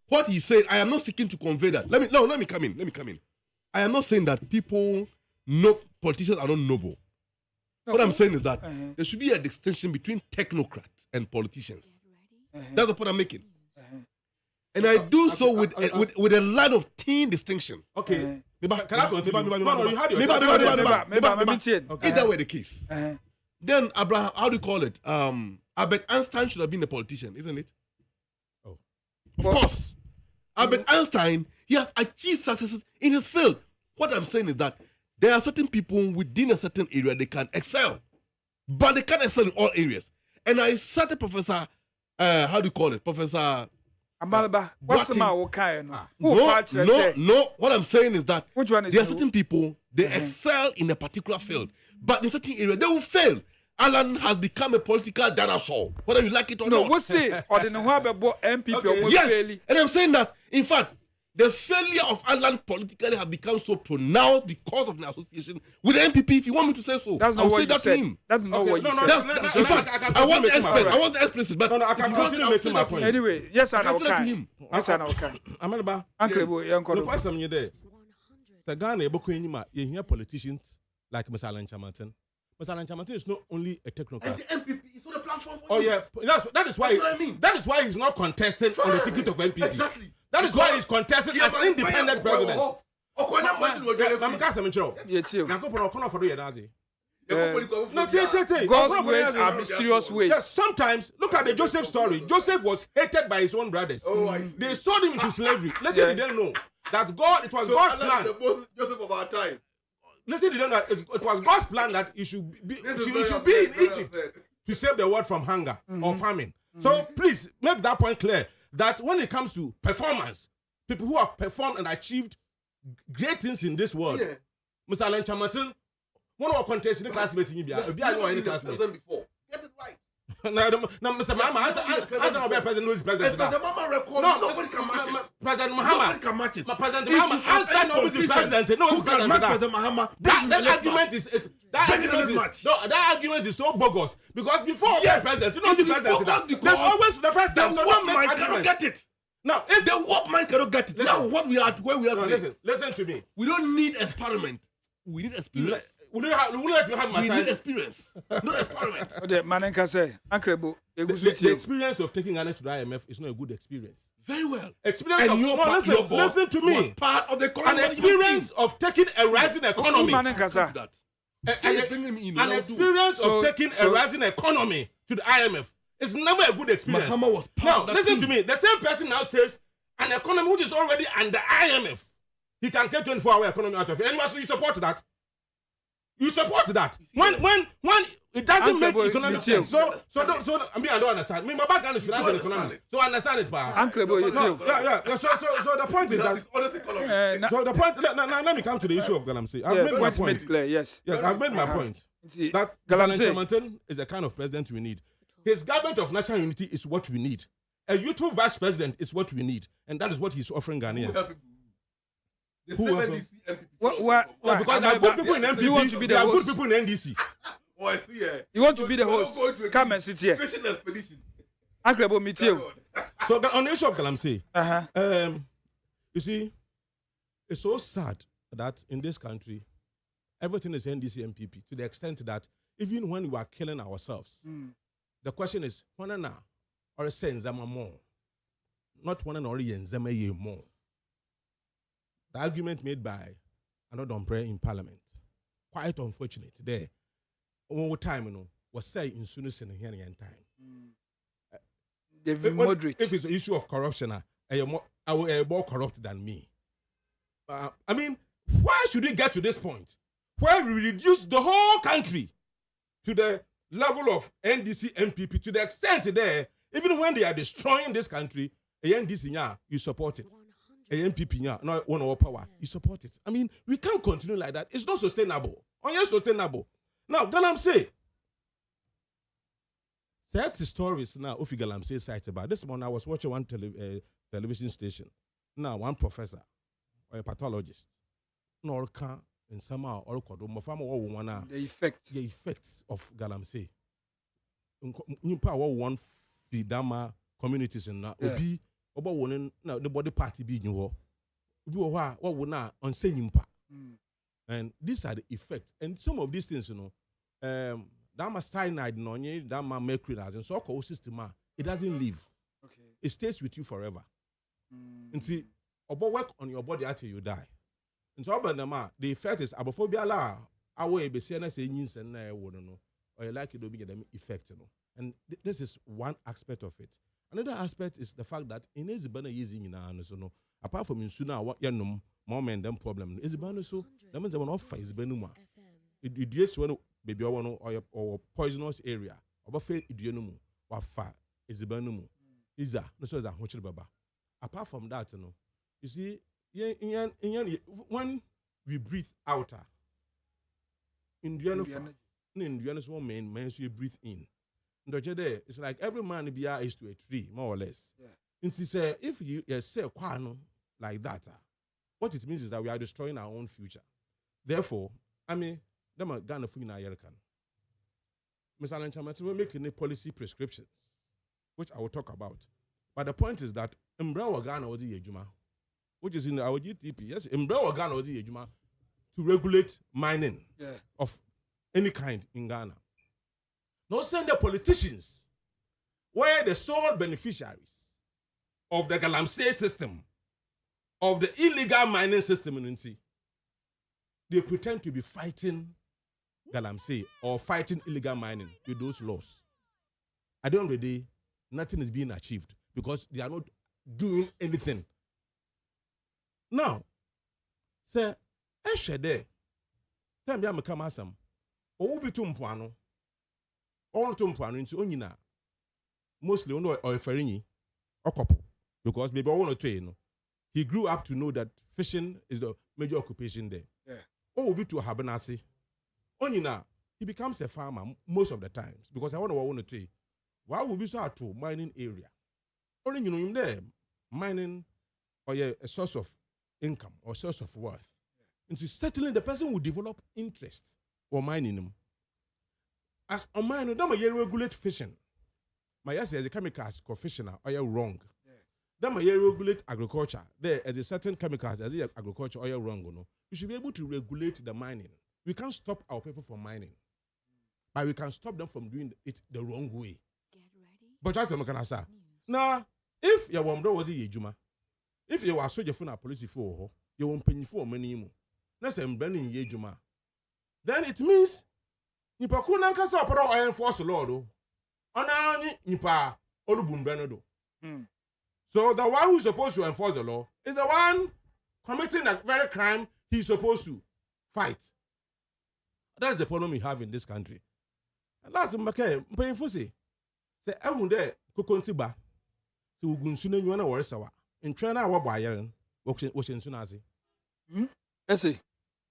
What he's saying, I am not seeking to convey that. Let me come in. I am not saying that politicians are not noble. No. What I'm saying is that there should be a distinction between technocrats and politicians. That's the point I'm making. And I do so with a line of thin distinction. Okay. Can I continue? No, you had your If that were the case, then Abraham, how do you call it? Albert Einstein should have been a politician, isn't it? Oh. Of course. Albert Einstein, he has achieved successes in his field. What I'm saying is that there are certain people within a certain area they can excel, but they can't excel in all areas. And I started Professor, how do you call it? Professor Amalba. What's the matter? No. What I'm saying is that which one is there are certain people they excel in a particular field, but in certain area they will fail. Alan has become a political dinosaur, whether you like it or not. No, we'll say or the MPP. Yes, and I'm saying that in fact the failure of Alan politically have become so pronounced because of the association with the MPP. If you want me to say so, that's not what you said. That's not what you said. In fact, I want the explicit, but no, I can continue making my point. Anyway, yes, I can. Yes, I can. Amelba, Uncle, no question you there. The Ghana Eboko Enima, you hear politicians like Mr. Alan Chamartin. Mr. Alan Chamartin is not only a technocrat. And the MPP is on the platform for yeah, that is why. That's what I mean. That is why he's not contested on the ticket of MPP. Exactly. That is why he's contested as an independent president. God's ways are mysterious ways. Yes, sometimes, look at the Joseph story. Joseph was hated by his own brothers. They sold him into slavery. Little did they know that God, it was God's plan. Joseph of our time. Little did they know that it was God's plan that he should be in Egypt to save the world from hunger or famine. So please make that point clear. That when it comes to performance, people who have performed and achieved great things in this world, Mr. Alan Chamartin, one of our contesting classmates in Libya, any classmate. Before. Get it right. Now, Mr. Mahama, answer not president who is president. President Mahama record. Nobody can match it. President Mahama. Nobody can match it. President Mahama, answer not who is president. No, who can match President Mahama? That argument is that argument is so bogus because before president, you know the president. There's always the first time. The warp mind cannot get it. Now, if the warp mind cannot get it, now what we are where we are today. Listen to me. We don't need experiment. We need experience. We need experience, not experiment. The man can say, the experience of taking Ghana to the IMF is not a good experience. Very well. Experience of listen to me. Part of the an experience of taking a rising economy. An experience of taking a rising economy to the IMF is never a good experience. Mahama was part now, listen to me. The same person now takes an economy which is already under IMF. He can get 24-hour economy out of it. Anyway, so you support that? You support that when it doesn't make economic sense. So I mean I don't understand. I mean my background is finance and economics, so I understand it. Uncle Boy, yeah. So the point is that. So the point. Now let me come to the issue of Galamsey. I've made my point clear. Yes, I've made my point. That Galamsey is the kind of president we need. His government of national unity is what we need. A youthful vice president is what we need, and that is what he's offering Ghanaians. Because there are good people in MPP. You want to be the there host. are good people in NDC. Oh, I see. You want to be the host? Come and sit here. Fishing expedition. Uncle Boy, meet you. So on the issue of Galamsey, you see, it's so sad that in this country, everything is NDC MPP to the extent that even when we are killing ourselves, the question is, when or a sense more, not one or more. The argument made by ADDO in Parliament, quite unfortunate there. One time, was say in Sunnis and hearing and time. If it's an issue of corruption, I will more corrupt than me. I mean, why should we get to this point where we reduce the whole country to the level of NDC MPP to the extent there, even when they are destroying this country, NDC, you support it. MPP, not one of power, you support it. I mean, we can't continue like that. It's not sustainable. Unsustainable. Now, Galamsey. Certain stories now, Ofi Galamsey site about this morning. I was watching one television station. Now, one professor or a pathologist, no can in somehow or the effects of Galamsey. In power one Fidama communities in Obi. About one now the body party being you what would not on saying and these are the effects and some of these things that cyanide no that mercury and so called system it doesn't leave. Okay, it stays with you forever. And see about work on your body until you die. And so the effect is abophobia la away be seen as a means and or you like it will be the effect and this is one aspect of it. Another aspect is the fact that in his banner using in apart from insuna what yanum moment them problem is ban so that means one offer is benuma it yes one baby one or poisonous area or buffet iduanumu wafa is banumu iza no so that hochil baba apart from that you see when we breathe out Indiana so man so you breathe in it's like every man is to a tree more or less and say if you say kwano like that what it means is that we are destroying our own future. Therefore, I mean, them are Ghana for American. Mr. Alan will make any policy prescriptions, which I will talk about. But the point is that Umbrella Ghana was the Ejuma, which is in our GTP. Yes, Umbrella Ghana was the Ejuma to regulate mining of any kind in Ghana. Not send the politicians where the sole beneficiaries of the Galamsey system, of the illegal mining system in Unity, they pretend to be fighting Galamsey or fighting illegal mining with those laws. At the end of the day, nothing is being achieved because they are not doing anything. Now, say, there, tell me I'm come asam. Or be tumpuano, all tumpuano into onina, mostly on or farini or couple because maybe I want to tell you. He grew up to know that fishing is the major occupation there. Yeah. Oh, be to Habanasi. Onina, he becomes a farmer most of the times because I want to tell you, why would be so hard to mining area? Only you know him there, mining or a source of income or source of worth. And so certainly the person will develop interest or mining them. As a miner, don't regulate fishing. My yes, as a chemicals for fishing are you wrong? Then may regulate agriculture. There is a certain chemicals as agriculture or wrong. No, we should be able to regulate the mining. We can't stop our people from mining, but we can stop them from doing it the wrong way. But that's what I say. Now, if your woman was a juma, if you are soldier for a police for you won't pay for money. Let's say burning ye juma. Then it means you pakuna kasa opera or enforce the law. Ona nipa olubun benado. So the one who's supposed to enforce the law is the one committing that very crime he's supposed to fight. That's the problem we have in this country. And last time, painful say I won't there kokontiba. So ugunsune nywana warisawa. In China, what by Yaran, Ocean Sunazi. Yes,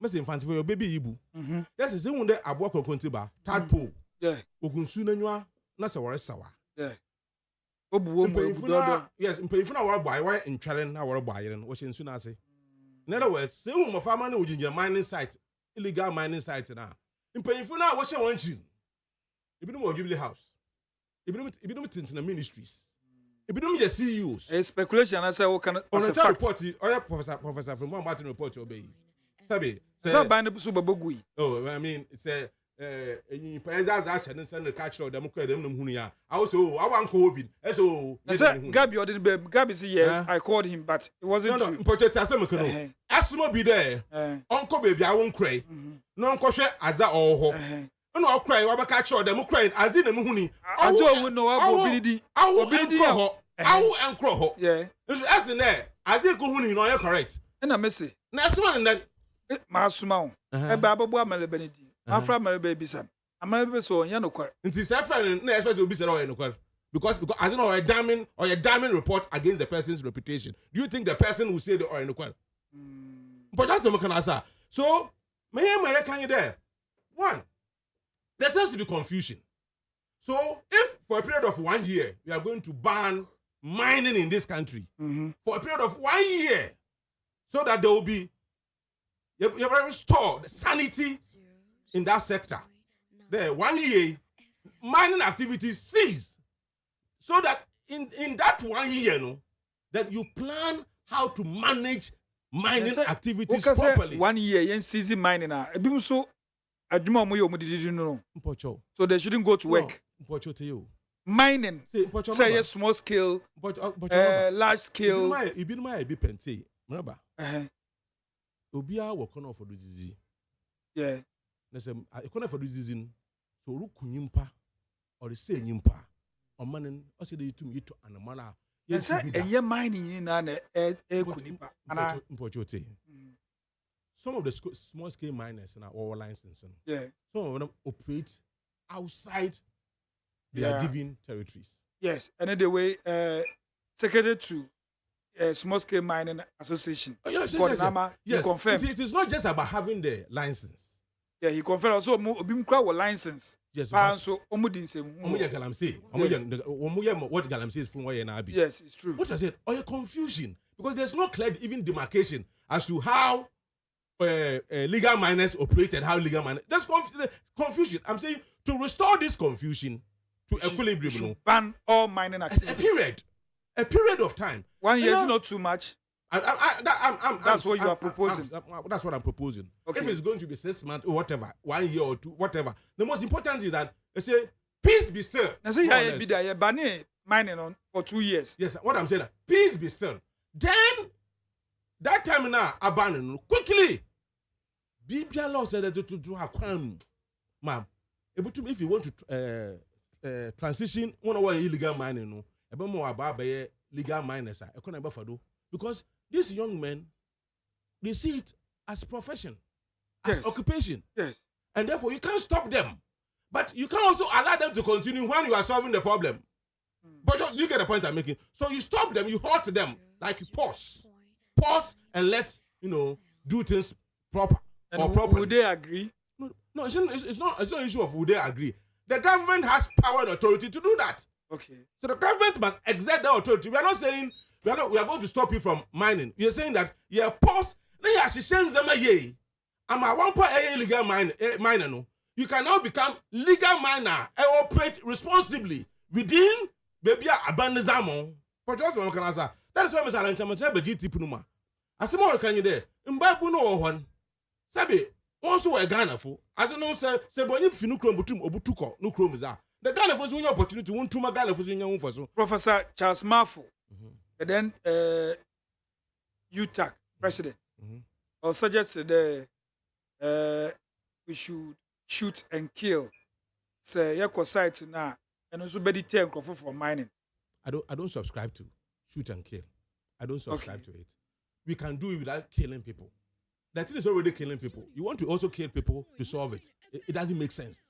Must infant for your baby ibu. Yes, it's one day I walk on Contiba, tadpole. Yeah, ugunsune nywa nasa warisawa. Yeah. Yes, in paying for our buy in Challenge our buyer, which in Sunasi. In other words, say, my farmer would in your mining site, illegal mining site now. In paying for now, what you want you? If you don't Jubilee House, if you don't in the ministries, if you don't the CEOs, a speculation, I say, what can on a report, or Professor from one Martin report to obey. Sabi, so by the super bugui. Oh, I mean, it's a in Penzas Ash and send the catcher of Democrat and Hunia. Also, I want Kobe. So, Gabby, or didn't Gabby say yes, I called him, but it wasn't important as Asmo be there. Uncle baby, I won't cry. No uncle as a or no, I'll cry, I'll catch or Democrat as in the Muni. I don't know ability. I will be and crow. Yeah, it's as in there, as if Kuhuni, no, you're correct. And I miss it. That's one that Masumau, a Baba Melody. After my baby son, I'm never so young. And this friend, especially be said, because as you know, a damning report against the person's reputation. Do you think the person will say the or in the qual? But that's the mechanism. So, may American there. One, there seems to be confusion. So, if for a period of 1 year we are going to ban mining in this country for a period of 1 year, so that there will be you restore the sanity in that sector. There, 1 year, mining activities cease. So that in that 1 year, that you plan how to manage mining activities properly. 1 year, you cease mining. So they shouldn't go to work. Mining, say a small scale, large scale. Remember, Obia will come off for the disease. Yeah. I couldn't for this reason. So Rukunyimpa or the same Yimpa or Manin, or say they to me to Anamana, Yes, sir. A year mining in an kunipa. Some of the small scale miners in our license, yeah, some of them operate outside their given territories. Yes, and the way secretary to small scale mining association. Yes. He confirmed. It is not just about having the license. Yeah, he confirmed also Obimkra was license. Yes, so Galamsey. What Galamsey is from where Nabi. Yes, it's true. What I said, or a confusion because there's no clear even demarcation as to how legal miners operate and how legal miners. There's confusion. I'm saying to restore this confusion to equilibrium. Should ban all mining activities. A period of time. 1 year is not too much. That's what you are proposing. That's what I'm proposing. Okay. If it's going to be 6 months or whatever, 1 year or 2, whatever. The most important is that they say peace be still. Now say yeah, be there. Banning mining on for 2 years. Yes, what I'm saying, peace be still. Then that time now, abandon quickly. Biblia law said that to do a crime, ma'am. If you want to transition one of our illegal mining, no, about more about legal miners, I can't ever do because these young men, they see it as profession, as occupation. Yes. And therefore, you can't stop them. But you can also allow them to continue when you are solving the problem. But you get the point I'm making. So you stop them, you halt them, like pause. Pause and let's, do things proper. And would they agree? No, it's not an issue of would they agree. The government has power and authority to do that. Okay. So the government must exert that authority. We are not saying we are going to stop you from mining. We are saying that pause. Then you actually change them a I'm a 1.8 illegal miner. No, you can now become legal miner and operate responsibly within maybe abandoned zamon. For just one can answer. That is why Mr. Alanchaman said, "Begiti punuma." As more can you there? Mbabu no one. Sabi also a Ghana for. As no say when you finu krom butum obutuko no krom is that. The Ghana for your opportunity won't to my Ghana for your own for so. Professor Charles Marfo, and then UTAC president, or suggested we should shoot and kill. Say yako site now, and also be detailed for mining. I don't subscribe to shoot and kill. I don't subscribe to it. We can do it without killing people. That thing is already killing people. You want to also kill people to solve it. It doesn't make sense.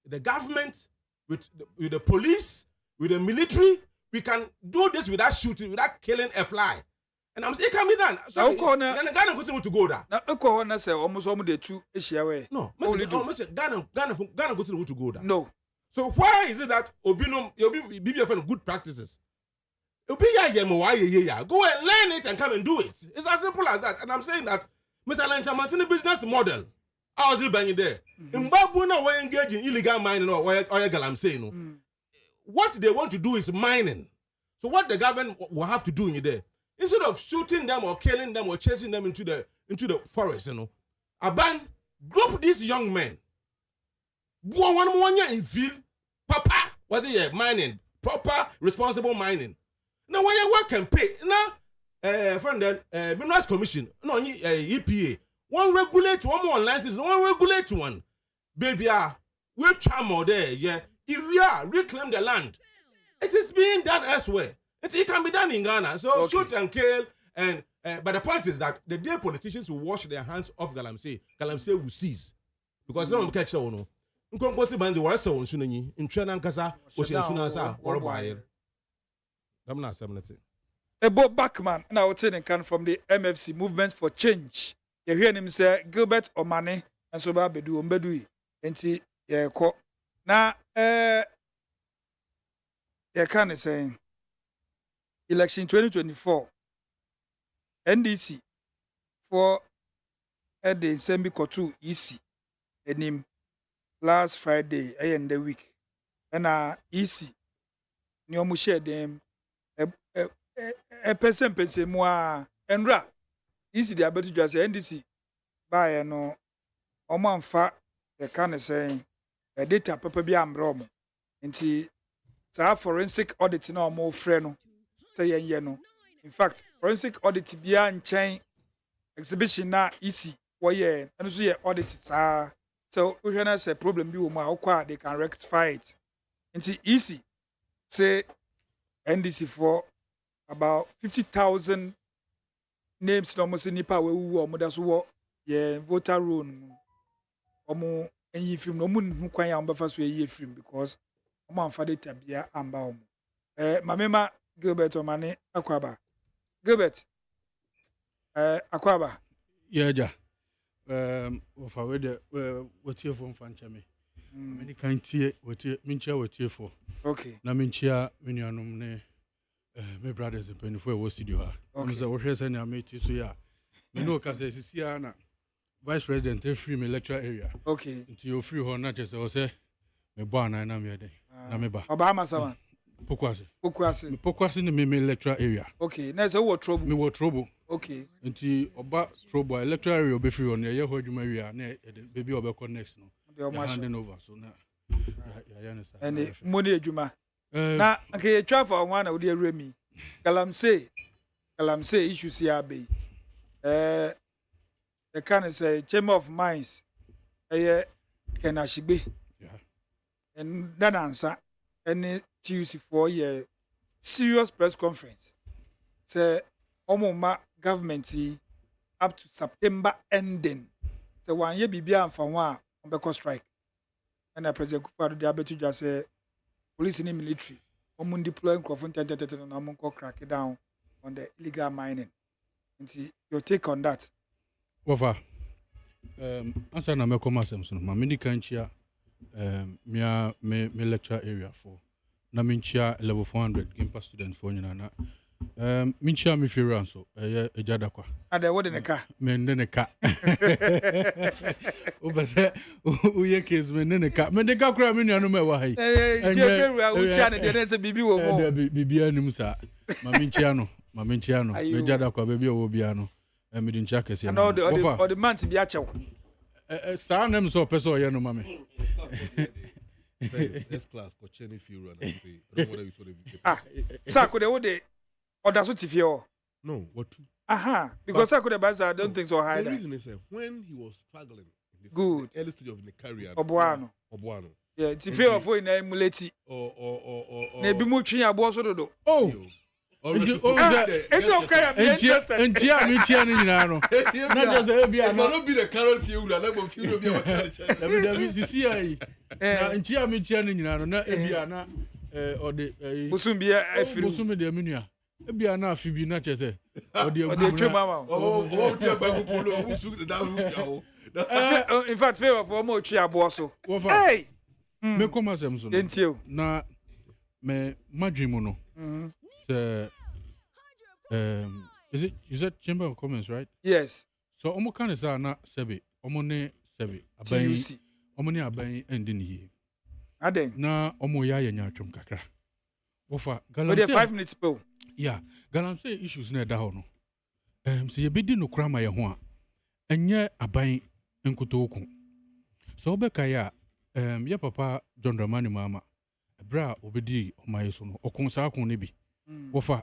The government, with the police, with the military, we can do this without shooting, without killing a fly. And I'm saying it can be done. So then the Ghana continue to go there. Now, Ghana say almost the two issue way. No, Ghana continue to go there. No. So why is it that Obinum, be your friend, good practices? Go and learn it and come and do it. It's as simple as that. And I'm saying that Mr. Lanchaman's business model, I was really there. In Babuna, we're engaged in illegal mining or Galamsey. What they want to do is mining. So what the government will have to do in there, instead of shooting them or killing them or chasing them into the forest, group these young men. One year in field, papa, what is mining? Proper, responsible mining. Now when you work and pay, now, from the Minerals Commission, no, EPA, one regulate one more license, one regulate one. Baby, we're trying there, if we are reclaim the land, it is being done elsewhere. It can be done in Ghana. So shoot and kill, and but the point is that the day politicians will wash their hands off Galamsey will cease because no one can catch on. Nkonkwoti banzi warasa wonsu nyi ntwe na nkasa wo hyensu na sa worbo ayer dam na asɛmnete Ebo Backman na wote kan from the MFC Movement for Change ye hwe nim say Gilbert Omane enso ba bedu ombedu enti ye kɔ na ye kan say election 2024 NDC for the Sembi Kotu EC enim last Friday and the week and easy ni omu share them a person moi enra easy the ability to say NDC by no omanfa the kind of saying a data paper bi amrom nti sa forensic audit na omo frɛ no say yen no in fact forensic audit bia nkyɛn exhibition na easy woyɛ ɛno so yɛ audit saa. So we can say problem be with they can rectify it. It's easy. Say NDC for about 50,000 names no almost nipa we wu omo da so wo ye voter roll no omo enyi film no mun hu kwan ya ombefa so eyi film because omo amfa data bia amba omo mamema Gilbert Omane Akwaba Gilbert Akwaba yeah ofa we de wotie fo mfa nchame many kan tie wotie minchia wotie fo okay na minchia menuanom ne my brothers in Penifo was studio ha. So what has any amity so ya. Me know cause sisi na vice president free me electoral area. Okay. Into your free ho na just say me bo na na me dey. Na me ba. Obama sama. Pokwase ne me electoral area. Okay. Na say what trouble? Me what trouble. Okay. Into oba trouble electoral area obe free on ye ho adwuma area na baby obe connect no. They handing over so na. And money adwuma. Na nke twa for one na we dey remi Galamsey issues here be the can say chamber of mines Kenashigbe and that answer any Tuesday for year serious press conference say omoma government up to September ending so 1 year bibia amfa ho a on strike and the president Kufuor dey abetu just say police and military omun deploy microphone na omun ko crack down on the illegal mining. And your take on that? Wafa answer na me come asem so ma me kan chia me lecture area for na me chia level 400 Gimpa student for nyina na me chia me fira so ejada kwa ade wo de ne ka me ne ka o be se o ye case me ne ka me de ka kura me nuanu me wa hai fira o chia ne de se bibi wo mo bibi anim sa ma me chia no me ejada kwa baby wo bia no me din chia kese na o de month bi a chew sa na me so person ye no ma me S class ko cheni fira na say I don't want to so the sa ko de wo de order so tifio no what two because I could have I don't think so high. The reason is when he was struggling in good early stage of the career Obuano yeah tifio for in emulate na bi mu twi abo so dodo it's okay I'm interested entia me tia ni nyina no na just e bia no be the current fuel na go fuel be what the sisi ai na entia me tia ni nyina no na e bia na ode busum bia afiru busum de menua e bia na afibi na chese ode twe mama twe ba ku polo busu da ru bia o in fact favor for mo twi abo so hey me come asem so no na me madrimu no is it you said Chamber of Commerce, right? Yes. So omo kan say na sebe omo ne sebe aban omo ne aban ending here. Aden. Na omo ya nya atwom kakra. Wofa Galamsey. 5 minutes po. Yeah. Galamsey issues na da ho no. So ye bedi no kra ma ye ho a enye aban enkutoku. So obeka ya ye papa John Dramani mama bra obedi omaye so no okun sa akun ne bi. Wofa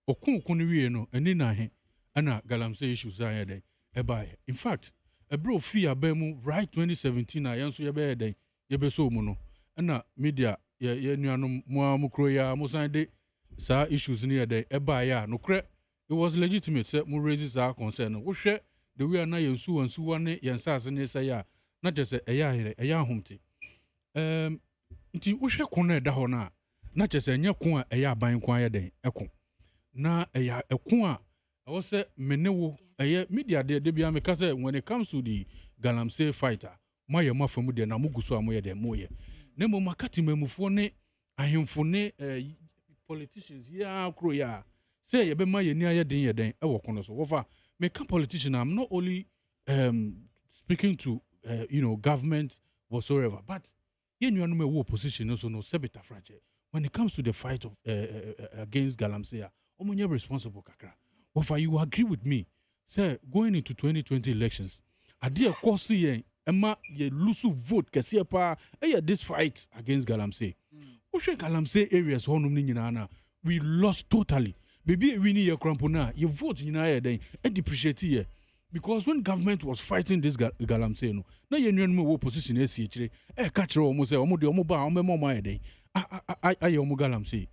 okun wie no eni na he ana Galamsey issues aye den e bae. In fact e bro fi abamu right 2017 na yenso ye be den ye be so mu no ana media ye nuanom mo amukro ya mo san de sa issues ni ye den e bae ya no kre it was legitimate say mo raise sa concern no wo hwe the way na yensu wansu ne yensase ne say ya na je say e ya here e ya homte nti wo hwe kon na da ho na je say nya kon a e ya ban kon aye den e kon na eya ekun a I say menewo media de bia me ka say when it comes to the Galamsey fighter moye mafamu de na muguso amoye de moye na mo makati mamufo ne ahemfo ne politicians ya kro ya say ye be ma ye ni aye den ye den e wo kono so wofa me ka politician I'm not only speaking to government whatsoever but ye nuanu me wo opposition so no sebita frage when it comes to the fight of against Galamsey omunye responsible kakra. Wofa you agree with me? Say going into 2020 elections, ade course ye ema ye lose vote kese pa this fight against Galamsey. Wo hwe Galamsey areas honum ni nyina na we lost totally. Baby we ni ye krampo na ye vote nyina ye den e depreciate ye because when government was fighting this Galamsey no na ye nuanu wo position esi kire ka kire omo say omo de omo ba omo ma ye den aye omo Galamsey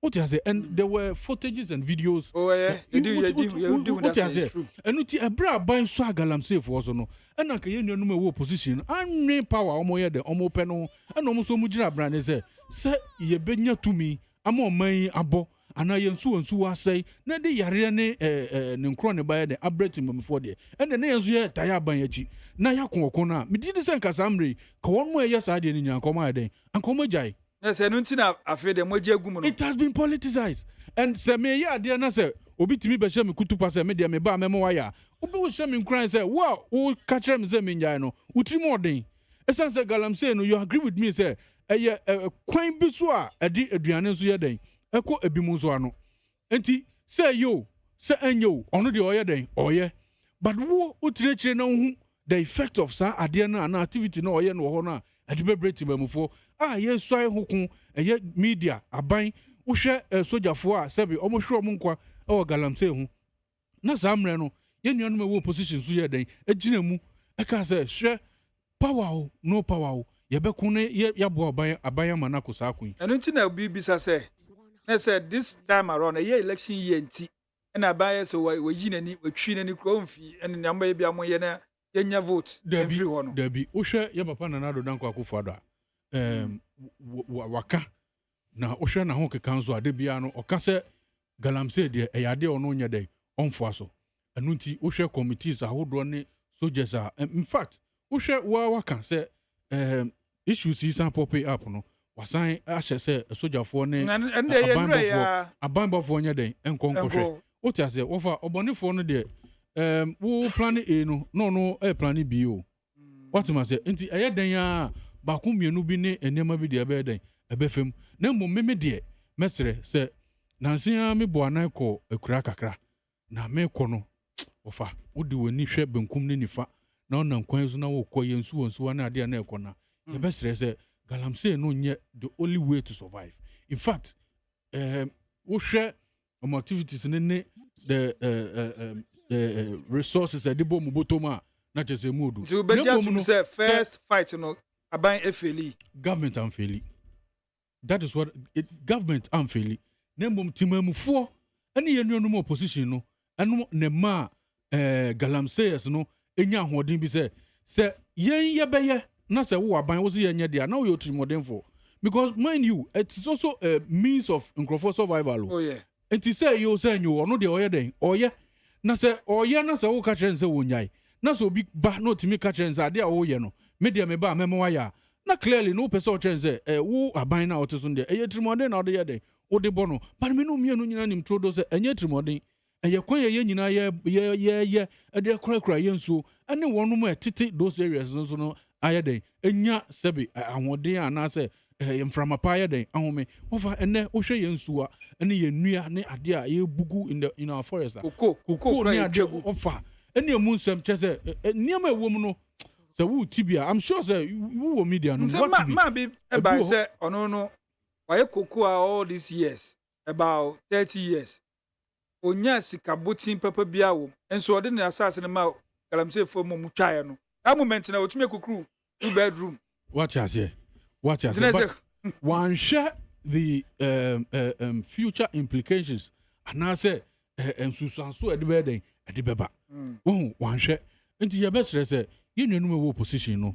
What you say? And there were footages and videos. Oh yeah, you do. That's true. And uti ebra ban so Galamsey for so no. And na kaye nunu me wo position. Anwe power omo ye de omo pe no. And omo so mu gira brand say ye benya tumi ama oman abo ana ye nsu asai na de yare ne ne nkro ne ba de abreti memfo de. And na ye nso ye taya ban yachi. Na ya kon na me didi sen kasa amre ka won mo ye sa de ni nyankoma de. Ankomo jai. It has been politicized. And say me ya de na say obi timi be hye me kutupa say me de me ba memo waya. Obi wo hye me nkran say wow, wo ka kire me say me njai no. Utri mo den. Esan say Galamsey no, you agree with me say eye kwan bi so a edi aduane so ye den. Eko ebimu so ano. Enti say yo, say enyo, ono de oye den, oye. But wo utire kire na hu the effect of sa ade na activity na oye no ho na edi bebreti bamufo. Ye soy hukun eye media aban wo hwe sojafo a sebi omo hwe omo nkwa e Galamsey hu na samre no ye nuanu me wo position so ye den agina mu e ka say hwe power o no power o ye be kun ye bo aban ma na ko sa kun enu nti na obi bisa say na say this time around ye election year nti na aban so we yi nani we twi nani kro mfi en na mba ye bia mo ye na ye nya vote every ho no da bi wo hwe ye papa na do danko akufo ado waka na ohwe na ho keka nso ade bia no okase Galamsey de eyade ono nya dey onfo aso enu nti ohwe committees ahodo ne soldiers in fact ohwe waka say issues is pop up no wasan ahye say soldierfo ne abanbofo nya dey enkonkohwe oti ase wofa obonefo no de wo plan A no plan B o what ma say nti eyeden ya ba ku mienu bi ne enema bi de ebe den ebe fem na mmom de mesre se nansia me bo anan ko akura kakra na me ko no ofa wodi wani hwe benkum ne nifa na onam kwan so na wo kɔ yensu na ade na ekɔ na ye besre se Galamsey no nye the only way to survive. In fact wo hwe activities ne the resources e de bo mu botoma na chese mudu so be just say first fight no aban efeli government am feli. That is what government am feli. Nembom timamufo ene yenuanu mo opposition no eno ne ma Galamsey no enya hodin bi se yen ye beye na se wo aban wo se yenye dia na wo yotrimodenfo because mind you it is also a means of microphone survival. Oh yeah. Enti say you say you ono de oye den oye na se wo ka kire nse wo nyai na so bi ba no timi ka kire nse ade a wo ye no media me ba memo waya na clearly no person kire nse wo aban na oteso de yetrimoden na ode ye den ode bono but me no mienu nyina nim trodo se enye trimoden eye kwan ye nyina ye ade krakra ye nso ene wonu mu etete those areas nso no aye den enya sebi ahoden ana se mframapa ye den ahome ofa ene wo hwe ye nsuwa ene ye nua ne ade a ye bugu in our forest koko ne ade ofa ene mu nsem chese niam ewom no se wo tibia I'm sure say wo wo media no what ma be eba say ono no why koko all these years about 30 years onya sika botin papa bia wo enso ode na asase ne ma Galamsey fo mu twae no that moment na otumi kokuru 2 bedroom what you say but one share the future implications and I say ensusanso ede be den ede beba one share nti ye be stress ye nuanu me wo position no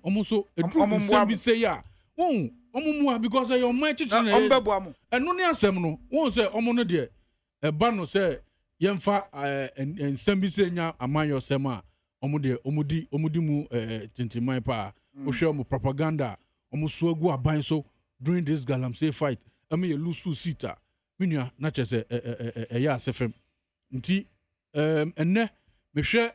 omoso edru bi say ya omumu because your mind chichi na ombebo amu eno ne asem no won say omo no de eba no say yemfa ensem bi say nya amanyo sem a omudi mu tintimai pa o hwe omo propaganda omo so agu aban so during this Galamsey fight am ye lusu sita minua na chese ya asefem nti enne me hwe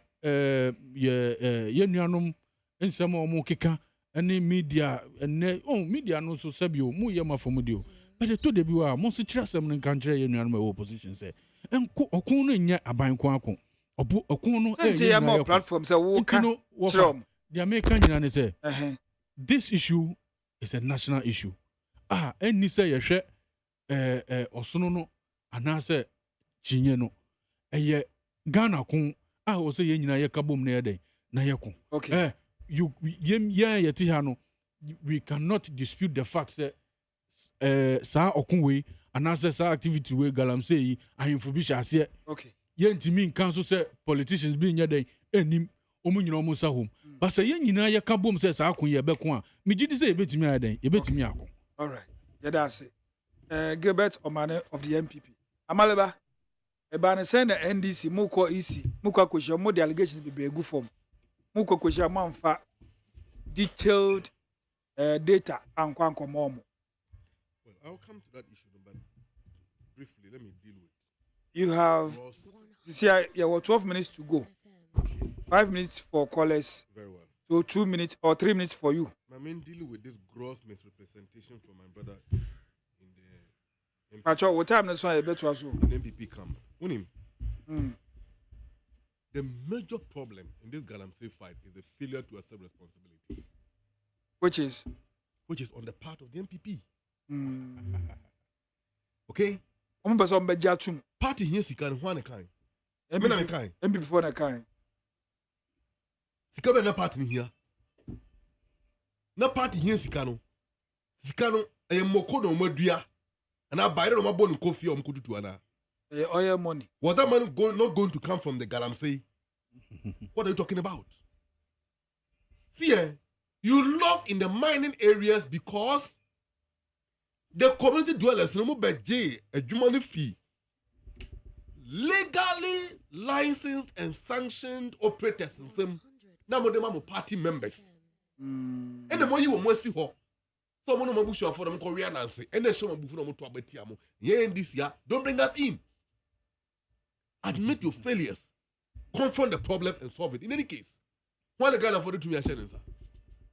ye nuanom ensem omo keka any media and media no so sabio mu ye mafom dio but to de bi wa mo se kira sem no kan kire ye nuanu ma opposition say enko okun no nya aban ko akon obu okun no e more platform say wo ka trom the American nyina say this issue is a national issue any say ye hwe osono no ana say chinye no eye Ghana kon o say ye nyina ye kabom na ye den na ye kon okay we cannot dispute the fact that saa ɔko wei anaasɛ saa activity wei galamsey yi ahemfo bi hyɛ aseɛ yɛntumi nka nso sɛ politicians bi nyɛ dɛn ɛnim ɔmo nyina ɔmo nsa hom but sɛ yɛn nyinaa yɛka bom sɛ saa ako yi yɛbɛko a megye di sɛ yɛbɛtumi ayɛ dɛn yɛbɛtumi ako. Alright, yɛda ase Gilbert Omane of the NPP Amaleba ɛbaa ne sɛn na NDC mokɔ EC mokɔ akɔhyia mo de allegations bebree gu fam mokɔ akɔhyia mo amfa detailed data ankɔ ankɔmɔ ɔmo. Well, I'll come to that issue, but briefly, let me deal with. You have this year, 12 minutes to go. 5 minutes for callers. Very well. So 2 minutes or 3 minutes for you. I mean, dealing with this gross misrepresentation from my brother in the Pacho, what time next one you bet was in MPP camp. The major problem in this Galamsey fight is a failure to accept responsibility. Which is on the part of the MPP. Okay? Party here sikan one kind. MPP for na kind. Sikabe na party here. Na party here sikano. Sikano e moko no madua. And I buy no mabo no coffee or mkudu to ana. Oil money. Was that money not going to come from the Galamsey? What are you talking about? See, you lost in the mining areas because the community dwellers no more budget a human fee. Legally licensed and sanctioned operators and some now more party members. And the more you will see her. So one of my bush for them Korean Nancy and then show my buff to abetiamo. Yeah, in this year, don't bring us in. Admit your failures, confront the problem and solve it. In any case, one the guy for it to me a challenge.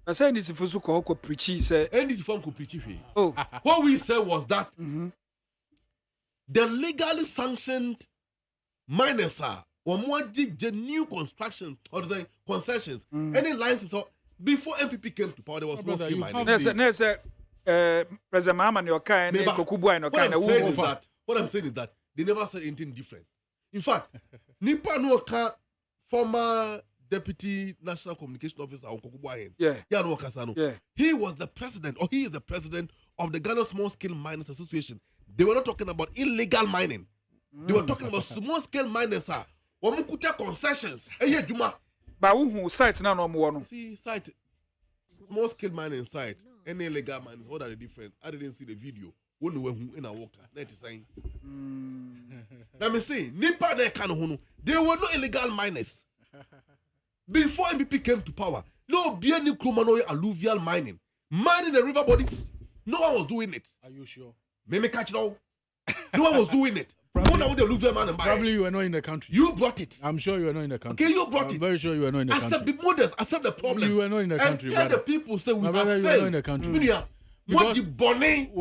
I said this if you so preachy say and this phone could preach. Oh, what we said was that the legally sanctioned miners are or more the new construction or the concessions, any licenses or before MPP came to power, there was no scale mining. President Mahama your kind, Kokubwa and kind. What I'm saying is that they never said anything different. In fact, Nipa no former Deputy National Communication Officer he was the president, or he is the president of the Ghana Small Scale Miners Association. They were not talking about illegal mining. They were talking about small scale miners. Wamukuta concessions. But who site now no more? See, site small scale mining site, any illegal mining. What are the difference? I didn't see the video. One who in a walker. That is saying. Let me see. Nipa ne kanu. They were not illegal miners. Before MPP came to power, no BN Krumanoy alluvial mining the river bodies. No one was doing it. Are you sure? Maybe catch now. No one was doing it. Probably you were not in the country. You brought it. I'm sure you were not in the country. Okay, you brought it. I'm very sure you were not in the country. Accept the models, accept the problem. You were not in the country. And tell the people say we have failed. You were not in the country. What the bonnet?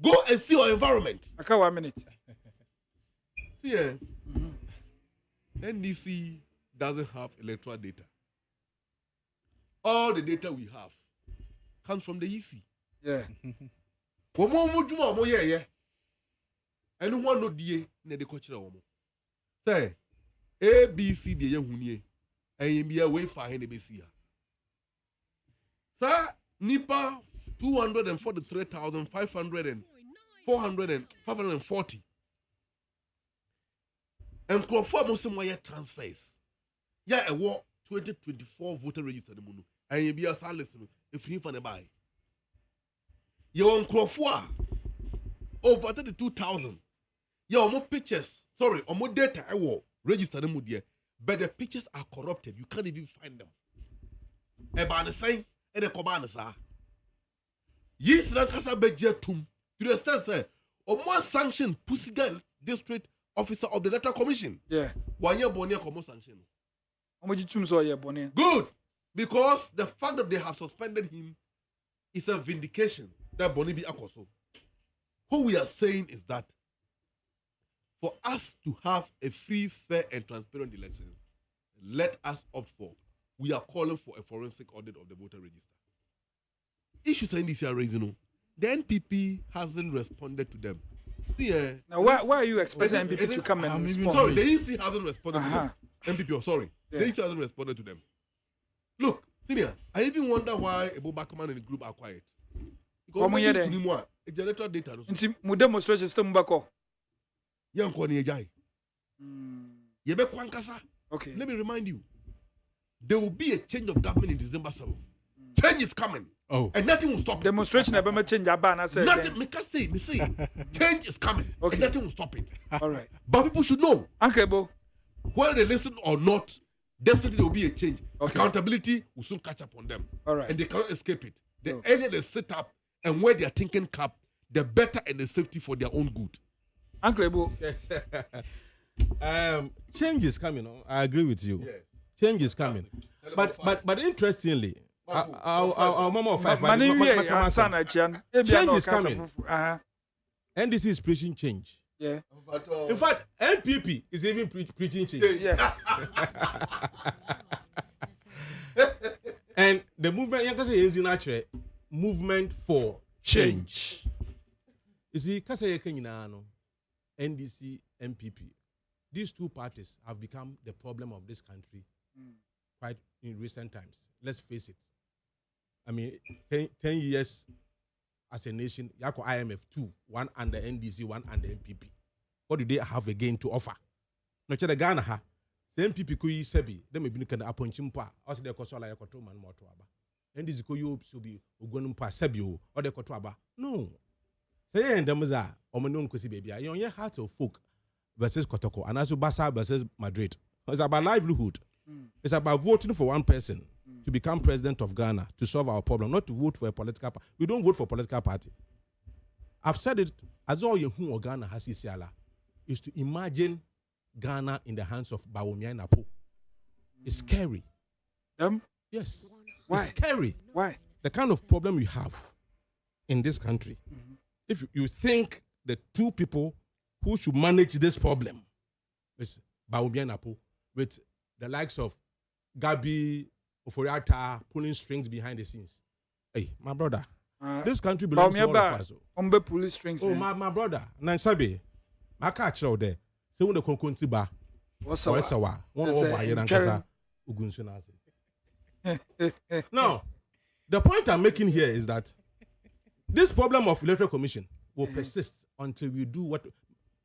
Go and see our environment. I can't 1 minute. See, NDC doesn't have electoral data. All the data we have comes from the EC. Yeah. And one no die na de kochira womo. Say ABC de ye hunie. And be away for hen be see. Sir, nipa 243,540. And Crawford Muslim wire transfers. Yeah, a war 2024 voter register the mono. And you be a silence if you find a buy. You on Crawford over 32,000. Yeah, more pictures. Sorry, more data I will register them with you. But the pictures are corrupted. You can't even find them. Ebane say, and the Kobana sa. Yes, Lankasa Bejer Tum. To the extent, say, or more sanctioned Pussy Girl District Officer of the Electoral Commission. Yeah. 1 year Bonnier Common sanction. Good. Because the fact that they have suspended him is a vindication that Bonnie be Akoso. What we are saying is that for us to have a free, fair, and transparent elections, let us opt for. We are calling for a forensic audit of the voter register. Issues in this year raising, the NPP hasn't responded to them. See, now why are you expecting NPP to come and respond? Sorry, the EC hasn't responded to them. NPP, sorry. Yeah. The EC hasn't responded to them. Look, Senior, I even wonder why Ebo Bakaman and the group are quiet. Komo ye dey. It's electoral data. Nti mu demonstration system bako. Yanko ni ejai. Yebe kwankasa. Okay. Let me remind you. There will be a change of government in December 7th. Change is coming. Oh. And nothing will stop it. Demonstration about change abana say. Nothing, me say. Change is coming. Okay. And nothing will stop it. All right. But people should know. Uncle Bo. Whether they listen or not, definitely there will be a change. Okay. Accountability will soon catch up on them. All right. And they cannot escape it. The earlier they sit up and where they are thinking cap, the better and the safety for their own good. Uncle Bo. Yes. Change is coming. I agree with you. Yes. Change is coming. But interestingly, our mama of five. Change is coming. NDC is preaching change. Yeah. In fact, NPP is even preaching change. Yes. And the movement, you can say, is natural movement for change. You see, NDC, NPP, these two parties have become the problem of this country quite in recent times. Let's face it. I mean, 10 years as a nation, Yako IMF 2, one under NDC, one under NPP. What do they have again to offer? No, the Ghana ha. The NPP kuyi sebi. They may be looking at Ponchimpa. Also, they kosola yakoto man motoaba. NDC kuyi subi ugonumpa sebi or the kotoaba. No. Say and demaza omenon kusi baby. You only heart of folk versus Kotoko, and also Bassa versus Madrid. It's about livelihood. It's about voting for one person to become president of Ghana to solve our problem, not to vote for a political party. We don't vote for a political party. I've said it as all you who Ghana has is to imagine Ghana in the hands of Bawumia Napo. It's scary. Yes. Why? It's scary. Why? The kind of problem we have in this country. If you think the two people who should manage this problem is Bawumia Napo with the likes of Gabi Oforiata pulling strings behind the scenes. Hey, my brother, this country belongs to all of us. Pulling strings. Oh, my brother, Nansabe, I catch out there. Say when the Konkontiba, what's our one over here and Now, the point I'm making here is that this problem of electoral commission will persist until we do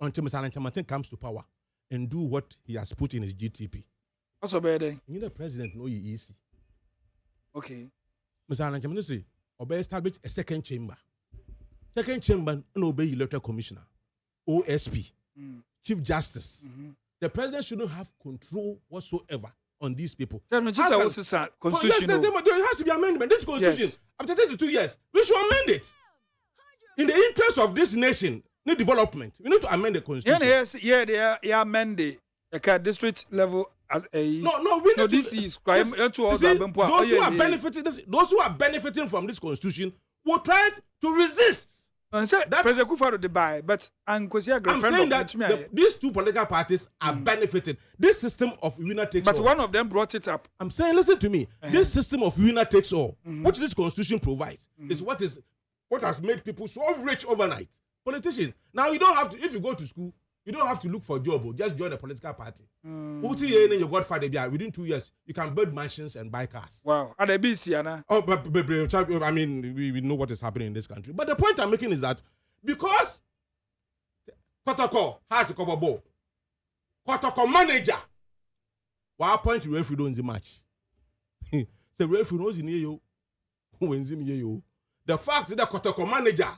until Mr. Alanchamatin comes to power and do what he has put in his GTP. What's about that? You the president know you easy. Okay. Mr. Alanchamatin say, obey establish a second chamber. Second chamber, and obey electoral commissioner, OSP, Chief Justice. The president shouldn't have control whatsoever on these people. Constitution. Yes, there has to be amendment. This constitution, after 32 years, we should amend it. In the interest of this nation, new development, we need to amend the constitution. They amend the district level as a. This is those who are benefiting. Those who are benefiting from this constitution will try to resist. President Kufaro the buy, but I'm saying that these two political parties are benefiting. This system of winner takes all. But one of them brought it up. I'm saying, listen to me. This system of winner takes all, which this constitution provides, is what has made people so rich overnight. Politicians. Now you don't have to. If you go to school, you don't have to look for a job. Just join a political party. Your godfather, within 2 years, you can build mansions and buy cars. Wow. Are they busy, Anna? Oh, but I mean, we know what is happening in this country. But the point I'm making is that because Kotoko has a cover ball, Kotoko manager, why point the referee don't match? The referee knows in you who wins in you. The fact that Kotoko manager,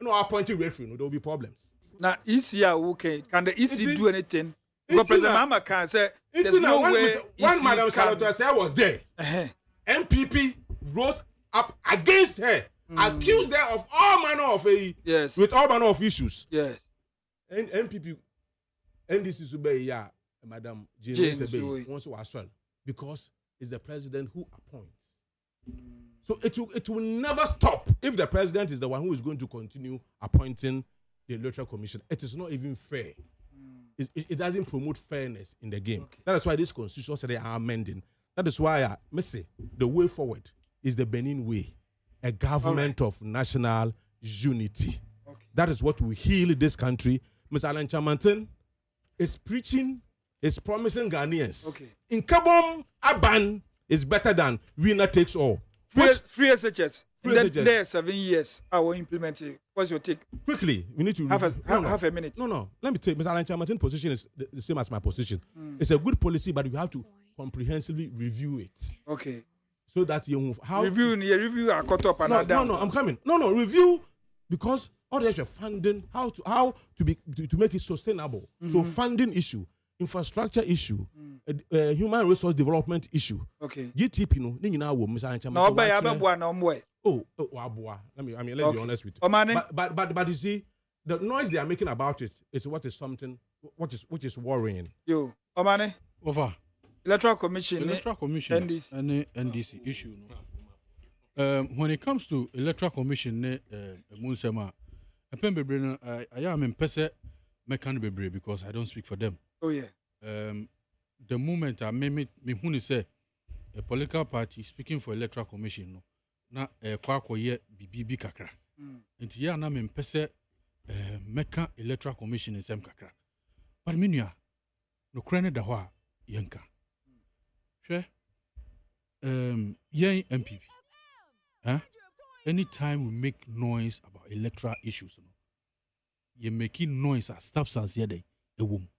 appointing referee, there will be problems. Now, EC okay. Can the EC do anything? Because President Mama can say there's no way. When Madam Salotose was there, MPP rose up against her, accused her of all manner of with all manner of issues. Yes. And MPP, NDC Sube, Madam James Sebe, wants to as well, because it's the president who appoints. So it will never stop if the president is the one who is going to continue appointing the Electoral Commission. It is not even fair. It doesn't promote fairness in the game. Okay. That is why this constitution said they are amending. That is why I say the way forward is the Benin way, a government of national unity. Okay. That is what will heal this country. Mr. Alan Chamantin is preaching, is promising Ghanaians. Okay. In Kabom, Aban is better than winner takes all. Free SHS. There 7 years I will implement it. What's your take? Quickly, we need to half a minute. No. Let me take Mr. Alan Chairman's position is the same as my position. It's a good policy, but we have to comprehensively review it. Okay. So that you move. How review are cut up and down. No, I'm coming. No, review because all the extra funding, how to make it sustainable. So funding issue, infrastructure issue, human resource development issue. Okay. GTP no, ni nyina wo Mr. Chairman. Na oba ya beboa na omwe. Waboa. Let's be honest with you. But you see, the noise they are making about it is which is worrying. Yo, Omane. Over. Electoral Commission. NDC. And NDC issue. No. When it comes to Electoral Commission, Munsema, I am in Pese Mekan Bebre because I don't speak for them. Oh yeah. The moment I me say a political party speaking for Electoral Commission, no, na kwa ye bibi kakra. Nti ya na me Pese Mekan Electoral Commission in sem kakra. But minua no krane da ho a yenka. Hwe yen MPP. Anytime we make noise about electoral issues, you making noise at substance here day a woman.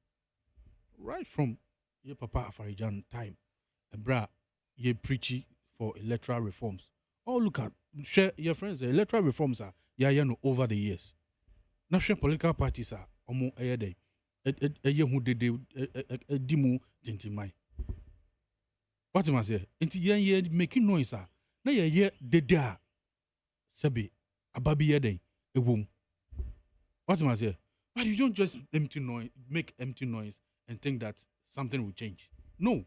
Right from your Papa Afarijan time, bra ye preachy for electoral reforms. Oh look at share your friends, electoral reforms are no over the years. National political parties are almost a day. A year who did dimu tintimai. What am I say? Inti ye making noise na ye deda sabi ababi yede a womb. What am I say? But you don't just make empty noise and think that something will change. No.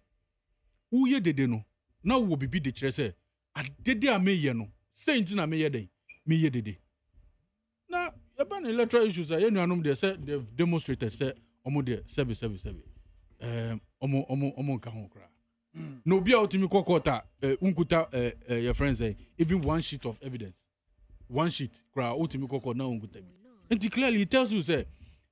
Who ye dede no? Now will be the chair say, I dede a me ye no. Say intina me yede. Me ye dede. Now, about electoral issues, you know, they said they've demonstrated, say, omo de sebi. Omo kahon kra. No be out to me kokota unkuta your friends say even one sheet of evidence. One sheet kra out to me kokota na unkuta me. And clearly it tells you say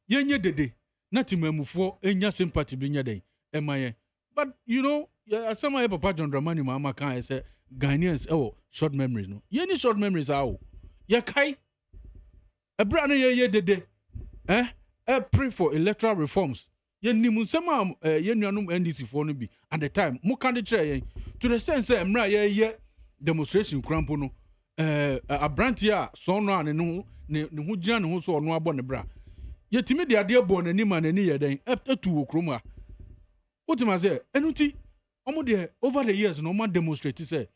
yenye dede na timamufo enya sympathy bi nya den emaye. But you know, some Papa John Dramani mama kan say Ghanaians short memories no. Yenny short memories are ye kai ebra na ye dede pray for electoral reforms. Yenimu sama yenuanum NDC for no bi at the time mo kan de kire to the sense say emra ye demonstration crampo no abrantia so no ane no ne ho gina ne ho so no abo ne bra yetimi de ade abo na ni ma na ni ye den etu okroma utima say enuti omo de over the years no man demonstrate say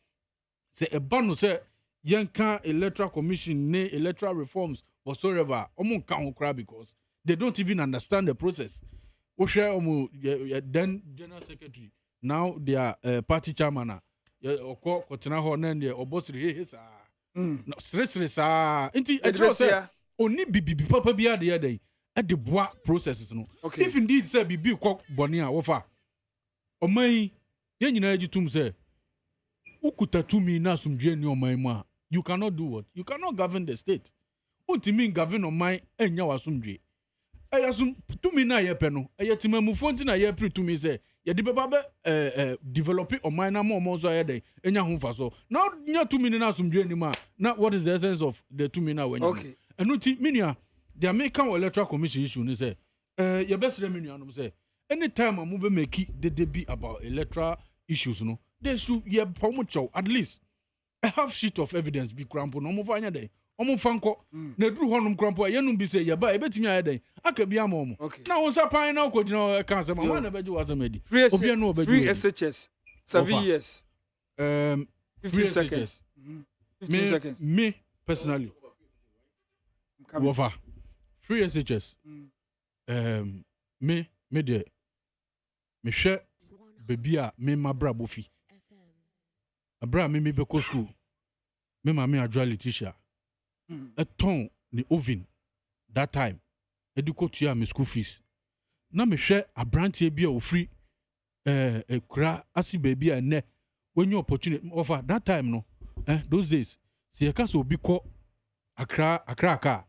eba no say yenka electoral commission ne electoral reforms whatsoever omo nka ho kra because they don't even understand the process. Then General Secretary, now they are party chairman. Oko kotena ho na ne obosiri he sa. No stress sa. Inti say oni bibi papa bia de dey e de boa processes no. If indeed say bibi ko boni a wo fa. Oman ye nyina agitum say ukuta tumi na asumdwe ni oman mu a you cannot do what? You cannot govern the state. Ultimate govern oman enya wasumdwe. Ayasum tumi na ye pe no ayatimamufo nti na ye pre tumi say ye de beba be develop oman na mo so ye dey enya ho fa so now nya tumi na asumdwe ni ma na what is the essence of the tumi na when okay enuti minia the American Electoral Commission issue ni say ye best minia no say anytime amu be make the debate about electoral issues no they should ye promote at least a half sheet of evidence be crampo no mo fa anya dey omo fanko na duru honum krampo yenum bi say yeba ebetimi ayeden aka bia ma omo na won sapan na okojina ka say ma na beji wasamedi obi na obeji free SHS 7 years 15 seconds 15 seconds me personally free SHS me de me hwe baby a me mabra bofi abra me be ko school me ma me adwa Letitia a ton ni oven that time edukotua me school fees na me hwe abrantie bi a ofri kura asi baby a ne when you opportunity offer that time no those days see you so obi ko akra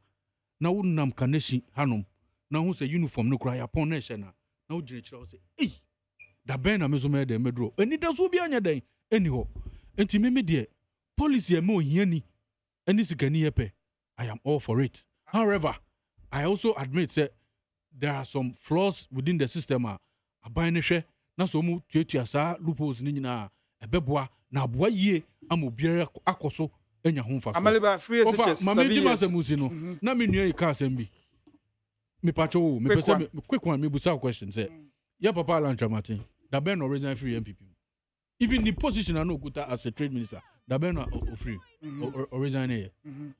na wonam kaneshi hanom na hu se uniform no kura ya pon na hye na wo gire kire wo se da ben na me so me de medro eni da so bi anya den eni ho enti me de policy e me ohiani any sikani yepe, I am all for it. However, I also admit that there are some flaws within the system. Abayeneshe na so mu tuatua saa loopholes ni nyina ebeboa na aboa yie amobiere akoso enya ho mfa so. Amaliba free SHS 7 years. Na me nua ika asem bi. Me pacho wo, me pese me quick one me busa question say. Ya papa Alantra Martin, da ben no resign free MPP. Even the position I know Guta as a trade minister, da ben no free or resign here.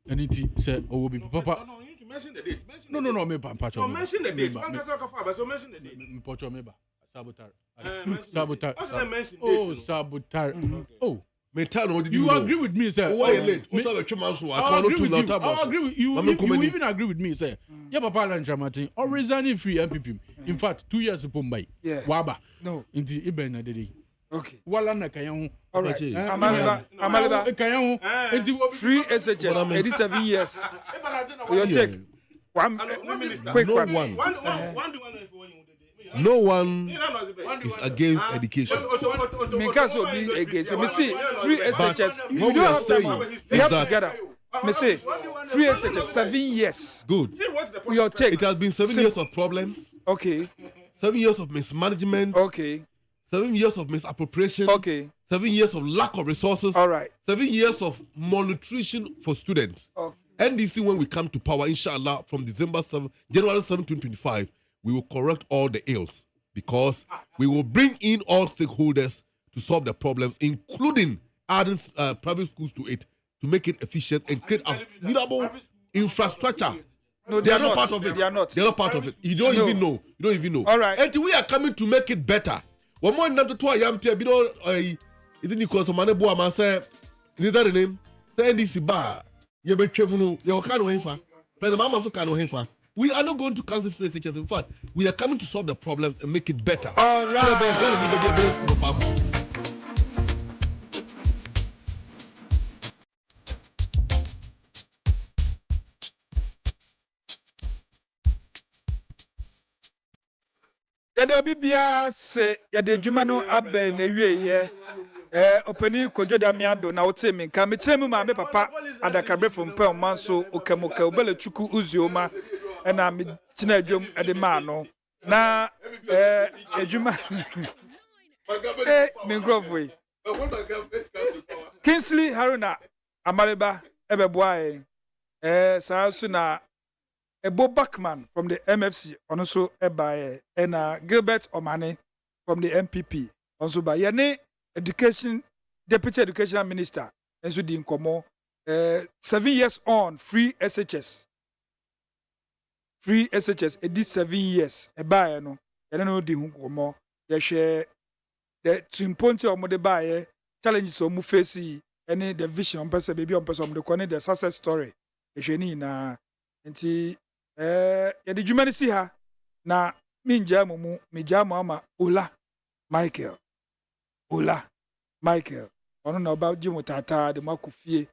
And it say oh be papa. No, you need to mention the date. No, me pacho. No, mention the date. One person can so mention the date. Me pacho me ba. Sabotage. What's the mention date? Oh, sabotage. Oh. You agree with me, sir? Why late? I agree with you. You even agree with me, sir. Yeah, Papa Alantra Martin, or resigning free MPP. In fact, 2 years upon by. Yeah. Waba. No. Into Ibn Dede. Okay. Walana Kayan. All right. Amaliba. Kayan. Free SHS. 87 years. Your take. One quick one. No one is against education. Because will be against. Me see free SHS. You don't have time. We have together. Me say free SHS 7 years. Good. Your take. It has been 7 years of problems. Okay. 7 years of mismanagement. Okay. 7 years of misappropriation. Okay. 7 years of lack of resources. All right. 7 years of malnutrition for students. Okay. NDC, when we come to power, inshallah, from January 7, 2025, we will correct all the ills because we will bring in all stakeholders to solve the problems, including adding private schools to it to make it efficient and create available infrastructure. No, they are not part of it. They are not part of it. You don't even know. You don't even know. All right. And we are coming to make it better. One more number to a young people. You know, isn't it because somebody boy man say, is that the name? Say NDC bar. You be traveling. You can't wait for. President Mama can't wait for. We are not going to cancel free SHS. In fact, we are coming to solve the problems and make it better. All right. Yada bibia se yada adwuma no aben na wieye opani KWADWO ADDO na wote me nka metremu ma me papa adakabre from pe man so okamoka obele chuku uzioma na me tina adwom ede ma no na adwuma me grofwe Kingsley Haruna Amaliba ebeboa saa so na Ebo Backman from the MFC also by and Gilbert Omane from the MPP also by Yane Education Deputy Education Minister and so the Nkomo 7 years on free SHS it is 7 years e buy no yane no di Nkomo ye share the trimponti omo de buy challenges omo face any the vision on person baby on person the corner the success story e hwe na nti yadi jumani si ha na minjamu mu mijamu ama Ola Michael ono na oba jimu tata de makufie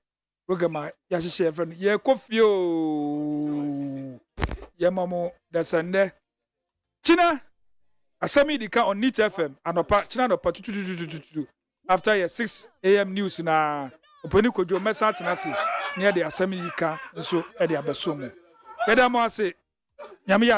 program ya hye friend ye kofie o ye mamo da sande china asami dika on NIT FM anopa china no pa tututututu after your 6 a.m. news na opani KWADWO mesa tenasi near the asami dika nso e de abeso mu Yada mo ase nyame